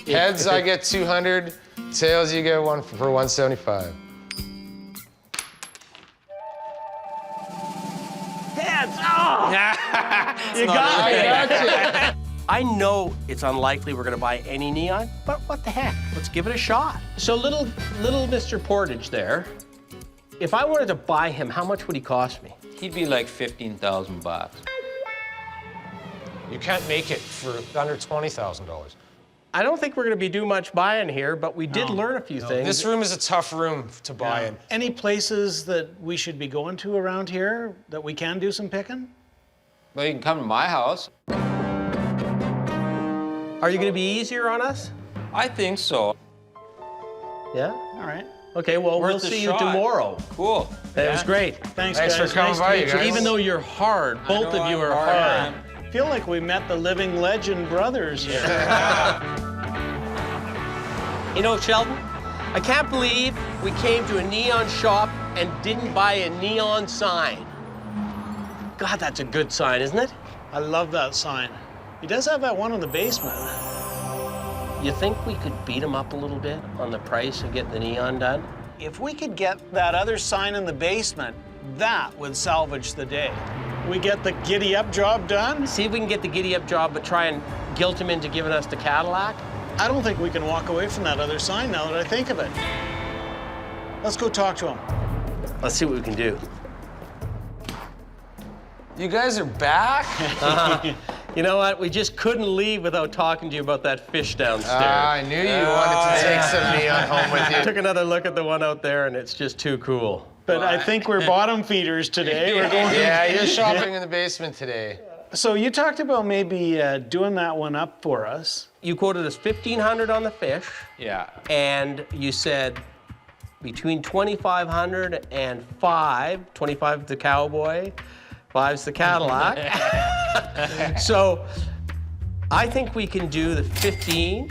Heads, I get 200. Tails, you get one for 175. Heads! Oh! You got it. I know it's unlikely we're gonna buy any neon, but what the heck? Let's give it a shot. So little Mr. Portage there, if I wanted to buy him, how much would he cost me? He'd be like 15,000 bucks. You can't make it for under $20,000. I don't think we're gonna be doing much buying here, but we did learn a few things. This room is a tough room to buy in. Any places that we should be going to around here that we can do some picking? Well, you can come to my house. Are you gonna be easier on us? I think so. Yeah? All right. Okay, well, we'll Worth a see you shot. tomorrow. Cool. That was great. Thanks Thanks guys. for coming Nice by, to you meet guys. Even though you're hard, both of you are hard. I feel like we met the living legend brothers here. You know, Sheldon, I can't believe we came to a neon shop and didn't buy a neon sign. God, that's a good sign, isn't it? I love that sign. He does have that one in the basement. You think we could beat him up a little bit on the price of getting the neon done? If we could get that other sign in the basement, that would salvage the day. We get the giddy up job done? See if we can get the giddy up job, but try and guilt him into giving us the Cadillac. I don't think we can walk away from that other sign now that I think of it. Let's go talk to him. Let's see what we can do. You guys are back? You know what? We just couldn't leave without talking to you about that fish downstairs. I knew you wanted to take some neon home with you. Took another look at the one out there, and it's just too cool. But I think we're bottom feeders today. We're going Yeah, you're shopping in the basement today. So you talked about maybe doing that one up for us. You quoted us $1,500 on the fish. Yeah. And you said between $2,500 and $5,000. $25 the cowboy, $5's the Cadillac. So I think we can do the 15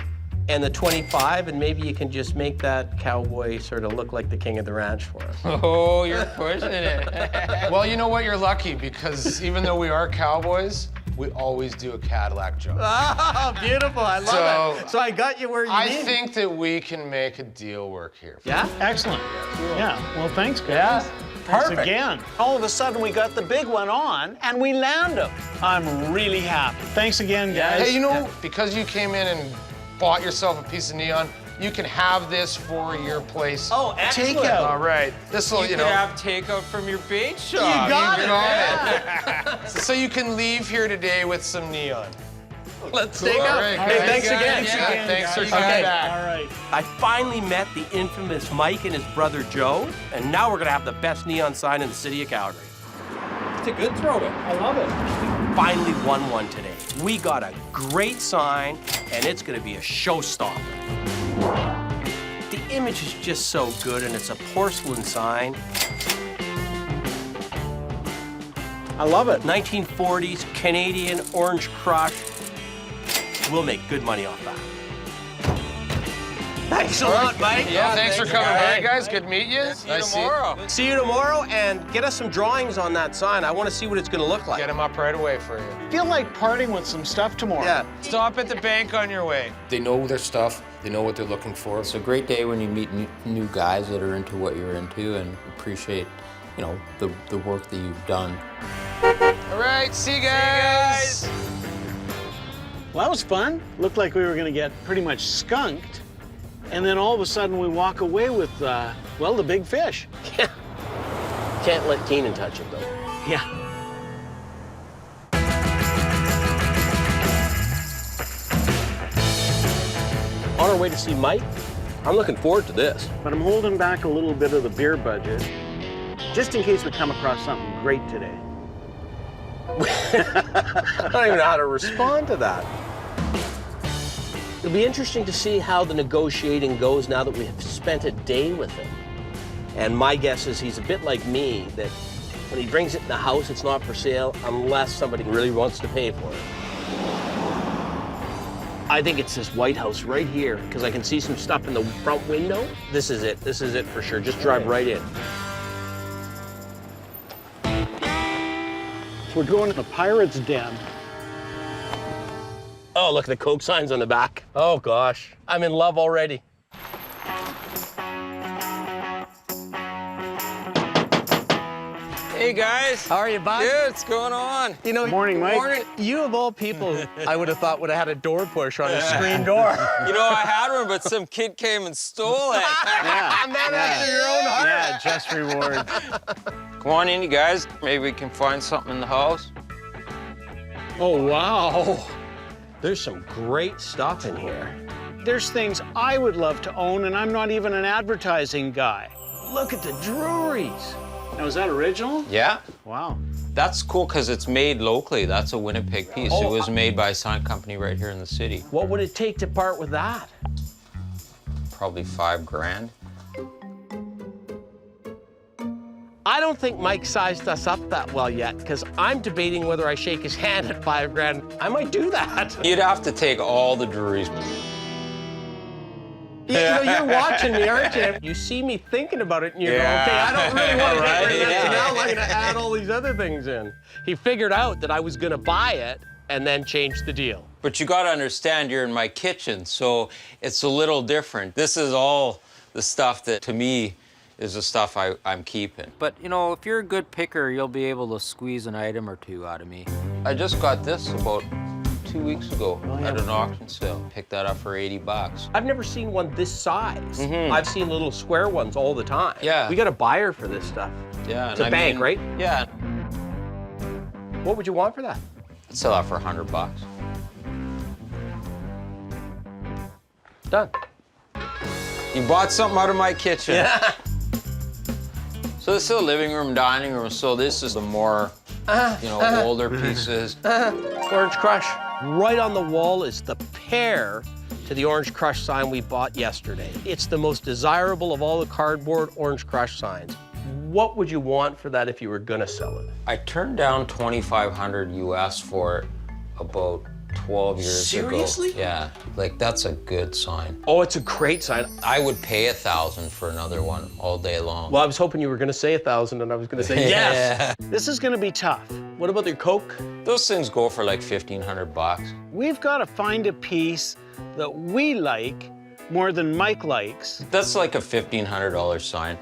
and the 25, and maybe you can just make that cowboy sort of look like the king of the ranch for us. Oh, you're pushing it. Well, you know what? You're lucky because even though we are cowboys, we always do a Cadillac job. Oh, beautiful. I love it. So I got you where you I need. think that we can make a deal work here. Yeah? Excellent. Yeah. Well, thanks, guys. Yeah. Thanks Perfect. again. All of a sudden, we got the big one on, and we land him. I'm really happy. Thanks again, guys. Hey, you know, because you came in and bought yourself a piece of neon, you can have this for your place. Oh, excellent. Takeout. All right. This will, You you could know. have takeout from your bait shop. You got it. So you can leave here today with some neon. Let's take out. All right. Hey, thanks guys. again. Yeah, thanks for Okay. coming back. All right. I finally met the infamous Mike and his brother Joe, and now we're gonna have the best neon sign in the city of Calgary. It's a good throw it. I love it. Finally won one today. We got a great sign, and it's gonna be a showstopper. The image is just so good, and it's a porcelain sign. I love it. 1940s Canadian orange crush. We'll make good money off that. Thanks a lot, Mike. Yeah, thanks for coming by, guys. guys. Good to meet you. See you tomorrow. See you tomorrow, and get us some drawings on that sign. I want to see what it's going to look like. Get them up right away for you. Feel like parting with some stuff tomorrow. Yeah. Stop at the bank on your way. They know their stuff. They know what they're looking for. It's a great day when you meet new guys that are into what you're into and appreciate, you know, the work that you've done. All right, see you guys. Well, that was fun. Looked like we were going to get pretty much skunked. And then all of a sudden we walk away with, well, the big fish. Yeah. Can't let Keenan touch it, though. Yeah. on our way to see Mike. I'm looking forward to this. But I'm holding back a little bit of the beer budget, just in case we come across something great today. I don't even know how to respond to that. It'll be interesting to see how the negotiating goes now that we have spent a day with him. And my guess is he's a bit like me, that when he brings it in the house, it's not for sale unless somebody really wants to pay for it. I think it's this White House right here, because I can see some stuff in the front window. This is it. This is it for sure. Just drive right in. We're going to the Pirate's Den. Oh, look at the Coke signs on the back. Oh, gosh. I'm in love already. Hey guys. How are you, bud? Good, what's going on? You know, Morning, Mike. Morning. You of all people, I would have thought would have had a door push on a screen door. You know, I had one, but some kid came and stole it. I'm not after your own heart. Yeah, just rewards. Come on in, you guys. Maybe we can find something in the house. Oh, wow. There's some great stuff in here. There's things I would love to own, and I'm not even an advertising guy. Look at the breweries. Now, is that original? Yeah. Wow. That's cool because it's made locally. That's a Winnipeg piece. Oh, it was made by a sign company right here in the city. What would it take to part with that? Probably $5 grand. I don't think Mike sized us up that well yet, because I'm debating whether I shake his hand at $5 grand. I might do that. You'd have to take all the breweries. You know, you're watching me, aren't you? You see me thinking about it, and you go, okay, I don't really want to get rid of this, so now I'm going to add all these other things in. He figured out that I was going to buy it and then change the deal. But you got to understand, you're in my kitchen, so it's a little different. This is all the stuff that, to me, is the stuff I'm keeping. But, you know, if you're a good picker, you'll be able to squeeze an item or two out of me. I just got this about 2 weeks ago at an auction sale. Picked that up for $80. I've never seen one this size. Mhm. I've seen little square ones all the time. Yeah. We got a buyer for this stuff. Yeah. It's a bank, right? Yeah. What would you want for that? I'd sell that for $100. Done. You bought something out of my kitchen. Yeah. So this is the living room, dining room. So this is the more, older pieces. Orange Crush. Right on the wall is the pair to the Orange Crush sign we bought yesterday. It's the most desirable of all the cardboard Orange Crush signs. What would you want for that if you were gonna sell it? I turned down $2,500 US for it about 12 years ago. Seriously? Yeah, like that's a good sign. Oh, it's a great sign. I would pay $1,000 for another one all day long. Well, I was hoping you were gonna say 1,000 and I was gonna say yes. This is going to be tough. What about your Coke? Those things go for like $1,500. We've got to find a piece that we like more than Mike likes, That's like a $1,500 sign.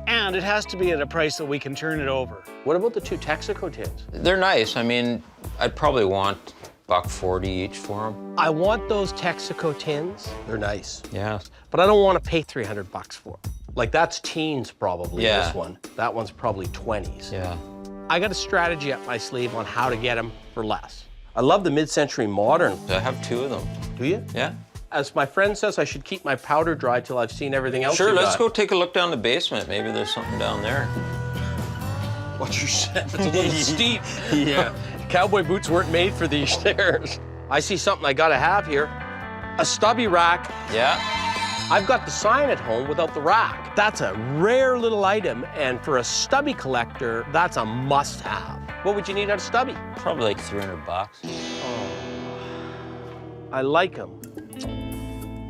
and it has to be at a price that we can turn it over. What about the two Texaco tins? They're nice. I mean, I'd probably want $1.40 each for them. I want those Texaco tins. They're nice. Yeah. But I don't want to pay $300 for them. Like, that's teens probably, Yeah. this one. That one's probably 20s. Yeah. I got a strategy up my sleeve on how to get them for less. I love the mid-century modern. I have 2 of them. Do you? Yeah. As my friend says, I should keep my powder dry till I've seen everything else Sure, you let's got. go take a look down the basement. Maybe there's something down there. Watch your step. It's a little steep. Yeah. Cowboy boots weren't made for these stairs. I see something I gotta have here. A stubby rack. Yeah. I've got the sign at home without the rack. That's a rare little item, and for a stubby collector, that's a must-have. What would you need out of stubby? Probably like $300. I like them.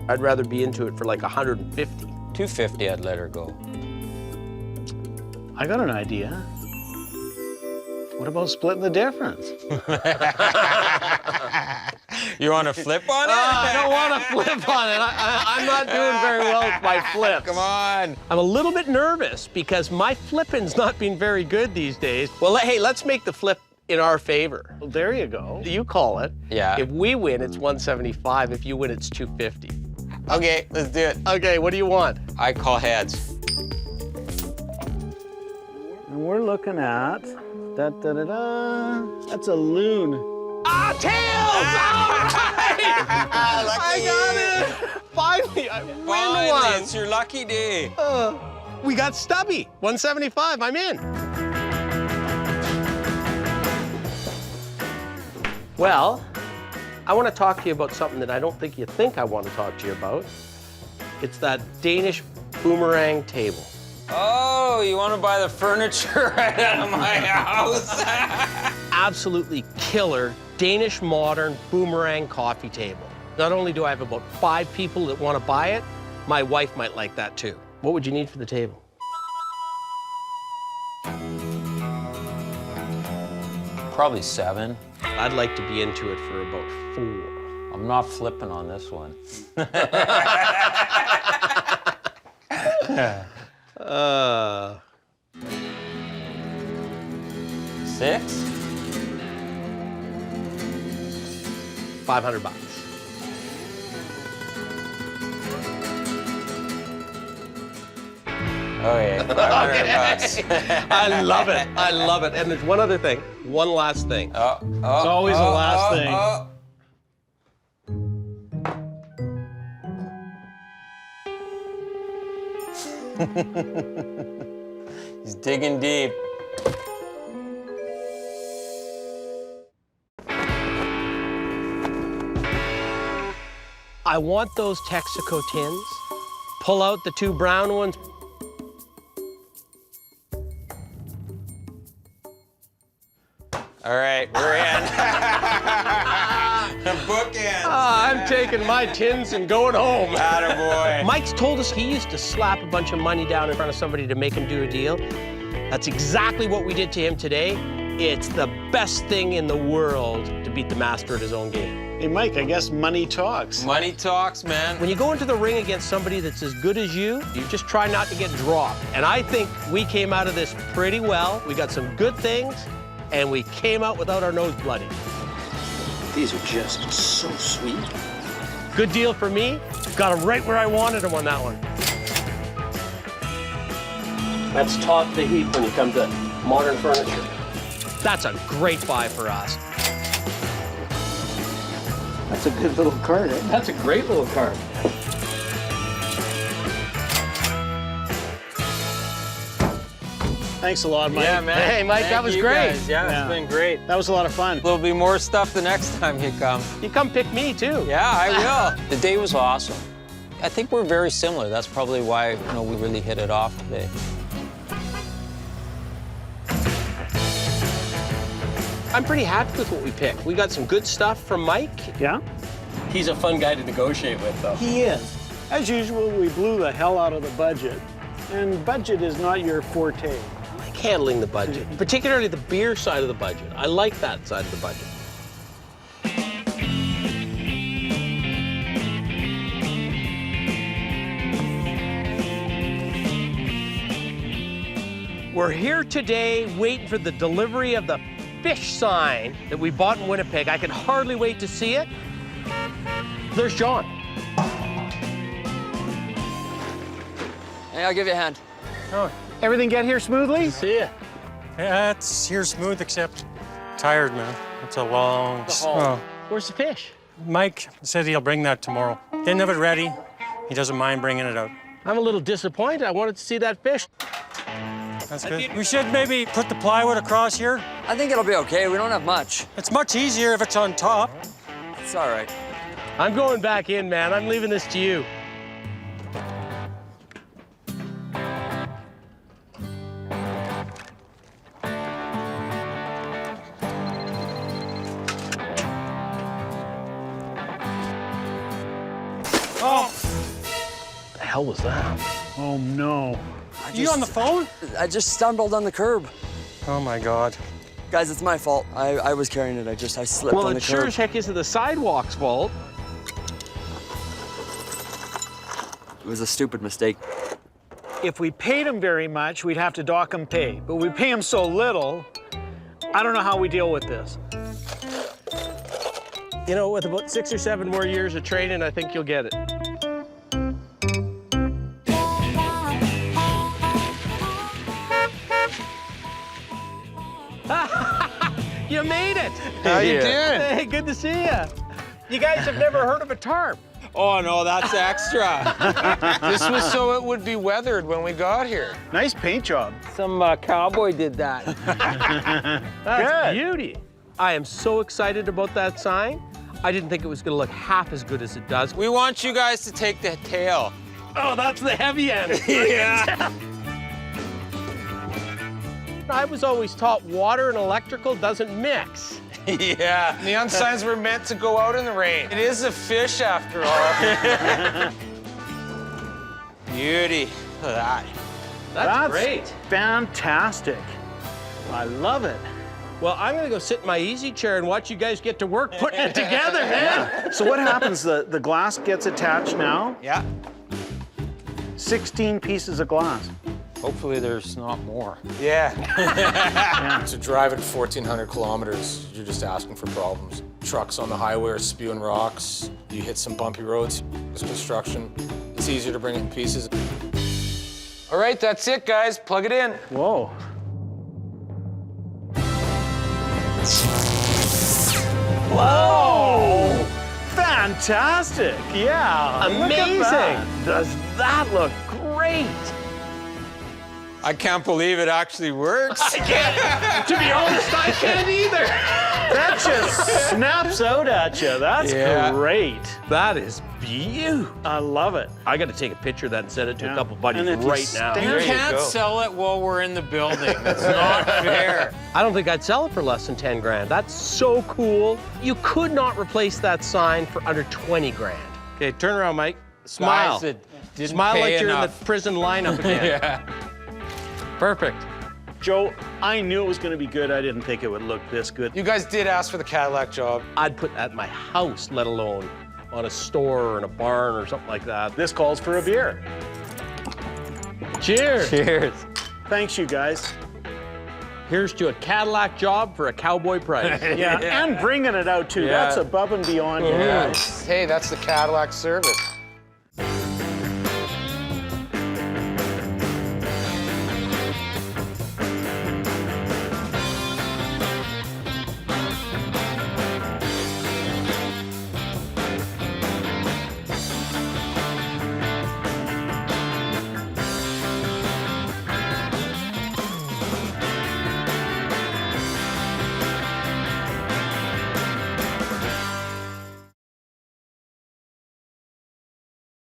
I'd rather be into it for like 150. $250, I'd let her go. I got an idea. What about splitting the difference? You want to flip on it? I don't want to flip on it. I'm not doing very well with my flips. Come on. I'm a little bit nervous because my flipping's not been very good these days. Well, hey, let's make the flip in our favor. Well, there you go. You call it. Yeah. If we win, it's 175. If you win, it's 250. Okay, let's do it. Okay, what do you want? I call heads. And we're looking at, that's a loon. Ah, tails! All right! I got it! I win Finally, one. it's your lucky day. We got Stubby. 175. I'm in. Well, I want to talk to you about something that I don't think you think I want to talk to you about. It's that Danish boomerang table. Oh, you want to buy the furniture right out of my house? Absolutely killer Danish modern boomerang coffee table. Not only do I have about 5 people that want to buy it, my wife might like that too. What would you need for the table? Probably 7. I'd like to be into it for about 4. I'm not flipping on this one. 6? $500. Okay, $500. I love it. I love it. And there's one other thing. One last thing. It's always the last thing. He's digging deep. I want those Texaco tins. Pull out the 2 brown ones. All right, we're in. Bookends. I'm taking my tins and going home. Attaboy. Mike's told us he used to slap a bunch of money down in front of somebody to make him do a deal. That's exactly what we did to him today. It's the best thing in the world to beat the master at his own game. Hey, Mike, I guess money talks. Money talks, man. When you go into the ring against somebody that's as good as you just try not to get dropped. And I think we came out of this pretty well. We got some good things, and we came out without our nose bloody. These are just so sweet. Good deal for me. Got them right where I wanted them on that one. That's top of the heap when you come to modern furniture. That's a great buy for us. That's a good little card, eh? That's a great little card. Thanks a lot, Mike. Yeah, man. Hey, Mike, that was great. Guys. Yeah, it's been great. That was a lot of fun. There'll be more stuff the next time you come. You come pick me, too. Yeah, I will. The day was awesome. I think we're very similar. That's probably why, we really hit it off today. I'm pretty happy with what we picked. We got some good stuff from Mike. Yeah? He's a fun guy to negotiate with, though. He is. As usual, we blew the hell out of the budget. And budget is not your forte. I like handling the budget, particularly the beer side of the budget. I like that side of the budget. We're here today waiting for the delivery of the fish sign that we bought in Winnipeg. I can hardly wait to see it. There's John. Hey, I'll give you a hand. Oh, everything get here smoothly? See ya. Yeah, it's here smooth, except tired, man. It's a long... Where's the fish? Mike said he'll bring that tomorrow. Didn't have it ready. He doesn't mind bringing it out. I'm a little disappointed. I wanted to see that fish. That's good. We should maybe put the plywood across here. I think it'll be okay. We don't have much. It's much easier if it's on top. It's all right. I'm going back in, man. I'm leaving this to you. Oh! The hell was that? Oh, no. You on the phone? I just stumbled on the curb. Oh, my God. Guys, it's my fault. I was carrying it. I slipped Well, on the it sure curb. as heck isn't the sidewalk's fault. It was a stupid mistake. If we paid him very much, we'd have to dock him pay. But we pay him so little, I don't know how we deal with this. You know, with about 6 or 7 more years of training, I think you'll get it. You made it! How you doing? Hey, good to see you. You guys have never heard of a tarp? Oh, no, that's extra. This was so it would be weathered when we got here. Nice paint job. Some cowboy did that. That's beauty. I am so excited about that sign. I didn't think it was going to look half as good as it does. We want you guys to take the tail. Oh, that's the heavy end. Yeah. I was always taught water and electrical doesn't mix. Yeah. Neon signs were meant to go out in the rain. It is a fish after all. Beauty. Look at that. That's great. Fantastic. I love it. Well, I'm going to go sit in my easy chair and watch you guys get to work putting it together, man. So what happens? The glass gets attached now? Yeah. 16 pieces of glass. Hopefully there's not more. Yeah. To drive at 1,400 kilometers, you're just asking for problems. Trucks on the highway are spewing rocks. You hit some bumpy roads. This construction, it's easier to bring it in pieces. All right, that's it, guys. Plug it in. Whoa. Whoa! Fantastic! Yeah. Amazing. Look at that. Does that look great? I can't believe it actually works. I can't. To be honest, I can't either. That just snaps out at you. That's great. That is beautiful. I love it. I got to take a picture of that and send it to a couple buddies And if you right now. stand- You There you can't go. sell it while we're in the building. That's not fair. I don't think I'd sell it for less than 10 grand. That's so cool. You could not replace that sign for under 20 grand. Okay, turn around, Mike. Smile. Guys, it didn't Smile pay like you're in enough. the prison lineup again. Yeah. Perfect. Joe, I knew it was going to be good. I didn't think it would look this good. You guys did ask for the Cadillac job. I'd put that in my house, let alone on a store or in a barn or something like that. This calls for a beer. Cheers. Cheers. Thanks, you guys. Here's to a Cadillac job for a cowboy price. Yeah, and bringing it out, too. Yeah. That's above and beyond. Yeah. Hey, that's the Cadillac service.